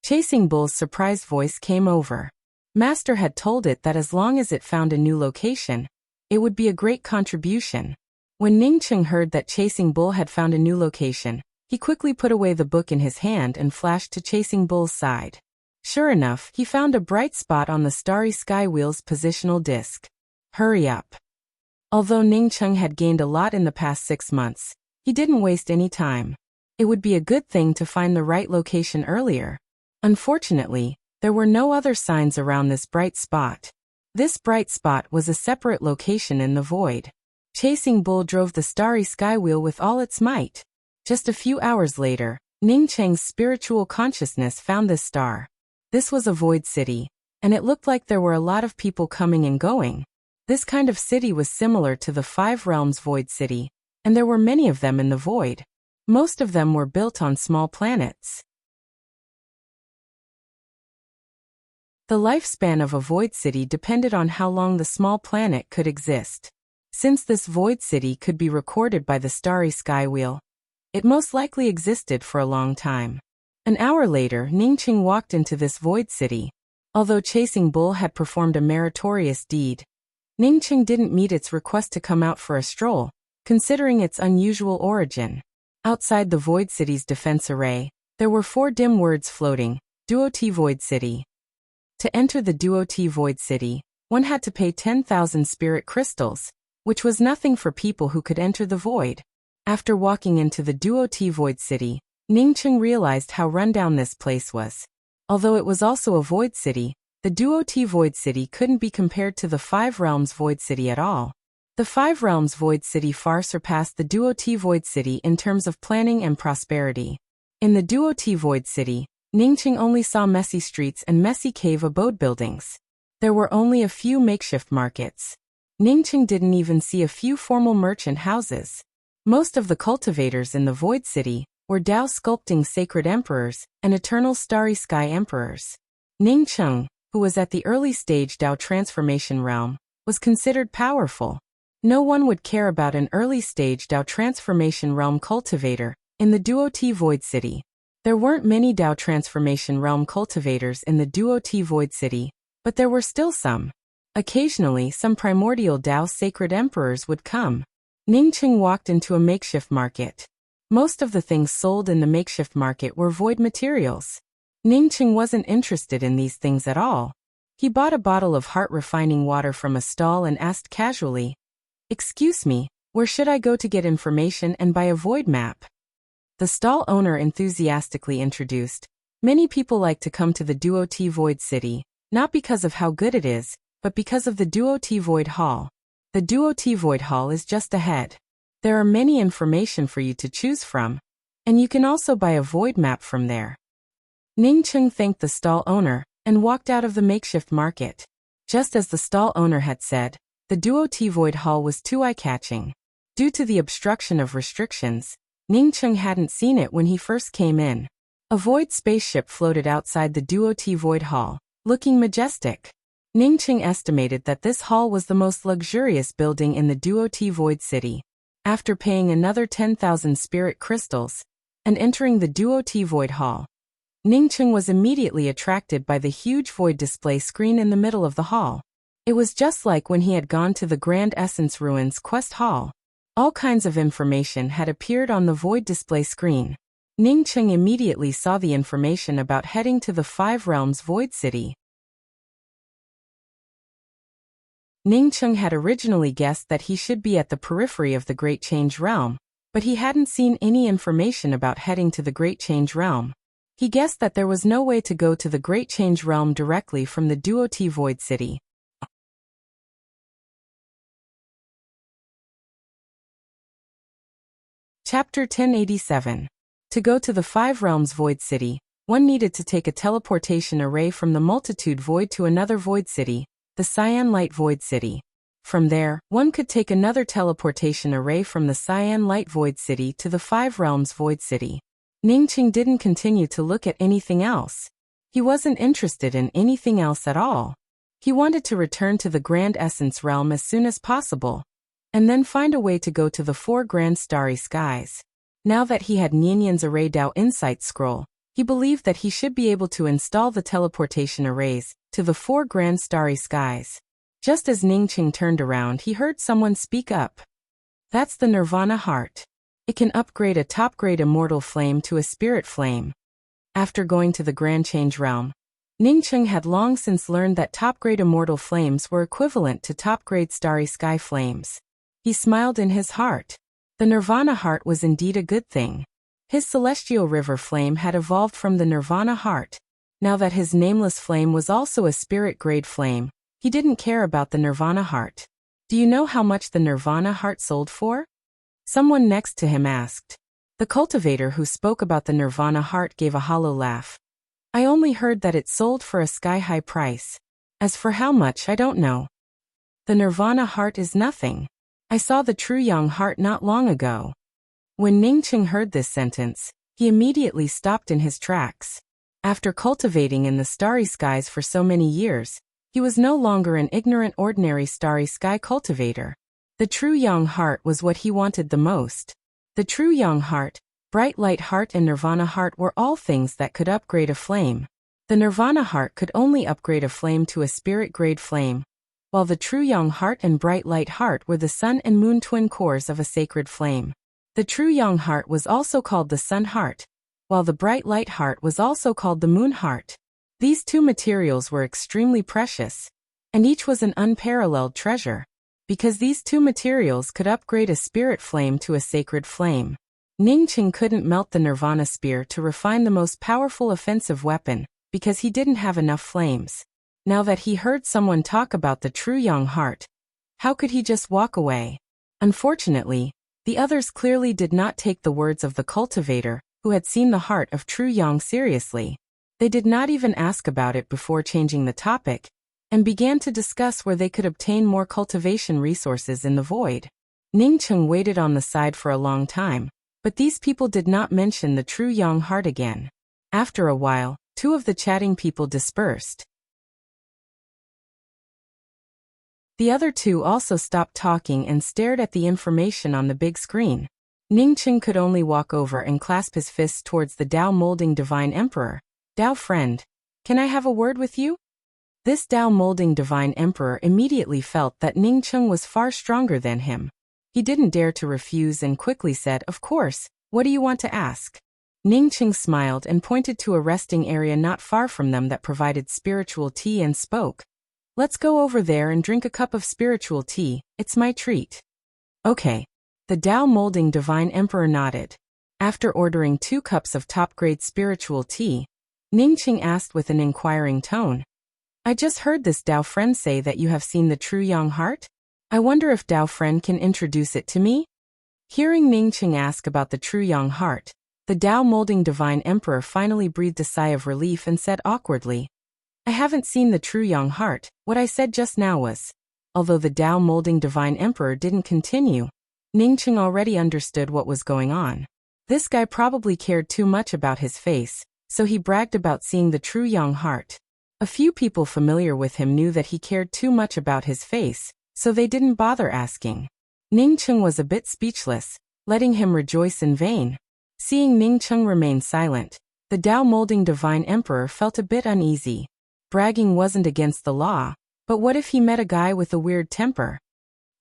S1: Chasing Bull's surprised voice came over. Master had told it that as long as it found a new location, it would be a great contribution. When Ningcheng heard that Chasing Bull had found a new location, he quickly put away the book in his hand and flashed to Chasing Bull's side. Sure enough, he found a bright spot on the Starry Sky Wheel's positional disc. Hurry up. Although Ningcheng had gained a lot in the past 6 months, he didn't waste any time. It would be a good thing to find the right location earlier. Unfortunately, there were no other signs around this bright spot. This bright spot was a separate location in the void. Chasing Bull drove the Starry Sky Wheel with all its might. Just a few hours later, Ningcheng's spiritual consciousness found this star. This was a void city, and it looked like there were a lot of people coming and going. This kind of city was similar to the Five Realms Void City, and there were many of them in the void. Most of them were built on small planets. The lifespan of a void city depended on how long the small planet could exist. Since this void city could be recorded by the Starry Sky Wheel, it most likely existed for a long time. An hour later, Ningcheng walked into this void city. Although Chasing Bull had performed a meritorious deed, Ningcheng didn't meet its request to come out for a stroll, considering its unusual origin. Outside the void city's defense array, there were 4 dim words floating: Duo-T Void City. To enter the Duo-T Void City, one had to pay 10,000 spirit crystals, which was nothing for people who could enter the void. After walking into the Duo-T Void City, Ningcheng realized how rundown this place was. Although it was also a void city, the Duo-T Void City couldn't be compared to the Five Realms Void City at all. The Five Realms Void City far surpassed the Duo-T Void City in terms of planning and prosperity. In the Duo-T Void City, Ningcheng only saw messy streets and messy cave abode buildings. There were only a few makeshift markets. Ningcheng didn't even see a few formal merchant houses. Most of the cultivators in the Void City were Tao sculpting sacred emperors and eternal starry sky emperors. Ningcheng, who was at the early stage Tao transformation realm, was considered powerful. No one would care about an early stage Tao transformation realm cultivator in the Duo-T Void City. There weren't many Tao transformation realm cultivators in the Duo-T Void City, but there were still some. Occasionally, some primordial Tao sacred emperors would come. Ningcheng walked into a makeshift market. Most of the things sold in the makeshift market were void materials. Ningcheng wasn't interested in these things at all. He bought a bottle of heart-refining water from a stall and asked casually, "Excuse me, where should I go to get information and buy a void map?" The stall owner enthusiastically introduced, "Many people like to come to the Duo-T Void City, not because of how good it is, but because of the Duo-T Void Hall. The Duo-T Void Hall is just ahead. There are many information for you to choose from, and you can also buy a void map from there." Ningcheng thanked the stall owner and walked out of the makeshift market. Just as the stall owner had said, the Duo-T Void Hall was too eye-catching. Due to the obstruction of restrictions, Ningcheng hadn't seen it when he first came in. A void spaceship floated outside the Duo-T Void Hall, looking majestic. Ningcheng estimated that this hall was the most luxurious building in the Duo-T Void City. After paying another 10,000 spirit crystals and entering the Duo-T Void Hall, Ningcheng was immediately attracted by the huge void display screen in the middle of the hall. It was just like when he had gone to the Grand Essence Ruins Quest Hall. All kinds of information had appeared on the void display screen. Ningcheng immediately saw the information about heading to the Five Realms Void City. Ningcheng had originally guessed that he should be at the periphery of the Great Change Realm, but he hadn't seen any information about heading to the Great Change Realm. He guessed that there was no way to go to the Great Change Realm directly from the Duo-T Void City. Chapter 1087. To go to the Five Realms Void City, one needed to take a teleportation array from the Multitude Void to another Void City, the Cyan Light Void City. From there, one could take another teleportation array from the Cyan Light Void City to the Five Realms Void City. Ningcheng didn't continue to look at anything else. He wasn't interested in anything else at all. He wanted to return to the Grand Essence Realm as soon as possible, and then find a way to go to the Four Grand Starry Skies. Now that he had Nianyan's Array Dao Insight Scroll, he believed that he should be able to install the teleportation arrays to the Four Grand Starry Skies. Just as Ningcheng turned around, he heard someone speak up. That's the Nirvana Heart. It can upgrade a top-grade immortal flame to a spirit flame. After going to the Grand Change Realm, Ningcheng had long since learned that top-grade immortal flames were equivalent to top-grade starry sky flames. He smiled in his heart. The Nirvana Heart was indeed a good thing. His celestial river flame had evolved from the Nirvana Heart. Now that his nameless flame was also a spirit-grade flame, he didn't care about the Nirvana Heart. Do you know how much the Nirvana Heart sold for? Someone next to him asked. The cultivator who spoke about the Nirvana Heart gave a hollow laugh. I only heard that it sold for a sky-high price. As for how much, I don't know. The Nirvana Heart is nothing. I saw the True Young Heart not long ago. When Ningcheng heard this sentence, he immediately stopped in his tracks. After cultivating in the starry skies for so many years, he was no longer an ignorant ordinary starry sky cultivator. The True Young Heart was what he wanted the most. The True Young Heart, Bright Light Heart and Nirvana Heart were all things that could upgrade a flame. The Nirvana Heart could only upgrade a flame to a spirit-grade flame, while the True Young Heart and Bright Light Heart were the sun and moon twin cores of a sacred flame. The True Young Heart was also called the Sun Heart, while the Bright Light Heart was also called the Moon Heart. These two materials were extremely precious, and each was an unparalleled treasure, because these two materials could upgrade a spirit flame to a sacred flame. Ningcheng couldn't melt the Nirvana Spear to refine the most powerful offensive weapon, because he didn't have enough flames. Now that he heard someone talk about the True Young Heart, how could he just walk away? Unfortunately, the others clearly did not take the words of the cultivator, who had seen the heart of True Young seriously. They did not even ask about it before changing the topic, and began to discuss where they could obtain more cultivation resources in the void. Ningcheng waited on the side for a long time, but these people did not mention the True Young Heart again. After a while, two of the chatting people dispersed. The other two also stopped talking and stared at the information on the big screen. Ningcheng could only walk over and clasp his fists towards the Tao Molding Divine Emperor. Tao friend, can I have a word with you? This Tao Molding Divine Emperor immediately felt that Ningcheng was far stronger than him. He didn't dare to refuse and quickly said, of course, what do you want to ask? Ningcheng smiled and pointed to a resting area not far from them that provided spiritual tea and spoke. Let's go over there and drink a cup of spiritual tea, it's my treat. Okay. The Tao Molding Divine Emperor nodded. After ordering 2 cups of top-grade spiritual tea, Ningcheng asked with an inquiring tone. I just heard this Tao friend say that you have seen the True Young Heart? I wonder if Tao friend can introduce it to me? Hearing Ningcheng ask about the True Young Heart, the Tao Molding Divine Emperor finally breathed a sigh of relief and said awkwardly, I haven't seen the true young heart. What I said just now was. Although the Tao molding divine emperor didn't continue, Ningqing already understood what was going on. This guy probably cared too much about his face, so he bragged about seeing the true young heart. A few people familiar with him knew that he cared too much about his face, so they didn't bother asking. Ningqing was a bit speechless, letting him rejoice in vain. Seeing Ningqing remain silent, the Tao molding divine emperor felt a bit uneasy. Bragging wasn't against the law, but what if he met a guy with a weird temper?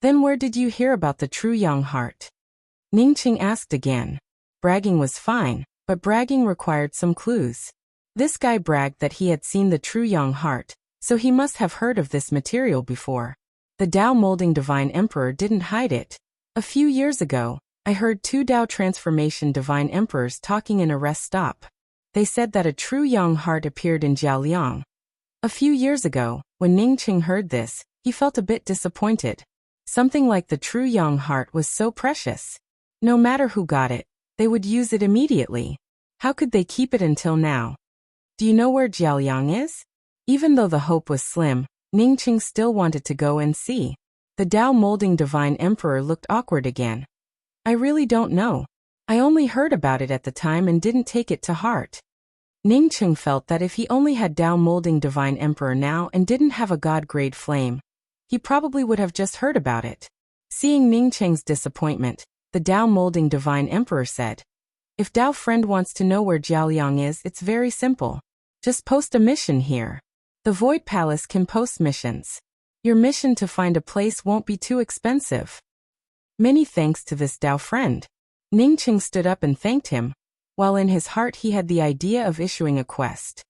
S1: Then where did you hear about the true young heart? Ningqing asked again. Bragging was fine, but bragging required some clues. This guy bragged that he had seen the true young heart, so he must have heard of this material before. The Tao molding divine emperor didn't hide it. A few years ago, I heard two Tao transformation divine emperors talking in a rest stop. They said that a true young heart appeared in Jiaoliang. A few years ago, when Ningqing heard this, he felt a bit disappointed. Something like the true young heart was so precious. No matter who got it, they would use it immediately. How could they keep it until now? Do you know where Jiaoliang is? Even though the hope was slim, Ningqing still wanted to go and see. The Tao molding divine emperor looked awkward again. I really don't know. I only heard about it at the time and didn't take it to heart. Ningqing felt that if he only had Tao molding divine emperor now and didn't have a god-grade flame, he probably would have just heard about it. Seeing Ningqing's disappointment, the Tao molding divine emperor said, "If Tao friend wants to know where Jiaoliang is, it's very simple. Just post a mission here. The Void Palace can post missions. Your mission to find a place won't be too expensive." Many thanks to this Tao friend. Ningqing stood up and thanked him, while in his heart he had the idea of issuing a quest.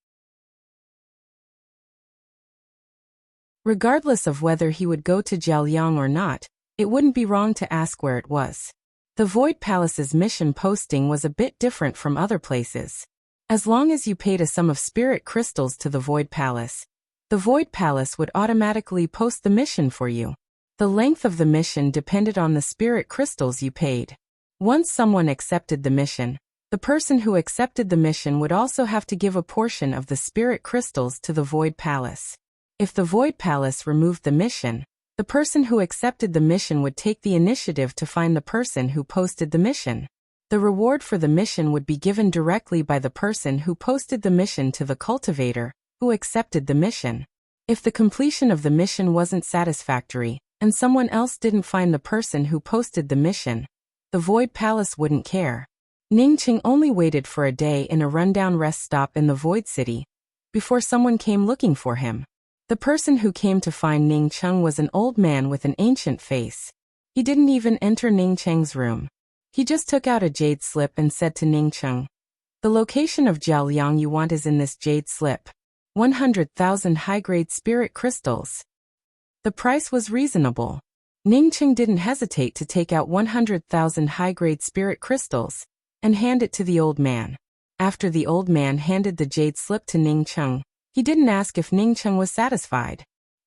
S1: Regardless of whether he would go to Jiaoliang or not, it wouldn't be wrong to ask where it was. The Void Palace's mission posting was a bit different from other places. As long as you paid a sum of spirit crystals to the Void Palace, the Void Palace would automatically post the mission for you. The length of the mission depended on the spirit crystals you paid. Once someone accepted the mission, the person who accepted the mission would also have to give a portion of the spirit crystals to the Void Palace. If the Void Palace removed the mission, the person who accepted the mission would take the initiative to find the person who posted the mission. The reward for the mission would be given directly by the person who posted the mission to the cultivator, who accepted the mission. If the completion of the mission wasn't satisfactory, and someone else didn't find the person who posted the mission, the Void Palace wouldn't care. Ningqing only waited for a day in a rundown rest stop in the Void City, before someone came looking for him. The person who came to find Ningqing was an old man with an ancient face. He didn't even enter Ningqing's room. He just took out a jade slip and said to Ningqing, "The location of Jiaoliang you want is in this jade slip. 100,000 high-grade spirit crystals." The price was reasonable. Ningqing didn't hesitate to take out 100,000 high-grade spirit crystals and hand it to the old man. After the old man handed the jade slip to Ningqing, he didn't ask if Ningqing was satisfied.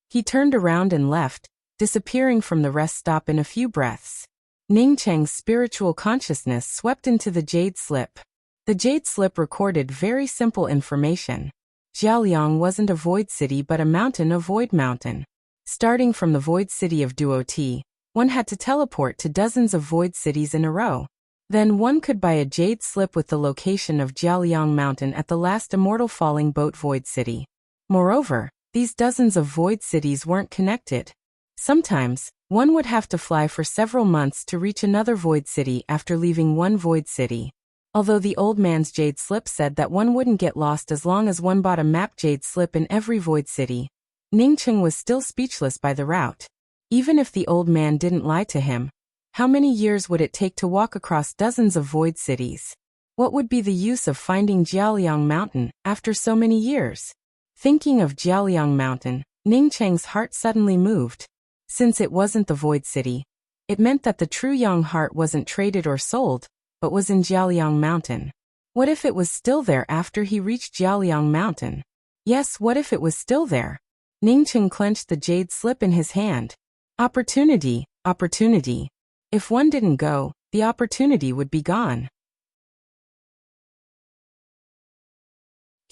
S1: He turned around and left, disappearing from the rest stop in a few breaths. Ningqing's spiritual consciousness swept into the jade slip. The jade slip recorded very simple information. Jiaoliang wasn't a void city but a mountain, a void mountain. Starting from the void city of Duoti, one had to teleport to dozens of void cities in a row. Then one could buy a jade slip with the location of Jiaoliang Mountain at the last immortal falling boat void city. Moreover, these dozens of void cities weren't connected. Sometimes, one would have to fly for several months to reach another void city after leaving one void city. Although the old man's jade slip said that one wouldn't get lost as long as one bought a map jade slip in every void city, Ningqing was still speechless by the route. Even if the old man didn't lie to him, how many years would it take to walk across dozens of void cities? What would be the use of finding Jiaoliang Mountain after so many years? Thinking of Jiaoliang Mountain, Ningqing's heart suddenly moved. Since it wasn't the void city, it meant that the true young heart wasn't traded or sold, but was in Jiaoliang Mountain. What if it was still there after he reached Jiaoliang Mountain? Yes, what if it was still there? Ningqing clenched the jade slip in his hand. Opportunity, opportunity. If one didn't go, the opportunity would be gone.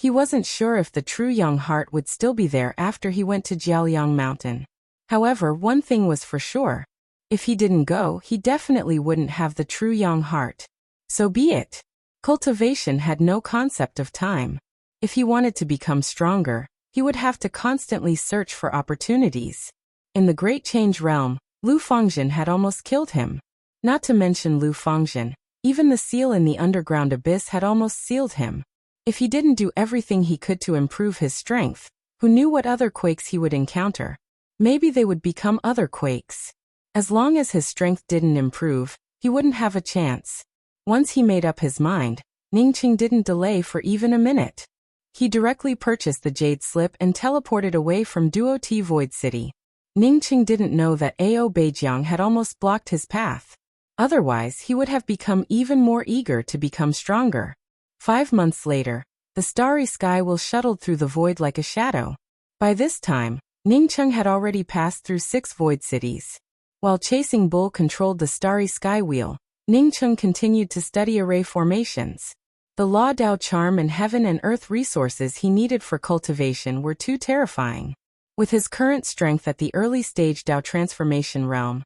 S1: He wasn't sure if the true young heart would still be there after he went to Jiaoliang Mountain. However, one thing was for sure. If he didn't go, he definitely wouldn't have the true young heart. So be it. Cultivation had no concept of time. If he wanted to become stronger, he would have to constantly search for opportunities. In the Great Change realm, Lu Fangzhen had almost killed him. Not to mention Lu Fangzhen, even the seal in the underground abyss had almost sealed him. If he didn't do everything he could to improve his strength, who knew what other quakes he would encounter? Maybe they would become other quakes. As long as his strength didn't improve, he wouldn't have a chance. Once he made up his mind, Ningqing didn't delay for even a minute. He directly purchased the Jade Slip and teleported away from Duo-Ti Void City. Ningqing didn't know that Ao Beijiang had almost blocked his path. Otherwise, he would have become even more eager to become stronger. 5 months later, the starry sky wheel shuttled through the void like a shadow. By this time, Ningqing had already passed through 6 void cities. While Chasing Bull controlled the starry sky wheel, Ningqing continued to study array formations. The Law Dao charm and heaven and earth resources he needed for cultivation were too terrifying. With his current strength at the early stage Dao transformation realm,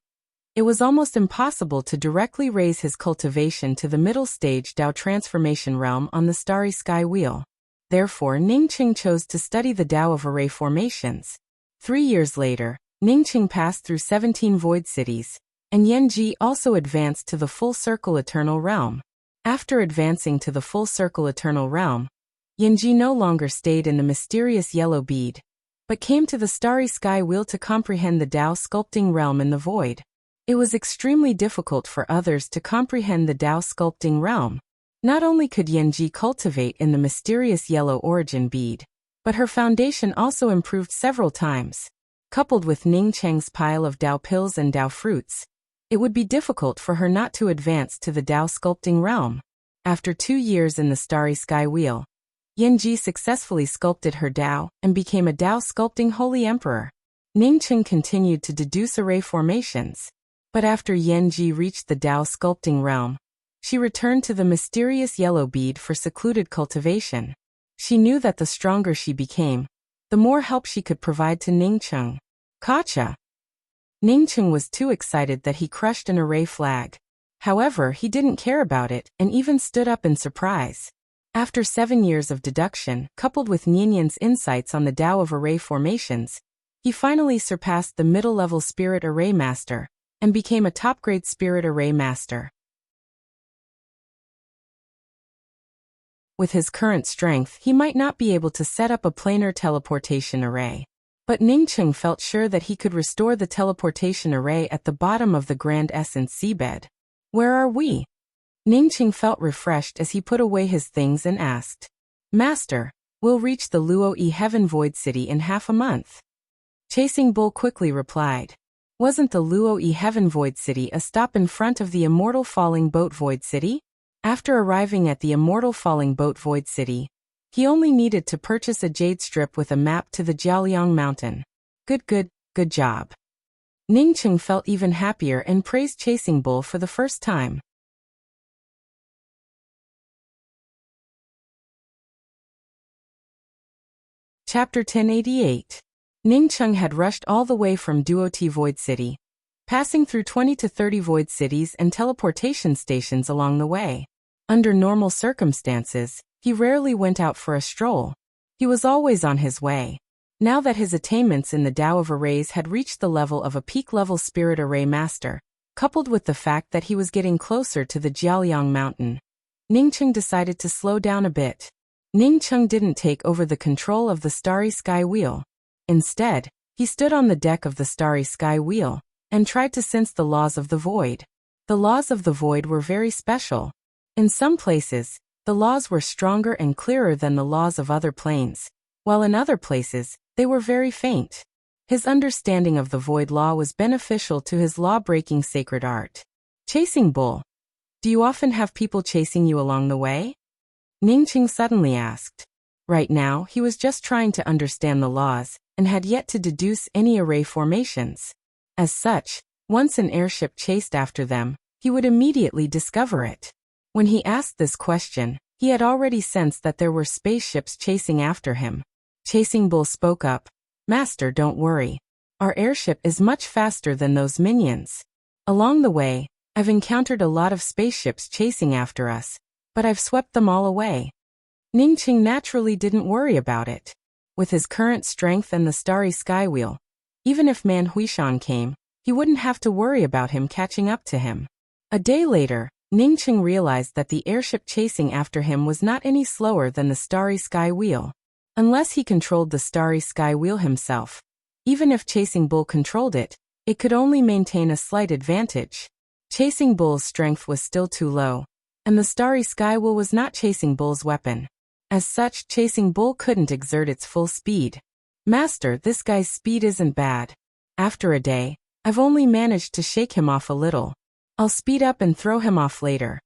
S1: it was almost impossible to directly raise his cultivation to the middle stage Dao transformation realm on the starry sky wheel. Therefore, Ningqing chose to study the Dao of array formations. 3 years later, Ningqing passed through 17 void cities, and Yanji also advanced to the full circle eternal realm. After advancing to the full circle eternal realm, Yanji no longer stayed in the mysterious yellow bead, but came to the starry sky wheel to comprehend the Dao sculpting realm in the void. It was extremely difficult for others to comprehend the Dao sculpting realm. Not only could Yanji cultivate in the mysterious yellow origin bead, but her foundation also improved several times. Coupled with Ningqing's pile of Dao pills and Dao fruits, it would be difficult for her not to advance to the Dao sculpting realm. After 2 years in the starry sky wheel, Yanji successfully sculpted her Dao and became a Dao sculpting holy emperor. Ningqing continued to deduce array formations. But after Yanji reached the Dao sculpting realm, she returned to the mysterious yellow bead for secluded cultivation. She knew that the stronger she became, the more help she could provide to Ningqing. Gotcha! Ningqing was too excited that he crushed an array flag. However, he didn't care about it and even stood up in surprise. After 7 years of deduction, coupled with Nianyan's insights on the Dao of array formations, he finally surpassed the middle-level Spirit Array Master and became a top-grade Spirit Array Master. With his current strength, he might not be able to set up a planar teleportation array. But Ningqing felt sure that he could restore the teleportation array at the bottom of the Grand Essence seabed. Where are we? Ningqing felt refreshed as he put away his things and asked, Master, we'll reach the Luo-Yi Heaven Void City in half a month. Chasing Bull quickly replied, Wasn't the Luo-Yi Heaven Void City a stop in front of the Immortal Falling Boat Void City? After arriving at the Immortal Falling Boat Void City, he only needed to purchase a jade strip with a map to the Jiaoliang Mountain. Good job. Ningqing felt even happier and praised Chasing Bull for the first time. Chapter 1088. Ningqing had rushed all the way from Duo-Ti Void City, passing through 20 to 30 void cities and teleportation stations along the way. Under normal circumstances, he rarely went out for a stroll. He was always on his way. Now that his attainments in the Dao of Arrays had reached the level of a peak-level Spirit Array Master, coupled with the fact that he was getting closer to the Jiaoliang Mountain, Ningqing decided to slow down a bit. Ningqing didn't take over the control of the Starry Sky Wheel. Instead, he stood on the deck of the Starry Sky Wheel and tried to sense the laws of the void. The laws of the void were very special. In some places, the laws were stronger and clearer than the laws of other planes, while in other places, they were very faint. His understanding of the void law was beneficial to his law-breaking sacred art. Chasing Bull. Do you often have people chasing you along the way? Ningqing suddenly asked. Right now, he was just trying to understand the laws, and had yet to deduce any array formations. As such, once an airship chased after them, he would immediately discover it. When he asked this question, He had already sensed that there were spaceships chasing after him. Chasing Bull spoke up. "Master, don't worry. Our airship is much faster than those minions. Along the way, I've encountered a lot of spaceships chasing after us, but I've swept them all away." Ningqing naturally didn't worry about it. With his current strength and the starry sky wheel, even if Man Huishan came, he wouldn't have to worry about him catching up to him. A day later, Ningqing realized that the airship chasing after him was not any slower than the starry sky wheel. Unless he controlled the starry sky wheel himself, even if Chasing Bull controlled it, it could only maintain a slight advantage. Chasing Bull's strength was still too low, and the starry sky wheel was not Chasing Bull's weapon. As such, Chasing Bull couldn't exert its full speed. "Master, this guy's speed isn't bad. After a day, I've only managed to shake him off a little. I'll speed up and throw him off later."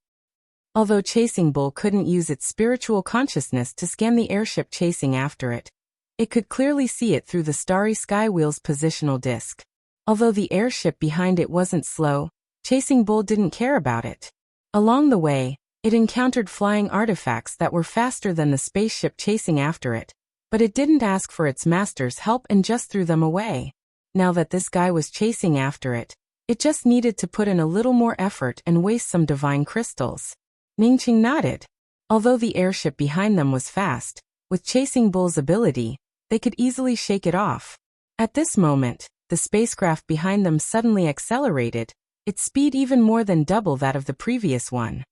S1: Although Chasing Bull couldn't use its spiritual consciousness to scan the airship chasing after it, it could clearly see it through the starry sky wheel's positional disc. Although the airship behind it wasn't slow, Chasing Bull didn't care about it. Along the way, it encountered flying artifacts that were faster than the spaceship chasing after it, but it didn't ask for its master's help and just threw them away. Now that this guy was chasing after it, it just needed to put in a little more effort and waste some divine crystals. Ningqing nodded. Although the airship behind them was fast, with Chasing Bull's ability, they could easily shake it off. At this moment, the spacecraft behind them suddenly accelerated, its speed even more than double that of the previous one.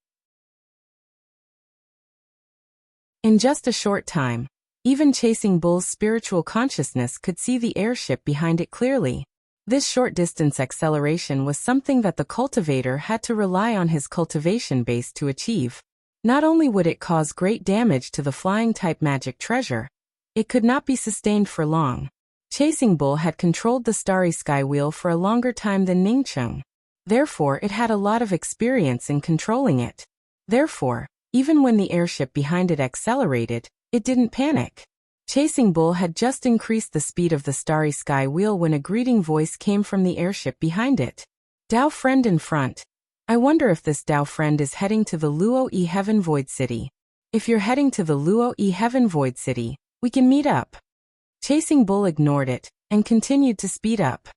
S1: In just a short time, even Chasing Bull's spiritual consciousness could see the airship behind it clearly. This short-distance acceleration was something that the cultivator had to rely on his cultivation base to achieve. Not only would it cause great damage to the flying-type magic treasure, it could not be sustained for long. Chasing Bull had controlled the starry sky wheel for a longer time than Ningqing. Therefore, it had a lot of experience in controlling it. Therefore, even when the airship behind it accelerated, it didn't panic. Chasing Bull had just increased the speed of the starry sky wheel when a greeting voice came from the airship behind it. "Dao friend in front. I wonder if this Dao friend is heading to the Luo-E Heaven Void City. If you're heading to the Luo-E Heaven Void City, we can meet up." Chasing Bull ignored it and continued to speed up.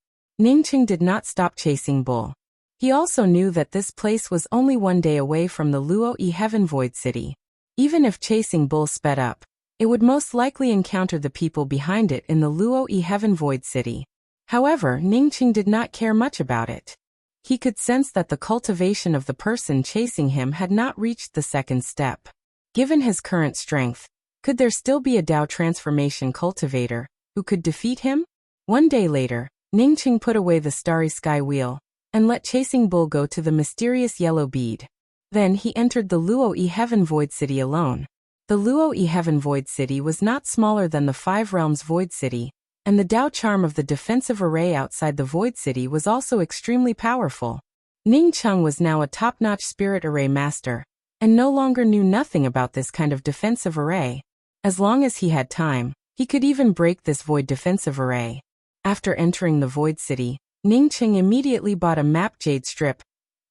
S1: Ningqing did not stop Chasing Bull. He also knew that this place was only one day away from the Luo-E Heaven Void City. Even if Chasing Bull sped up, it would most likely encounter the people behind it in the Luo-E Heaven Void City. However, Ningqing did not care much about it. He could sense that the cultivation of the person chasing him had not reached the second step. Given his current strength, could there still be a Dao transformation cultivator who could defeat him? One day later, Ningqing put away the starry sky wheel and let Chasing Bull go to the mysterious yellow bead. Then he entered the Luo-E Heaven Void City alone. The Luo-E Heaven Void City was not smaller than the Five Realms Void City, and the Dao charm of the defensive array outside the Void City was also extremely powerful. Ningqing was now a top-notch spirit array master, and no longer knew nothing about this kind of defensive array. As long as he had time, he could even break this void defensive array. After entering the Void City, Ningqing immediately bought a map jade strip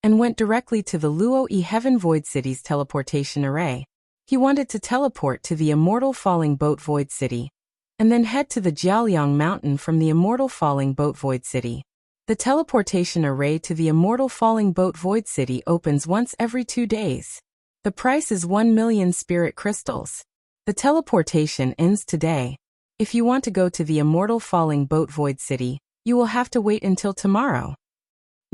S1: and went directly to the Luo-E Heaven Void City's teleportation array. He wanted to teleport to the Immortal Falling Boat Void City, and then head to the Jiaoliang Mountain from the Immortal Falling Boat Void City. The teleportation array to the Immortal Falling Boat Void City opens once every 2 days. The price is 1 million spirit crystals. The teleportation ends today. If you want to go to the Immortal Falling Boat Void City, you will have to wait until tomorrow.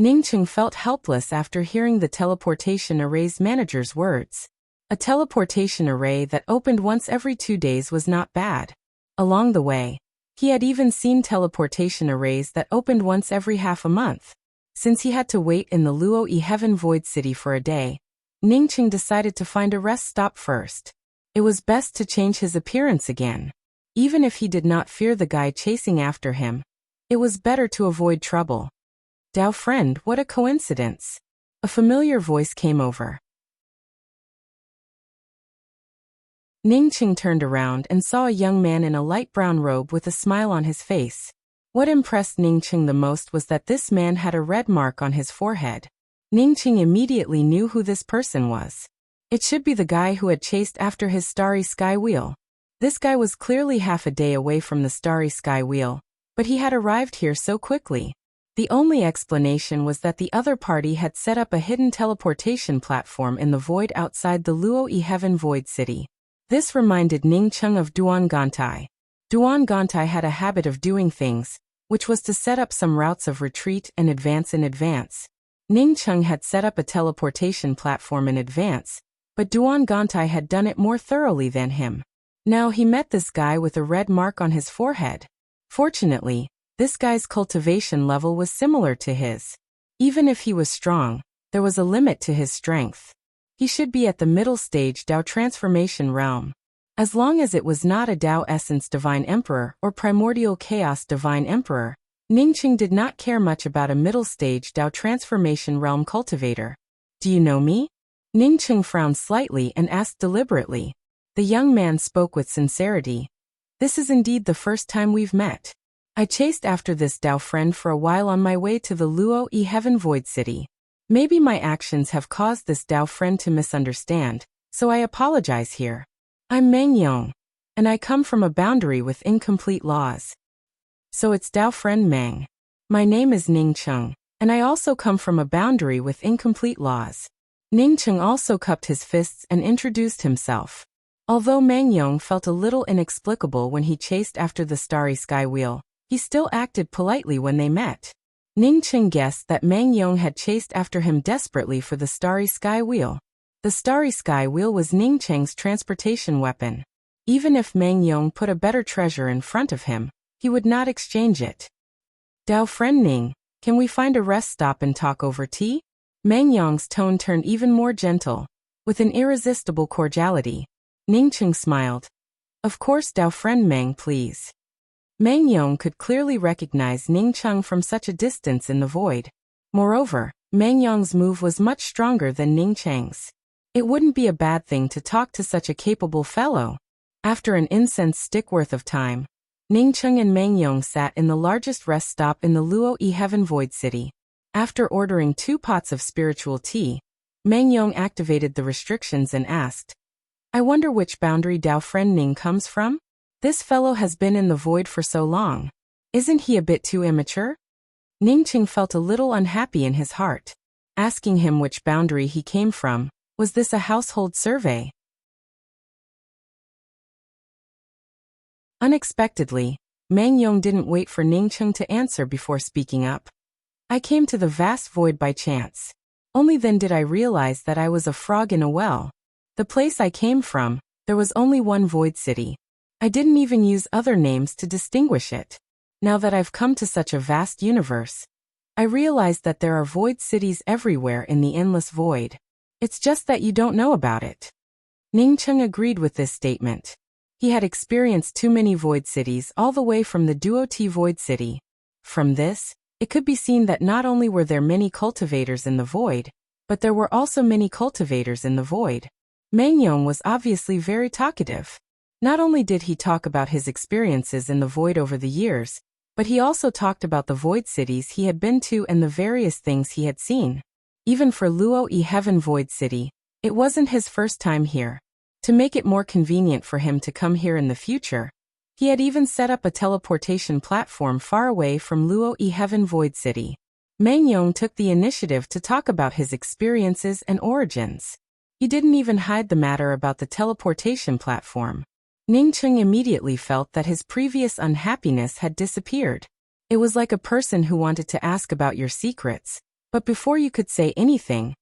S1: Ningqing felt helpless after hearing the teleportation array's manager's words. A teleportation array that opened once every 2 days was not bad. Along the way, he had even seen teleportation arrays that opened once every half a month. Since he had to wait in the Luo-E Heaven Void City for a day, Ningqing decided to find a rest stop first. It was best to change his appearance again. Even if he did not fear the guy chasing after him, it was better to avoid trouble. "Dao friend, what a coincidence." A familiar voice came over. Ningqing turned around and saw a young man in a light brown robe with a smile on his face. What impressed Ningqing the most was that this man had a red mark on his forehead. Ningqing immediately knew who this person was. It should be the guy who had chased after his starry sky wheel. This guy was clearly half a day away from the starry sky wheel, but he had arrived here so quickly. The only explanation was that the other party had set up a hidden teleportation platform in the void outside the Luoyi Heaven Void City. This reminded Ning Cheng of Duan Gantai. Duan Gantai had a habit of doing things, which was to set up some routes of retreat and advance in advance. Ning Cheng had set up a teleportation platform in advance, but Duan Gantai had done it more thoroughly than him. Now he met this guy with a red mark on his forehead. Fortunately, this guy's cultivation level was similar to his. Even if he was strong, there was a limit to his strength. He should be at the middle stage Dao transformation realm. As long as it was not a Dao Essence Divine Emperor or Primordial Chaos Divine Emperor, Ningqing did not care much about a middle stage Dao transformation realm cultivator. Do you know me? Ningqing frowned slightly and asked deliberately. The young man spoke with sincerity. This is indeed the first time we've met. I chased after this Dao friend for a while on my way to the Luoyi Heaven Void City. Maybe my actions have caused this Dao friend to misunderstand, so I apologize here. I'm Meng Yong, and I come from a boundary with incomplete laws. So it's Dao friend Meng. My name is Ning Cheng, and I also come from a boundary with incomplete laws. Ning Cheng also cupped his fists and introduced himself. Although Meng Yong felt a little inexplicable when he chased after the starry sky wheel, he still acted politely when they met. Ning Cheng guessed that Meng Yong had chased after him desperately for the starry sky wheel. The starry sky wheel was Ning Cheng's transportation weapon. Even if Meng Yong put a better treasure in front of him, he would not exchange it. Dao friend Ning, can we find a rest stop and talk over tea? Meng Yong's tone turned even more gentle. With an irresistible cordiality, Ning Cheng smiled. Of course Dao friend Meng, please. Meng Yong could clearly recognize Ning Cheng from such a distance in the void. Moreover, Meng Yong's move was much stronger than Ning Cheng's. It wouldn't be a bad thing to talk to such a capable fellow. After an incense stick worth of time, Ning Cheng and Meng Yong sat in the largest rest stop in the Luoyi Heaven Void City. After ordering 2 pots of spiritual tea, Meng Yong activated the restrictions and asked, I wonder which boundary Dao friend Ning comes from? This fellow has been in the void for so long. Isn't he a bit too immature? Ningqing felt a little unhappy in his heart. Asking him which boundary he came from, was this a household survey? Unexpectedly, Meng Yong didn't wait for Ningqing to answer before speaking up. I came to the vast void by chance. Only then did I realize that I was a frog in a well. The place I came from, there was only one void city. I didn't even use other names to distinguish it. Now that I've come to such a vast universe, I realize that there are void cities everywhere in the endless void. It's just that you don't know about it. Ningqing agreed with this statement. He had experienced too many void cities all the way from the Duoti Void City. From this, it could be seen that not only were there many cultivators in the void, but there were also many cultivators in the void. Meng Yong was obviously very talkative. Not only did he talk about his experiences in the void over the years, but he also talked about the void cities he had been to and the various things he had seen. Even for Luoyi Heaven Void City, it wasn't his first time here. To make it more convenient for him to come here in the future, he had even set up a teleportation platform far away from Luoyi Heaven Void City. Meng Yong took the initiative to talk about his experiences and origins. He didn't even hide the matter about the teleportation platform. Ningqing immediately felt that his previous unhappiness had disappeared. It was like a person who wanted to ask about your secrets, but before you could say anything,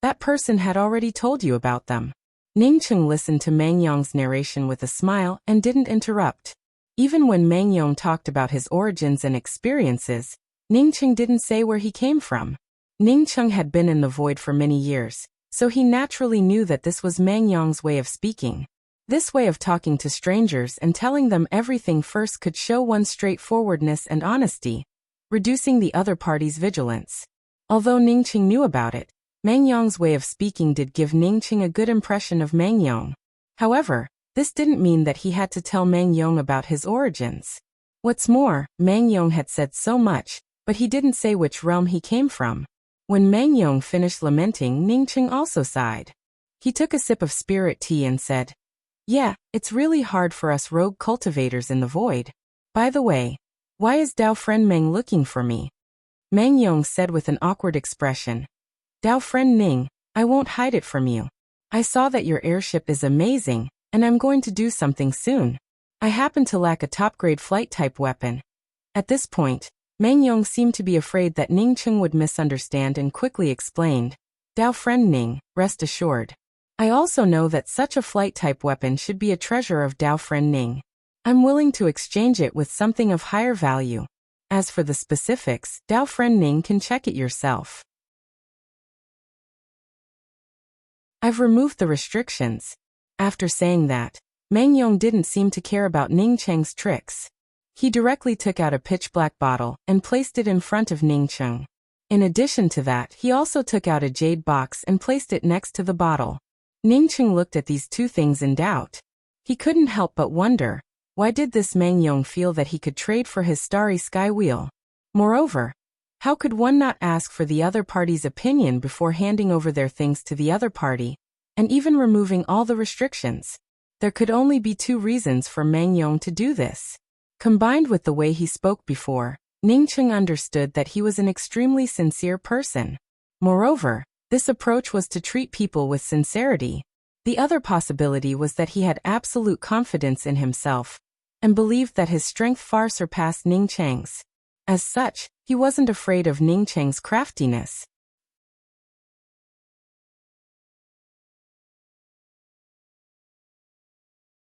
S1: that person had already told you about them. Ningqing listened to Meng Yong's narration with a smile and didn't interrupt. Even when Meng Yong talked about his origins and experiences, Ningqing didn't say where he came from. Ningqing had been in the void for many years, so he naturally knew that this was Meng Yong's way of speaking. This way of talking to strangers and telling them everything first could show one's straightforwardness and honesty, reducing the other party's vigilance. Although Ningqing knew about it, Meng Yong's way of speaking did give Ningqing a good impression of Meng Yong. However, this didn't mean that he had to tell Meng Yong about his origins. What's more, Meng Yong had said so much, but he didn't say which realm he came from. When Meng Yong finished lamenting, Ningqing also sighed. He took a sip of spirit tea and said, "Yeah, it's really hard for us rogue cultivators in the void. By the way, why is Dao friend Meng looking for me?" Meng Yong said with an awkward expression, "Dao friend Ning, I won't hide it from you. I saw that your airship is amazing, and I'm going to do something soon. I happen to lack a top-grade flight-type weapon." At this point, Meng Yong seemed to be afraid that Ning Cheng would misunderstand and quickly explained, "Dao friend Ning, rest assured. I also know that such a flight-type weapon should be a treasure of Dao friend Ning. I'm willing to exchange it with something of higher value. As for the specifics, Dao friend Ning can check it yourself. I've removed the restrictions." After saying that, Meng Yong didn't seem to care about Ning Cheng's tricks. He directly took out a pitch-black bottle and placed it in front of Ning Cheng. In addition to that, he also took out a jade box and placed it next to the bottle. Ning Cheng looked at these two things in doubt. He couldn't help but wonder, why did this Meng Yong feel that he could trade for his starry sky wheel? Moreover, how could one not ask for the other party's opinion before handing over their things to the other party, and even removing all the restrictions? There could only be two reasons for Meng Yong to do this. Combined with the way he spoke before, Ning Cheng understood that he was an extremely sincere person. Moreover, this approach was to treat people with sincerity. The other possibility was that he had absolute confidence in himself, and believed that his strength far surpassed Ning Cheng's. As such, he wasn't afraid of Ning Cheng's craftiness.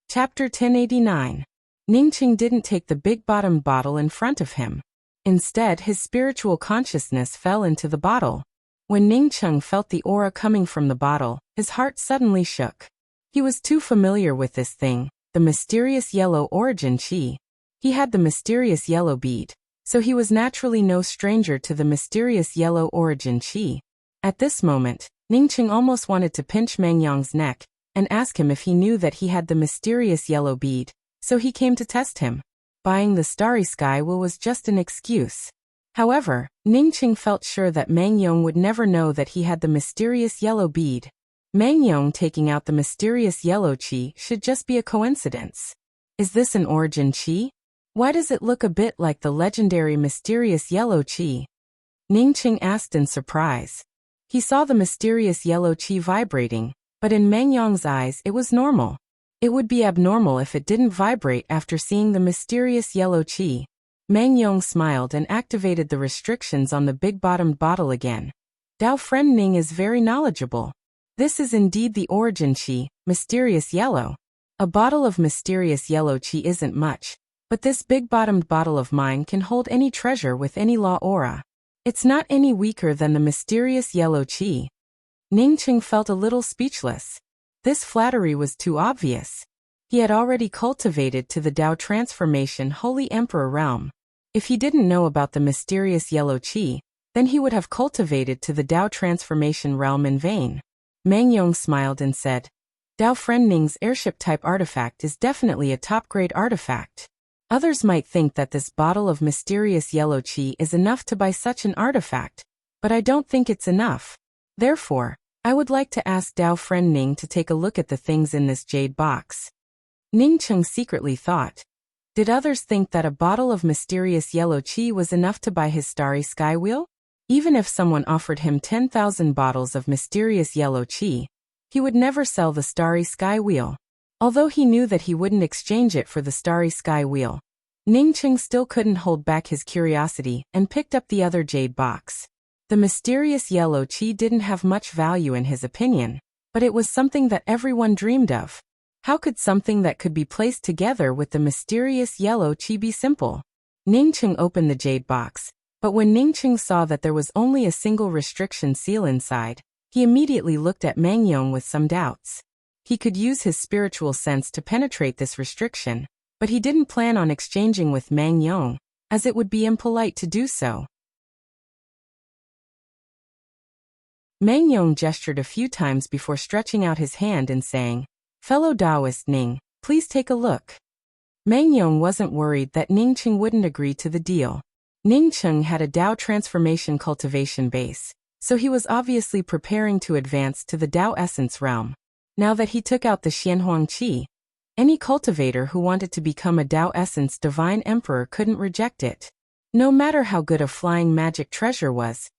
S1: Chapter 1089. Ning Cheng didn't take the big-bottomed bottle in front of him. Instead, his spiritual consciousness fell into the bottle. When Ning Cheng felt the aura coming from the bottle, his heart suddenly shook. He was too familiar with this thing, the mysterious yellow origin qi. He had the mysterious yellow bead, so he was naturally no stranger to the mysterious yellow origin qi. At this moment, Ning Cheng almost wanted to pinch Meng Yong's neck and ask him if he knew that he had the mysterious yellow bead, so he came to test him. Buying the starry sky wheel was just an excuse. However, Ning Cheng felt sure that Meng Yong would never know that he had the mysterious yellow bead. Meng Yong taking out the mysterious yellow qi should just be a coincidence. Is this an origin qi? Why does it look a bit like the legendary mysterious yellow qi? Ning Cheng asked in surprise. He saw the mysterious yellow qi vibrating, but in Meng Yong's eyes it was normal. It would be abnormal if it didn't vibrate after seeing the mysterious yellow qi. Meng Yong smiled and activated the restrictions on the big-bottomed bottle again. Dao friend Ning is very knowledgeable. This is indeed the origin qi, mysterious yellow. A bottle of mysterious yellow qi isn't much, but this big-bottomed bottle of mine can hold any treasure with any law aura. It's not any weaker than the mysterious yellow qi. Ning Cheng felt a little speechless. This flattery was too obvious. He had already cultivated to the Dao transformation Holy Emperor realm. If he didn't know about the mysterious yellow qi, then he would have cultivated to the Dao transformation realm in vain. Meng Yong smiled and said, "Dao friend Ning's airship-type artifact is definitely a top-grade artifact. Others might think that this bottle of mysterious yellow qi is enough to buy such an artifact, but I don't think it's enough. Therefore, I would like to ask Dao friend Ning to take a look at the things in this jade box." Ning Cheng secretly thought, did others think that a bottle of mysterious yellow qi was enough to buy his starry sky wheel? Even if someone offered him 10,000 bottles of mysterious yellow qi, he would never sell the starry sky wheel. Although he knew that he wouldn't exchange it for the starry sky wheel, Ning Cheng still couldn't hold back his curiosity and picked up the other jade box. The mysterious yellow qi didn't have much value in his opinion, but it was something that everyone dreamed of. How could something that could be placed together with the mysterious yellow qi be simple? Ning Cheng opened the jade box, but when Ning Cheng saw that there was only a single restriction seal inside, he immediately looked at Meng Yong with some doubts. He could use his spiritual sense to penetrate this restriction, but he didn't plan on exchanging with Meng Yong, as it would be impolite to do so. Meng Yong gestured a few times before stretching out his hand and saying, "Fellow Taoist Ning, please take a look." Meng Yong wasn't worried that Ning Cheng wouldn't agree to the deal. Ning Cheng had a Dao transformation cultivation base, so he was obviously preparing to advance to the Dao essence realm. Now that he took out the Xianhuang Qi, any cultivator who wanted to become a Dao Essence Divine Emperor couldn't reject it. No matter how good a flying magic treasure was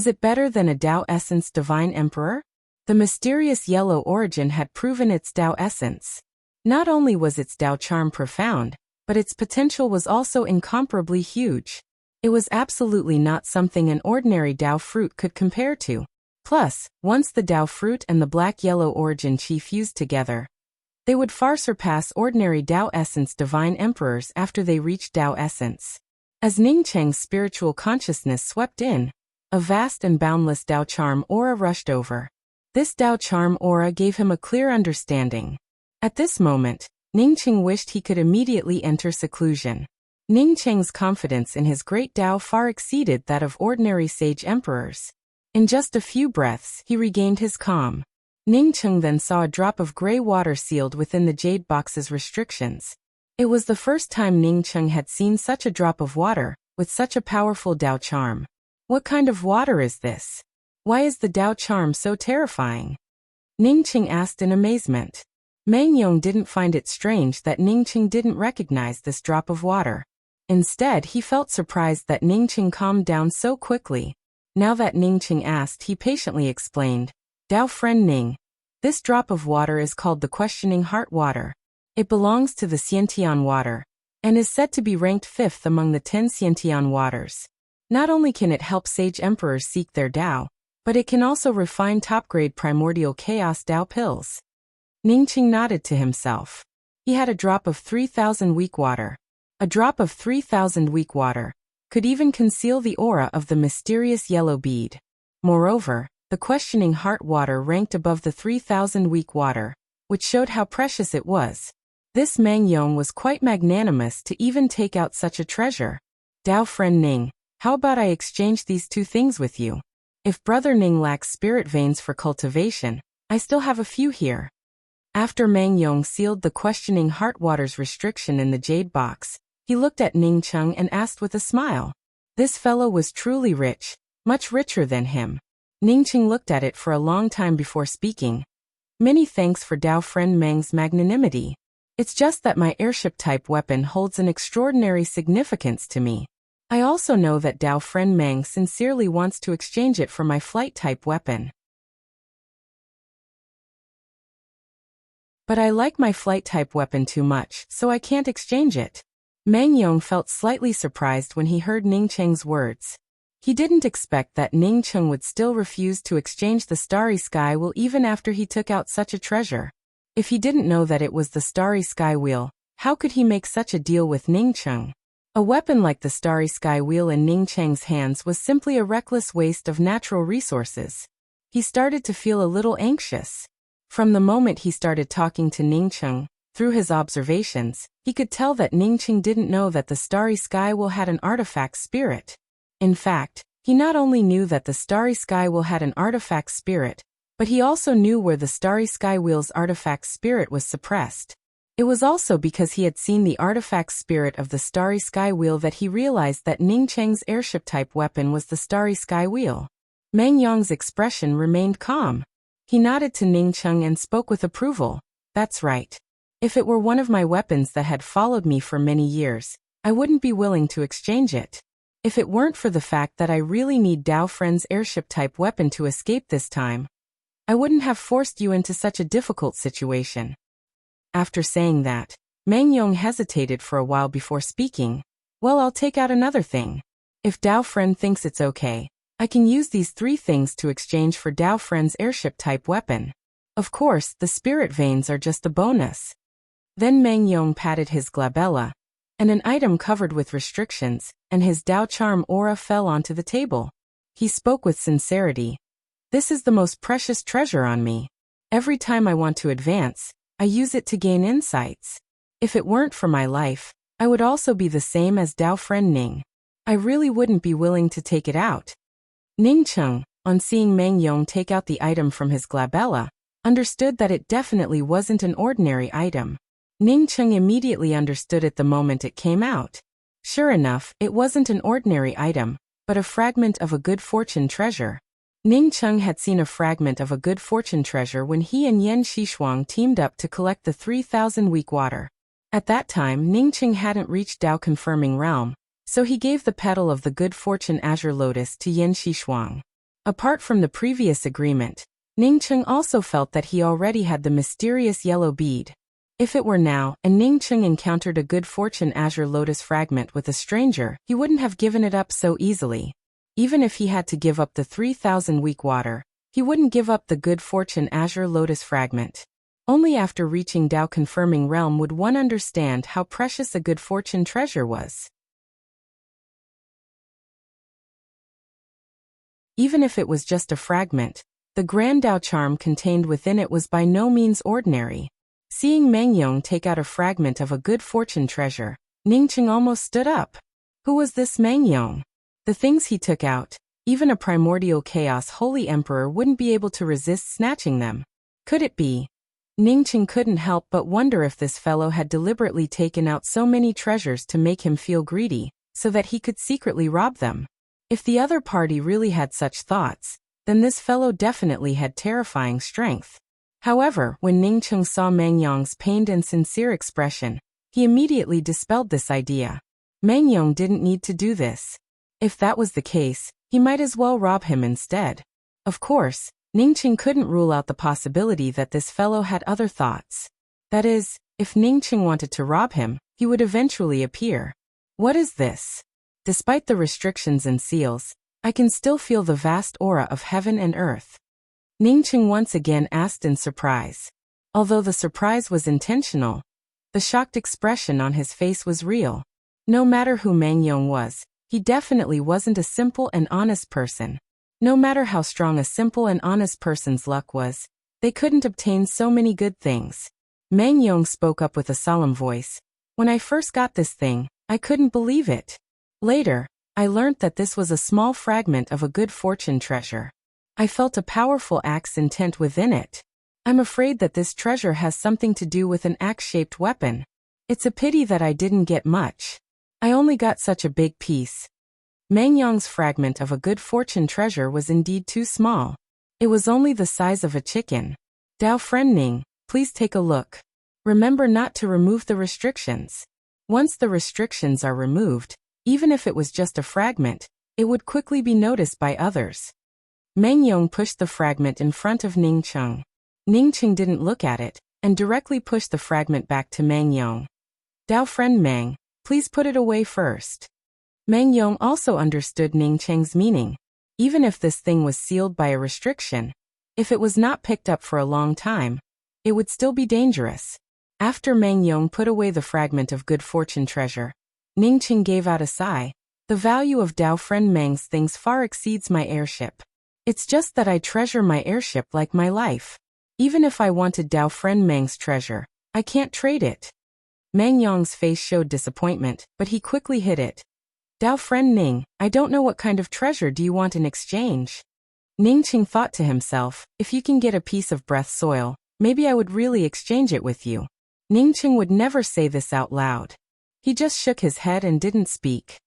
S1: it better than a Dao Essence Divine Emperor? The mysterious yellow origin had proven its Dao essence. Not only was its Dao charm profound, but its potential was also incomparably huge. It was absolutely not something an ordinary Dao fruit could compare to. Plus, once the Dao fruit and the black-yellow origin Qi fused together, they would far surpass ordinary Dao Essence Divine Emperors after they reached Dao Essence. As Ningcheng's spiritual consciousness swept in, a vast and boundless Dao charm aura rushed over. This Dao charm aura gave him a clear understanding. At this moment, Ningcheng wished he could immediately enter seclusion. Ningcheng's confidence in his great Dao far exceeded that of ordinary sage emperors. In just a few breaths, he regained his calm. Ningcheng then saw a drop of gray water sealed within the jade box's restrictions. It was the first time Ningcheng had seen such a drop of water, with such a powerful Dao charm. What kind of water is this? Why is the Dao charm so terrifying? Ningcheng asked in amazement. Mangyong didn't find it strange that Ningcheng didn't recognize this drop of water. Instead, he felt surprised that Ningcheng calmed down so quickly. Now that Ningcheng asked, he patiently explained. Dao friend Ning, this drop of water is called the Questioning Heart Water. It belongs to the Xiantian water, and is said to be ranked 5th among the 10 Xiantian waters. Not only can it help sage emperors seek their Dao, but it can also refine top-grade primordial chaos Dao pills. Ningcheng nodded to himself. He had a drop of 3,000 weak water. A drop of 3,000 weak water could even conceal the aura of the mysterious yellow bead. Moreover, the Questioning Heart Water ranked above the 3,000 weak water, which showed how precious it was. This Mangyong was quite magnanimous to even take out such a treasure. Dao friend Ning, how about I exchange these two things with you? If Brother Ning lacks spirit veins for cultivation, I still have a few here. After Mangyong sealed the Questioning Heart Water's restriction in the jade box, he looked at Ningcheng and asked with a smile. This fellow was truly rich, much richer than him. Ningcheng looked at it for a long time before speaking. Many thanks for Dao friend Meng's magnanimity. It's just that my airship-type weapon holds an extraordinary significance to me. I also know that Dao friend Meng sincerely wants to exchange it for my flight-type weapon. But I like my flight-type weapon too much, so I can't exchange it. Mangyong felt slightly surprised when he heard Ningcheng's words. He didn't expect that Ningcheng would still refuse to exchange the Starry Sky Wheel even after he took out such a treasure. If he didn't know that it was the Starry Sky Wheel, how could he make such a deal with Ningcheng? A weapon like the Starry Sky Wheel in Ningcheng's hands was simply a reckless waste of natural resources. He started to feel a little anxious. From the moment he started talking to Ningcheng, through his observations, he could tell that Ningcheng didn't know that the Starry Sky Wheel had an artifact spirit. In fact, he not only knew that the Starry Sky Wheel had an artifact spirit, but he also knew where the Starry Sky Wheel's artifact spirit was suppressed. It was also because he had seen the artifact spirit of the Starry Sky Wheel that he realized that Ningcheng's airship-type weapon was the Starry Sky Wheel. Mangyong's expression remained calm. He nodded to Ningcheng and spoke with approval. That's right. If it were one of my weapons that had followed me for many years, I wouldn't be willing to exchange it. If it weren't for the fact that I really need Dao Friend's airship-type weapon to escape this time, I wouldn't have forced you into such a difficult situation. After saying that, Mangyong hesitated for a while before speaking. Well, I'll take out another thing. If Dao Friend thinks it's okay, I can use these 3 things to exchange for Dao Friend's airship-type weapon. Of course, the spirit veins are just a bonus. Then Mangyong patted his glabella, and an item covered with restrictions, and his Dao charm aura fell onto the table. He spoke with sincerity. This is the most precious treasure on me. Every time I want to advance, I use it to gain insights. If it weren't for my life, I would also be the same as Dao friend Ning. I really wouldn't be willing to take it out. Ningcheng, on seeing Mangyong take out the item from his glabella, understood that it definitely wasn't an ordinary item. Ningcheng immediately understood it the moment it came out. Sure enough, it wasn't an ordinary item, but a fragment of a good fortune treasure. Ning Cheng had seen a fragment of a good fortune treasure when he and Yan Xishuang teamed up to collect the 3,000 week water. At that time, Ning Cheng hadn't reached Dao confirming realm, so he gave the petal of the good fortune azure lotus to Yan Xishuang. Apart from the previous agreement, Ning Cheng also felt that he already had the mysterious yellow bead. If it were now, and Ning Cheng encountered a good fortune azure lotus fragment with a stranger, he wouldn't have given it up so easily. Even if he had to give up the 3,000 week water, he wouldn't give up the good fortune azure lotus fragment. Only after reaching Dao confirming realm would one understand how precious a good fortune treasure was. Even if it was just a fragment, the grand Dao charm contained within it was by no means ordinary. Seeing Meng Yong take out a fragment of a good fortune treasure, Ning Cheng almost stood up. Who was this Meng Yong? The things he took out, even a primordial chaos holy emperor wouldn't be able to resist snatching them. Could it be? Ning Cheng couldn't help but wonder if this fellow had deliberately taken out so many treasures to make him feel greedy, so that he could secretly rob them. If the other party really had such thoughts, then this fellow definitely had terrifying strength. However, when Ning Cheng saw Meng Yong's pained and sincere expression, he immediately dispelled this idea. Meng Yong didn't need to do this. If that was the case, he might as well rob him instead. Of course, Ning Cheng couldn't rule out the possibility that this fellow had other thoughts. That is, if Ning Cheng wanted to rob him, he would eventually appear. What is this? Despite the restrictions and seals, I can still feel the vast aura of heaven and earth. Ning Cheng once again asked in surprise. Although the surprise was intentional, the shocked expression on his face was real. No matter who Meng Yong was, he definitely wasn't a simple and honest person. No matter how strong a simple and honest person's luck was, they couldn't obtain so many good things. Meng Yong spoke up with a solemn voice. When I first got this thing, I couldn't believe it. Later, I learned that this was a small fragment of a good fortune treasure. I felt a powerful axe intent within it. I'm afraid that this treasure has something to do with an axe-shaped weapon. It's a pity that I didn't get much. I only got such a big piece. Meng Yong's fragment of a good fortune treasure was indeed too small. It was only the size of a chicken. Dao friend Ning, please take a look. Remember not to remove the restrictions. Once the restrictions are removed, even if it was just a fragment, it would quickly be noticed by others. Meng Yong pushed the fragment in front of Ning Cheng. Ning Cheng didn't look at it, and directly pushed the fragment back to Meng Yong. Dao friend Meng, please put it away first. Meng Yong also understood Ning Cheng's meaning. Even if this thing was sealed by a restriction, if it was not picked up for a long time, it would still be dangerous. After Meng Yong put away the fragment of good fortune treasure, Ning Cheng gave out a sigh. The value of Dao friend Meng's things far exceeds my airship. It's just that I treasure my airship like my life. Even if I wanted Dao friend Meng's treasure, I can't trade it. Meng Yong's face showed disappointment, but he quickly hid it. Dao friend Ning, I don't know what kind of treasure do you want in exchange? Ning Cheng thought to himself, if you can get a piece of breath soil, maybe I would really exchange it with you. Ning Cheng would never say this out loud. He just shook his head and didn't speak.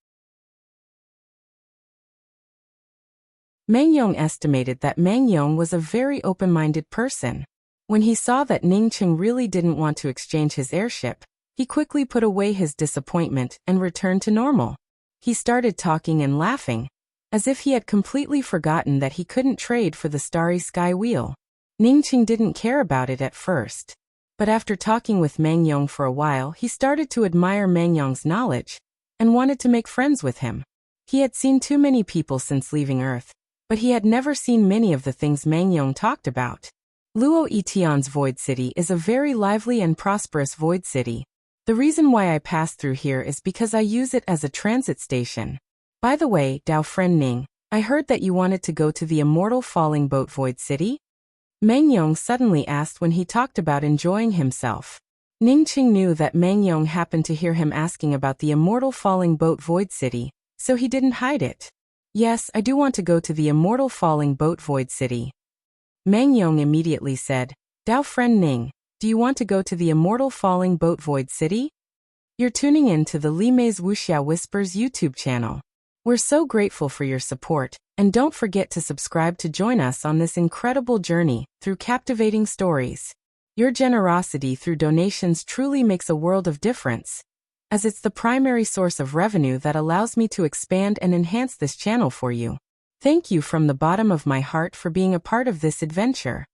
S1: Meng Yong estimated that Meng Yong was a very open-minded person. When he saw that Ning Cheng really didn't want to exchange his airship, he quickly put away his disappointment and returned to normal. He started talking and laughing, as if he had completely forgotten that he couldn't trade for the starry sky wheel. Ning Cheng didn't care about it at first. But after talking with Meng Yong for a while, he started to admire Meng Yong's knowledge, and wanted to make friends with him. He had seen too many people since leaving Earth, but he had never seen many of the things Meng Yong talked about. Luo Yixian's Void City is a very lively and prosperous void city. The reason why I pass through here is because I use it as a transit station. By the way, Dao friend Ning, I heard that you wanted to go to the immortal falling boat Void City? Meng Yong suddenly asked when he talked about enjoying himself. Ning Cheng knew that Meng Yong happened to hear him asking about the immortal falling boat Void City, so he didn't hide it. Yes, I do want to go to the immortal falling boat Void City. Meng Yong immediately said, Dao friend Ning, do you want to go to the immortal falling boat Void City? You're tuning in to the Li Mei's Wuxia Whispers YouTube channel. We're so grateful for your support, and And don't forget to subscribe to join us on this incredible journey through captivating stories. Your generosity through donations truly makes a world of difference, as it's the primary source of revenue that allows me to expand and enhance this channel for you. Thank you from the bottom of my heart for being a part of this adventure.